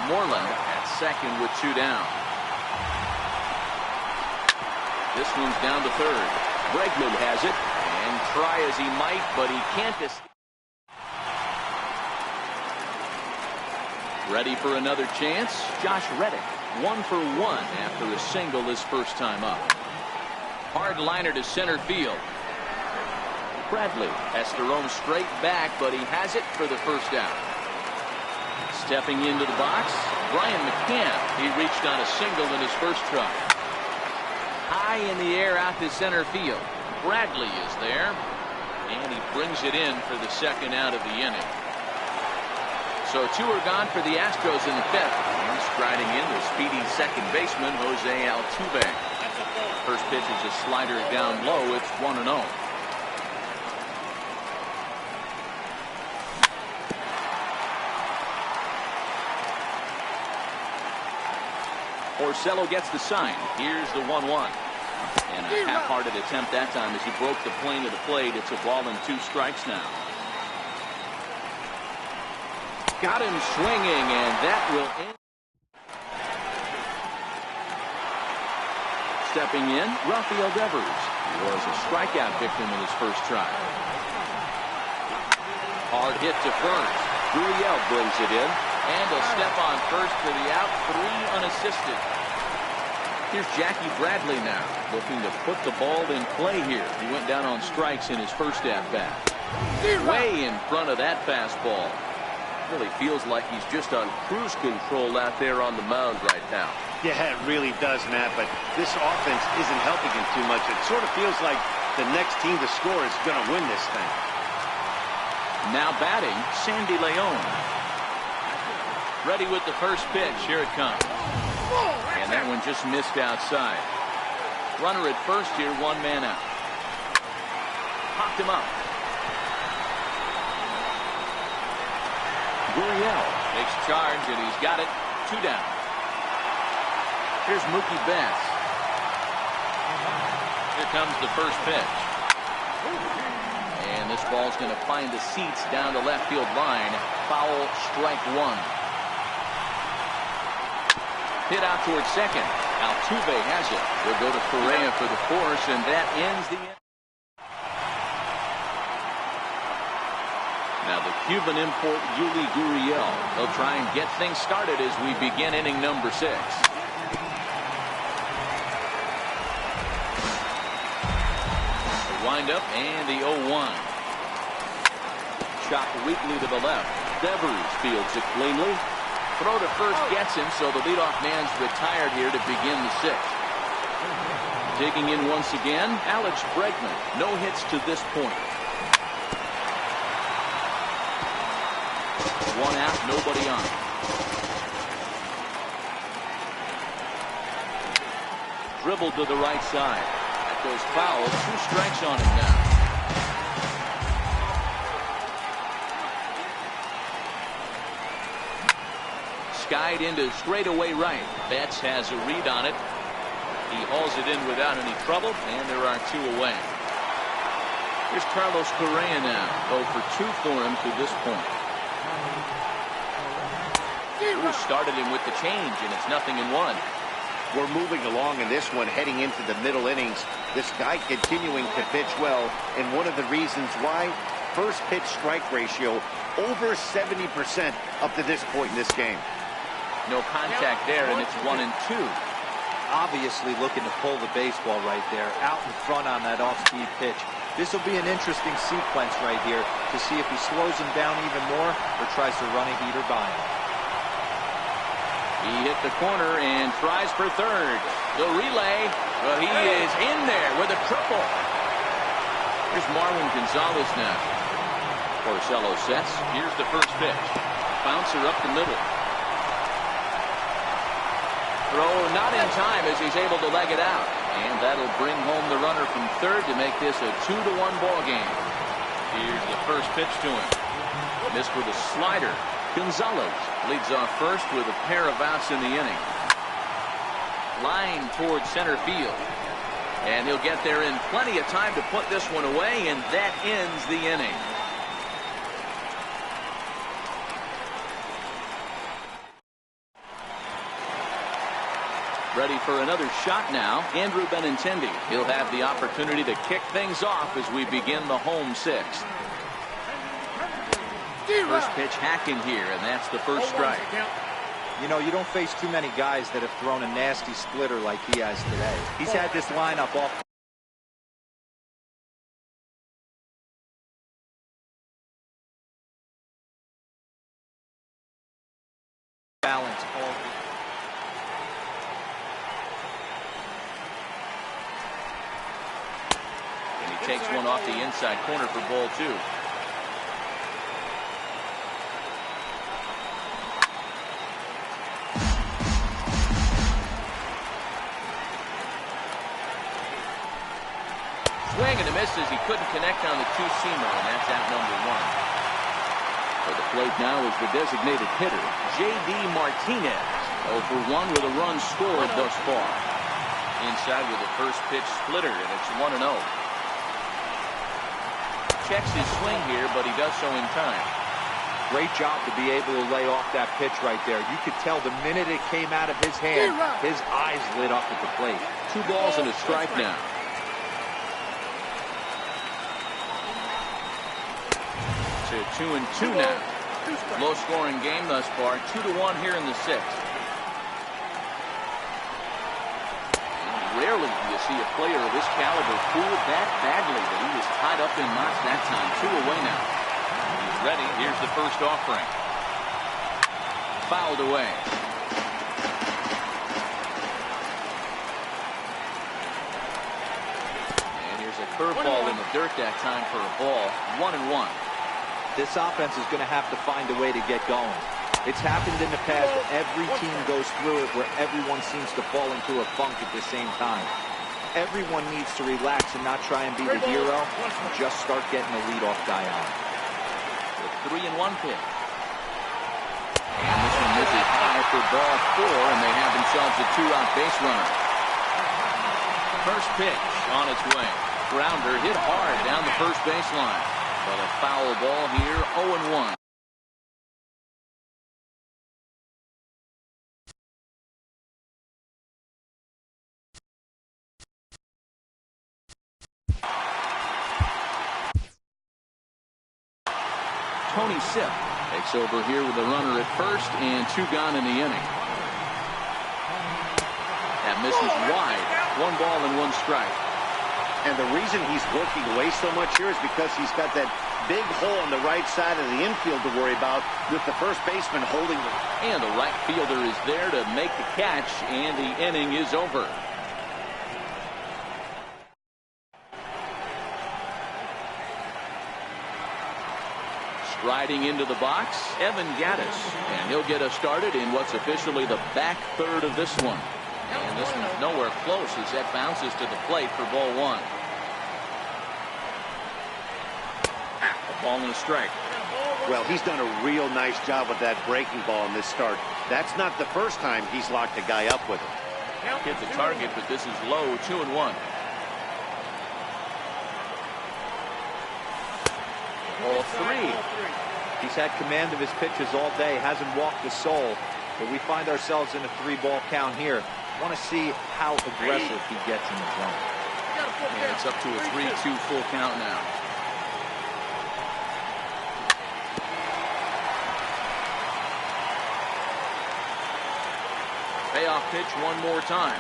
Moreland at second with 2 down. This one's down to third. Bregman has it, and try as he might, but he can't. Ready for another chance? Josh Reddick, 1 for 1 after a single his first time up. Hard liner to center field. Bradley has to roam straight back, but he has it for the first down. Stepping into the box, Brian McCann. He reached on a single in his first try. High in the air out to center field. Bradley is there, and he brings it in for the second out of the inning. So 2 are gone for the Astros in the 5th. And striding in the speedy second baseman, Jose Altuve. First pitch is a slider down low. It's 1-0. Porcello gets the sign. Here's the 1-1. And a half-hearted attempt that time as he broke the plane of the plate. It's a ball and 2 strikes now. Got him swinging, and that will end. Stepping in, Rafael Devers was a strikeout victim in his first try. Hard hit to first. Gurriel brings it in, and a step on first for the out. 3 unassisted. Here's Jackie Bradley now, looking to put the ball in play here. He went down on strikes in his first at-bat. Way in front of that fastball. Really feels like he's just on cruise control out there on the mound right now. Yeah, it really does, Matt, but this offense isn't helping him too much. It sort of feels like the next team to score is going to win this thing. Now batting, Sandy Leon. Ready with the first pitch. Here it comes. And that one just missed outside. Runner at first here, 1 man out. Popped him up. Gurriel takes charge, and he's got it. 2 down. Here's Mookie Betts. Here comes the first pitch. And this ball's going to find the seats down the left field line. Foul, strike 1. Hit out towards second. Altuve has it. They'll go to Correa for the force, and that ends the inning. Now the Cuban import Yuli Gurriel. They'll try and get things started as we begin inning number 6. The windup and the 0-1. Shot weakly to the left. Devers fields it cleanly. Throw to first gets him, so the leadoff man's retired here to begin the 6th. Digging in once again, Alex Bregman. No hits to this point. 1 out, nobody on. Dribbled to the right side. That goes foul. 2 strikes on him now. Skied into straightaway right. Betts has a read on it. He hauls it in without any trouble, and there are 2 away. Here's Carlos Correa now. 0 for 2 for him to this point. Started him with the change, and it's 0-1. We're moving along in this one, heading into the middle innings. This guy continuing to pitch well, and one of the reasons why, first pitch strike ratio over 70% up to this point in this game. No contact there, and it's 1-2. Obviously looking to pull the baseball right there, out in front on that off-speed pitch. This will be an interesting sequence right here to see if he slows him down even more or tries to run a heater by him. He hit the corner and tries for third. The relay, well, he is in there with a triple. Here's Marwin Gonzalez now. Porcello sets. Here's the first pitch. Bouncer up the middle. Throw not in time as he's able to leg it out. And that'll bring home the runner from third to make this a 2-1 ball game. Here's the first pitch to him. Missed with a slider. Gonzalez leads off first with a pair of outs in the inning. Line towards center field. And he'll get there in plenty of time to put this one away, and that ends the inning. Ready for another shot now, Andrew Benintendi. He'll have the opportunity to kick things off as we begin the home sixth. First pitch hacking here, and that's the first strike. You know, you don't face too many guys that have thrown a nasty splitter like he has today. He's had this lineup off. Balance all. And he takes one off the inside corner for ball two. Swing and a miss as he couldn't connect on the two-seamer, and that's out number one. For the plate now is the designated hitter, J.D. Martinez. 0 for 1 with a run scored thus far. Inside with the first pitch splitter, and it's 1-0. Checks his swing here, but he does so in time. Great job to be able to lay off that pitch right there. You could tell the minute it came out of his hand, his eyes lit up at the plate. 2 balls and a strike now. To 2-2 now. Low scoring game thus far. 2-1 here in the sixth. Rarely do you see a player of this caliber fooled that badly, but he was tied up in knots that time. 2 away now. He's ready. Here's the first offering. Fouled away. And here's a curveball in the dirt that time for a ball. 1-1. This offense is going to have to find a way to get going. It's happened in the past. Every team goes through it where everyone seems to fall into a funk at the same time. Everyone needs to relax and not try and be the hero. Just start getting the leadoff guy on. The 3-1 pitch. And this one misses high for ball 4, and they have themselves a 2-out base runner. First pitch on its way. Grounder hit hard down the first baseline. But a foul ball here, 0-1. Tony Sipp takes over here with a runner at first and 2 gone in the inning. That misses wide. 1 ball and 1 strike. And the reason he's working away so much here is because he's got that big hole on the right side of the infield to worry about with the first baseman holding the... And the right fielder is there to make the catch, and the inning is over. Striding into the box, Evan Gattis, and he'll get us started in what's officially the back third of this one. And this one's nowhere close as that bounces to the plate for ball 1. A ball and a strike. Well, he's done a real nice job with that breaking ball in this start. That's not the first time he's locked a guy up with it. Hit the target, but this is low, 2-1. Ball 3. He's had command of his pitches all day, hasn't walked a soul, but we find ourselves in a 3-ball count here. Want to see how aggressive he gets in the zone. And it's up to a 3-2 full count now. Payoff pitch one more time.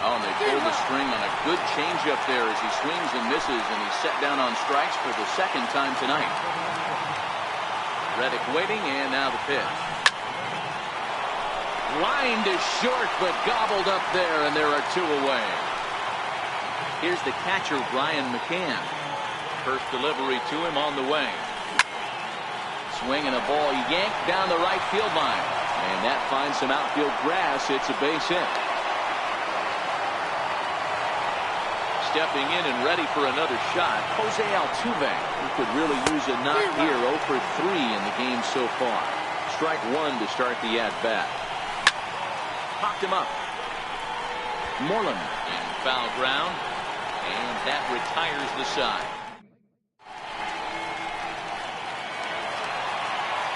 Oh, and they pulled the string on a good changeup there as he swings and misses, and he's set down on strikes for the second time tonight. Reddick waiting, and now the pitch. Line to short, but gobbled up there, and there are two away. Here's the catcher, Brian McCann. First delivery to him on the way. Swinging a ball yanked down the right field line. And that finds some outfield grass. It's a base hit. Stepping in and ready for another shot, Jose Altuve, who could really use a knock here. 0 for 3 in the game so far. Strike one to start the at-bat. Popped him up. Moreland in foul ground, and that retires the side.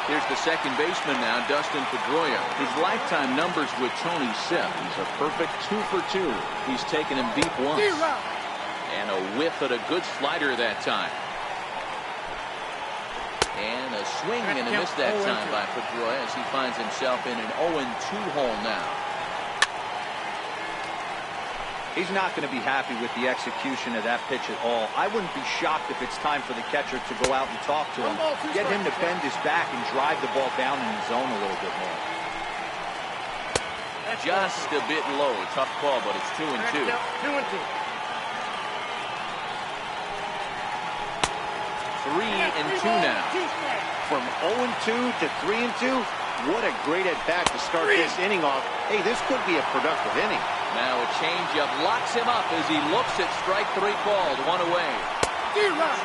Here's the second baseman now, Dustin Pedroia. His lifetime numbers with Tony Sipp. He's a perfect 2 for 2. He's taken him deep once. And a whiff at a good slider that time. And a swing and a miss that time by Pedroia as he finds himself in an 0-2 hole now. He's not going to be happy with the execution of that pitch at all. I wouldn't be shocked if it's time for the catcher to go out and talk to him. Get him to bend his back and drive the ball down in the zone a little bit more. Just a bit low. Tough call, but it's 2-2. 2-2. 3-2 now. From 0-2 to 3-2, what a great at-bat to start this inning off. Hey, this could be a productive inning. Now a changeup locks him up as he looks at strike three called. One away.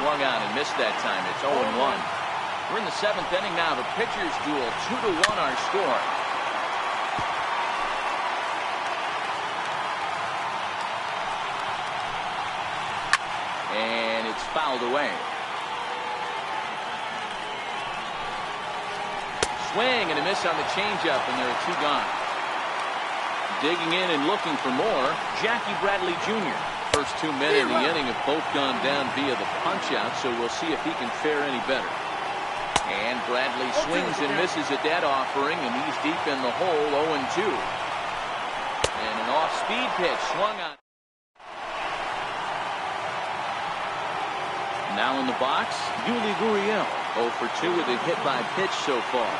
Swung on and missed that time. It's 0-1. We're in the seventh inning now. The pitchers duel. 2-1 our score. And it's fouled away. Swing and a miss on the changeup, and there are two gone. Digging in and looking for more, Jackie Bradley Jr. First 2 men in the inning have both gone down via the punch-out, so we'll see if he can fare any better. And Bradley swings and misses at that offering, and he's deep in the hole, 0-2. And an off-speed pitch swung on. Now in the box, Yuli Gurriel, 0 for 2 with a hit by pitch so far.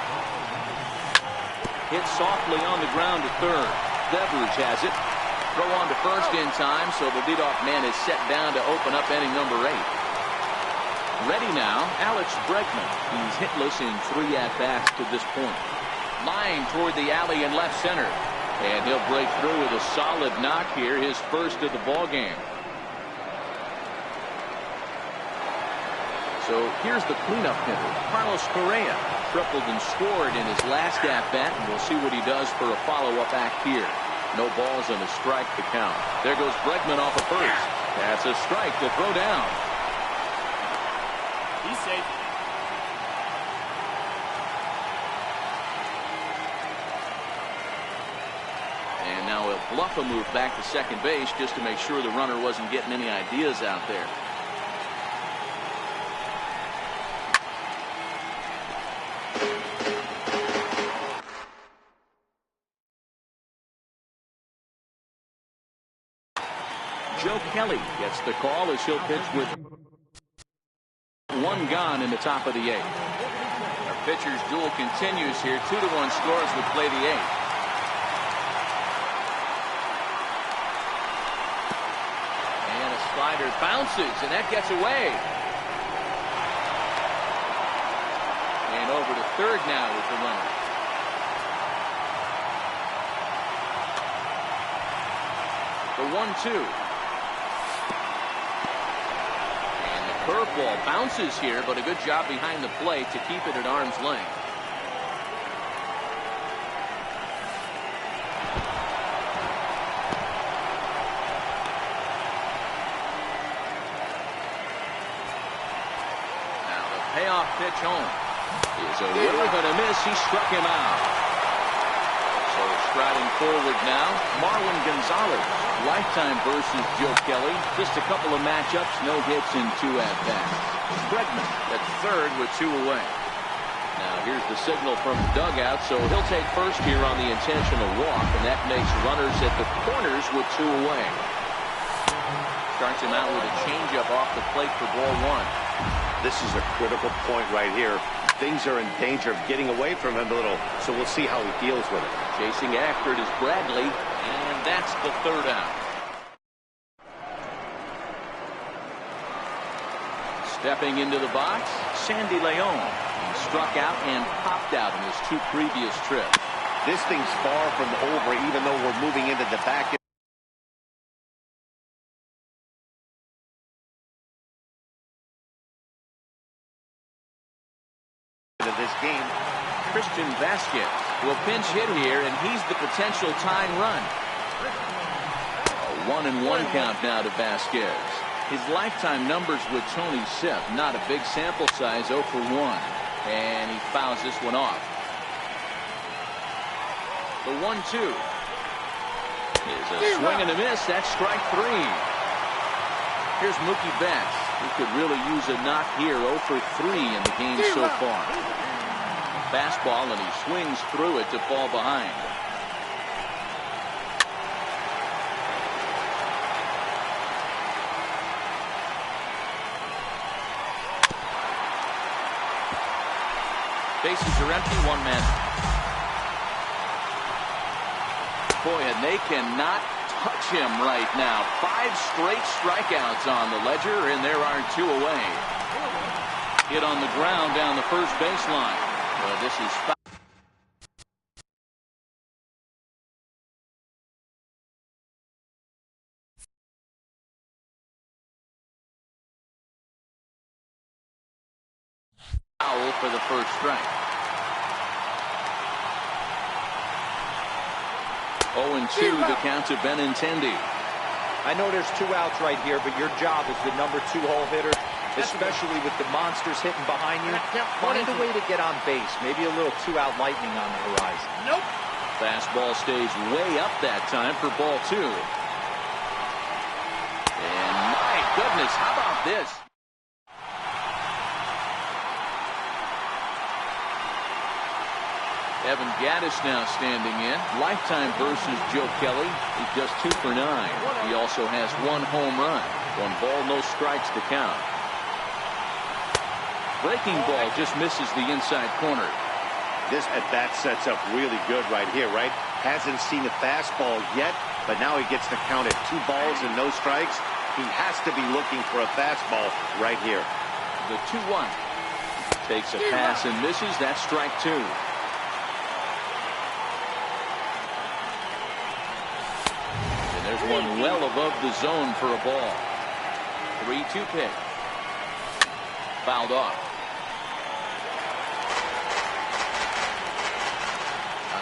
Hit softly on the ground to third. Devers has it. Throw on to first in time, so the leadoff man is set down to open up inning number 8. Ready now, Alex Bregman. He's hitless in 3 at-bats to this point. Line toward the alley in left center. And he'll break through with a solid knock here, his first of the ball game. So here's the cleanup hitter, Carlos Correa. Tripled and scored in his last at-bat, and we'll see what he does for a follow-up act here. No balls and a strike to count. There goes Bregman off of first. That's a strike to throw down. He's safe. And now he'll bluff a move back to second base just to make sure the runner wasn't getting any ideas out there. Joe Kelly gets the call as he'll pitch with 1 gone in the top of the 8th. Our pitcher's duel continues here. 2-1 scores would play the 8th. And a slider bounces, and that gets away. And over to third now with the runner. The 1-2. Curveball bounces here, but a good job behind the plate to keep it at arm's length. Now the payoff pitch home is a whiff and a miss. He struck him out. So Striding forward now, Marwin Gonzalez. Lifetime versus Joe Kelly. Just a couple of matchups, no hits in 2 at-bats. Bregman at third with 2 away. Now here's the signal from the dugout, so he'll take first here on the intentional walk, and that makes runners at the corners with 2 away. Starts him out with a changeup off the plate for ball 1. This is a critical point right here. Things are in danger of getting away from him a little, so we'll see how he deals with it. Chasing after it is Bradley, and that's the 3rd out. Stepping into the box, Sandy Leon. He struck out and popped out in his 2 previous trips. This thing's far from over, even though we're moving into the back of this game. Christian Vasquez will pinch hit here, and he's the potential tying run. A 1-1 count now to Vasquez. His lifetime numbers with Tony Sepp, not a big sample size, 0 for 1. And he fouls this one off. The 1-2 is a swing and a miss. That's strike 3. Here's Mookie Betts, who could really use a knock here. 0 for 3 in the game so far. Fastball, and he swings through it to fall behind. Bases are empty, 1 man. Boy, and they cannot touch him right now. 5 straight strikeouts on the ledger, and there are 2 away. Hit on the ground down the first baseline. Well, this is foul for the first strike. 0-2 the count to Benintendi. I know there's 2 outs right here, but your job as the number 2 hole hitter, especially with the monsters hitting behind you, find a way to get on base. Maybe a little 2-out lightning on the horizon. Nope. Fastball stays way up that time for ball 2. And my goodness, how about this? Evan Gattis now standing in. Lifetime versus Joe Kelly. He's just 2 for 9. He also has 1 home run. 1 ball, no strikes to count. Breaking ball just misses the inside corner. This at-bat sets up really good right here, right? Hasn't seen a fastball yet, but now he gets to count at 2 balls and no strikes. He has to be looking for a fastball right here. The 2-1. Takes a pass and misses. That's strike 2. There's one well above the zone for a ball. 3-2 pitch. Fouled off.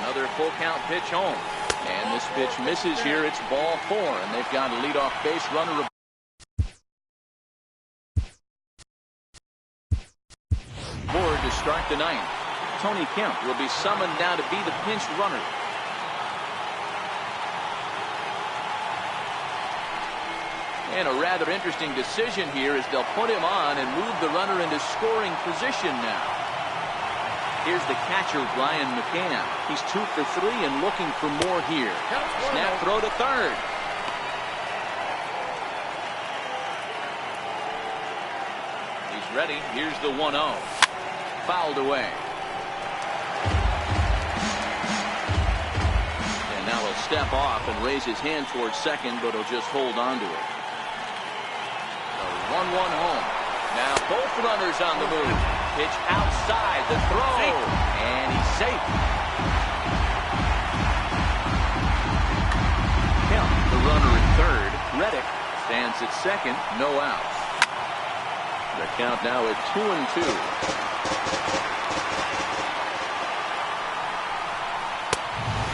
Another full count pitch home. And this pitch misses here. It's ball 4, and they've got a leadoff base runner. Board to start the 9th. Tony Kemp will be summoned now to be the pinch runner. And a rather interesting decision here as they'll put him on and move the runner into scoring position now. Here's the catcher, Ryan McCann. He's 2 for 3 and looking for more here. Snap throw to third. He's ready. Here's the 1-0. Fouled away. And now he'll step off and raise his hand towards second, but he'll just hold on to it. 1-1 home. Now both runners on the move. Pitch outside the throw. And he's safe. Kemp, the runner at third. Reddick stands at second. No outs. The count now at 2-2.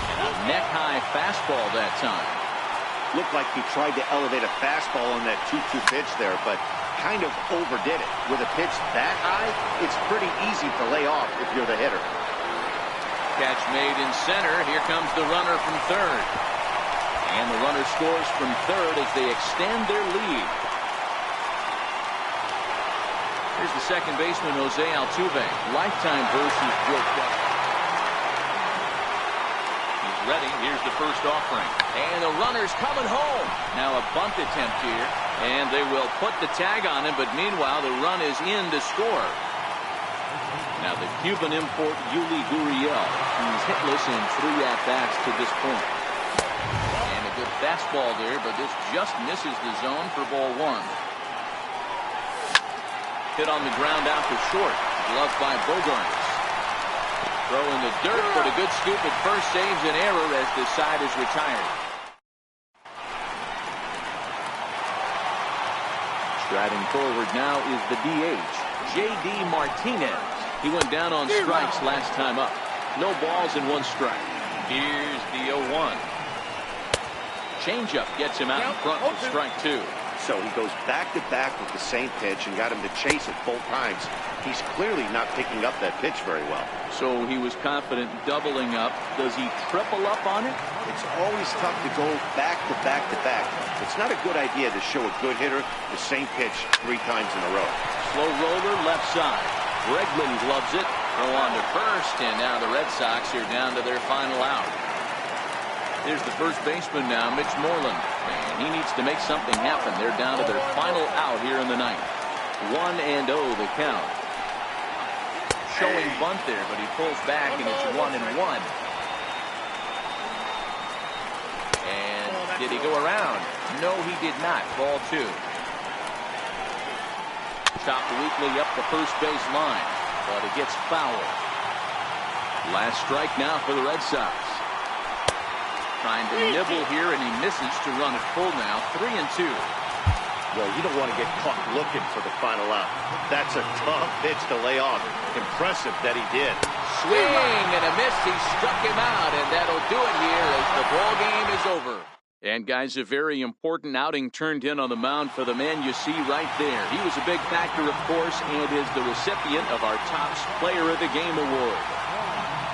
And a neck-high fastball that time. Looked like he tried to elevate a fastball on that 2-2 pitch there, but kind of overdid it. With a pitch that high, it's pretty easy to lay off if you're the hitter. Catch made in center. Here comes the runner from third. And the runner scores from third as they extend their lead. Here's the second baseman, Jose Altuve. Lifetime versus Joe Buck. He's ready. Here's the first offering. And the runner's coming home. Now a bunt attempt here. And they will put the tag on him, but meanwhile the run is in to score. Now the Cuban import, Yuli Gurriel, who's hitless in 3 at-bats to this point. And a good fastball there, but this just misses the zone for ball 1. Hit on the ground out to short. Gloved by Bogarts. Throw in the dirt, but a good scoop at first saves an error as the side is retired. Striding forward now is the DH, J.D. Martinez. He went down on strikes last time up. No balls and 1 strike. Here's the 0-1. Changeup gets him out in front for strike 2. So he goes back-to-back with the same pitch and got him to chase it both times. He's clearly not picking up that pitch very well. So he was confident doubling up. Does he triple up on it? It's always tough to go back-to-back-to-back. It's not a good idea to show a good hitter the same pitch 3 times in a row. Slow roller left side. Bregman gloves it. Throw on to first, and now the Red Sox are down to their final out. Here's the first baseman now, Mitch Moreland. And he needs to make something happen. They're down to their final out here in the 9th. 1-0 the count. Showing bunt there, but he pulls back, and it's 1-1. And did he go around? No, he did not. Ball 2. Chopped weakly up the first base line, but it gets fouled. Last strike now for the Red Sox. Trying to nibble here, and he misses to run it full now. 3-2. Well, you don't want to get caught looking for the final out. That's a tough pitch to lay off. Impressive that he did. Swing and a miss. He struck him out, and that'll do it here as the ball game is over. And guys, a very important outing turned in on the mound for the man you see right there. He was a big factor, of course, and is the recipient of our Topps Player of the Game award.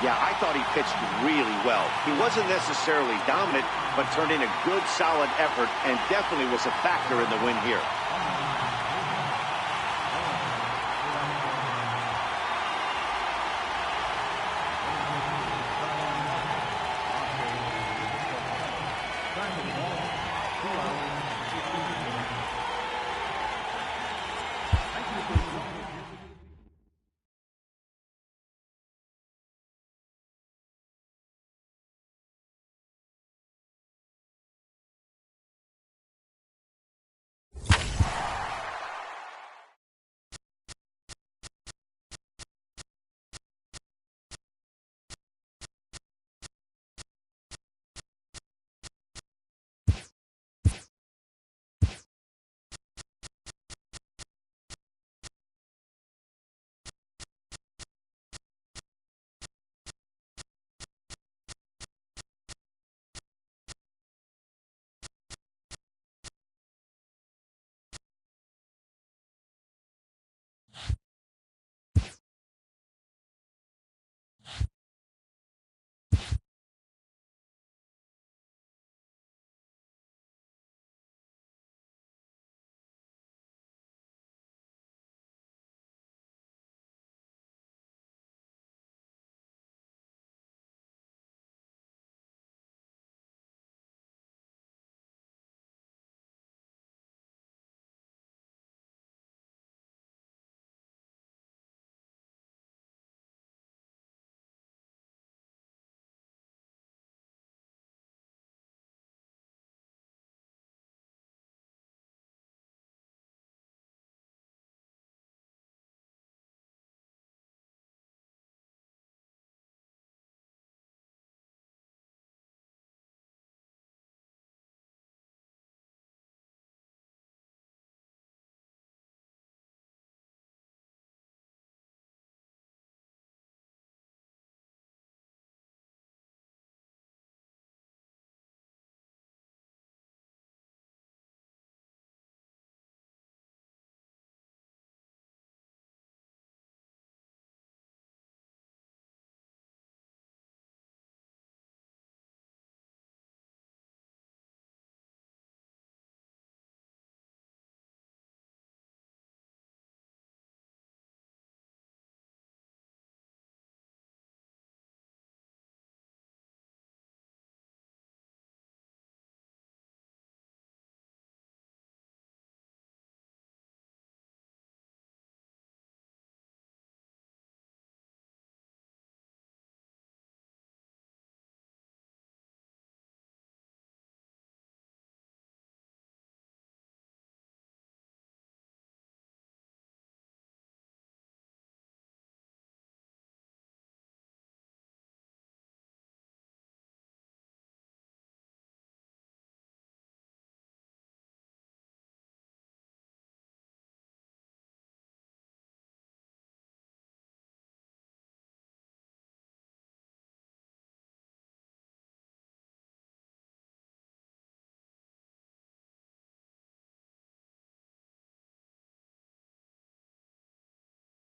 Yeah, I thought he pitched really well. He wasn't necessarily dominant, but turned in a good, solid effort and definitely was a factor in the win here. Trying to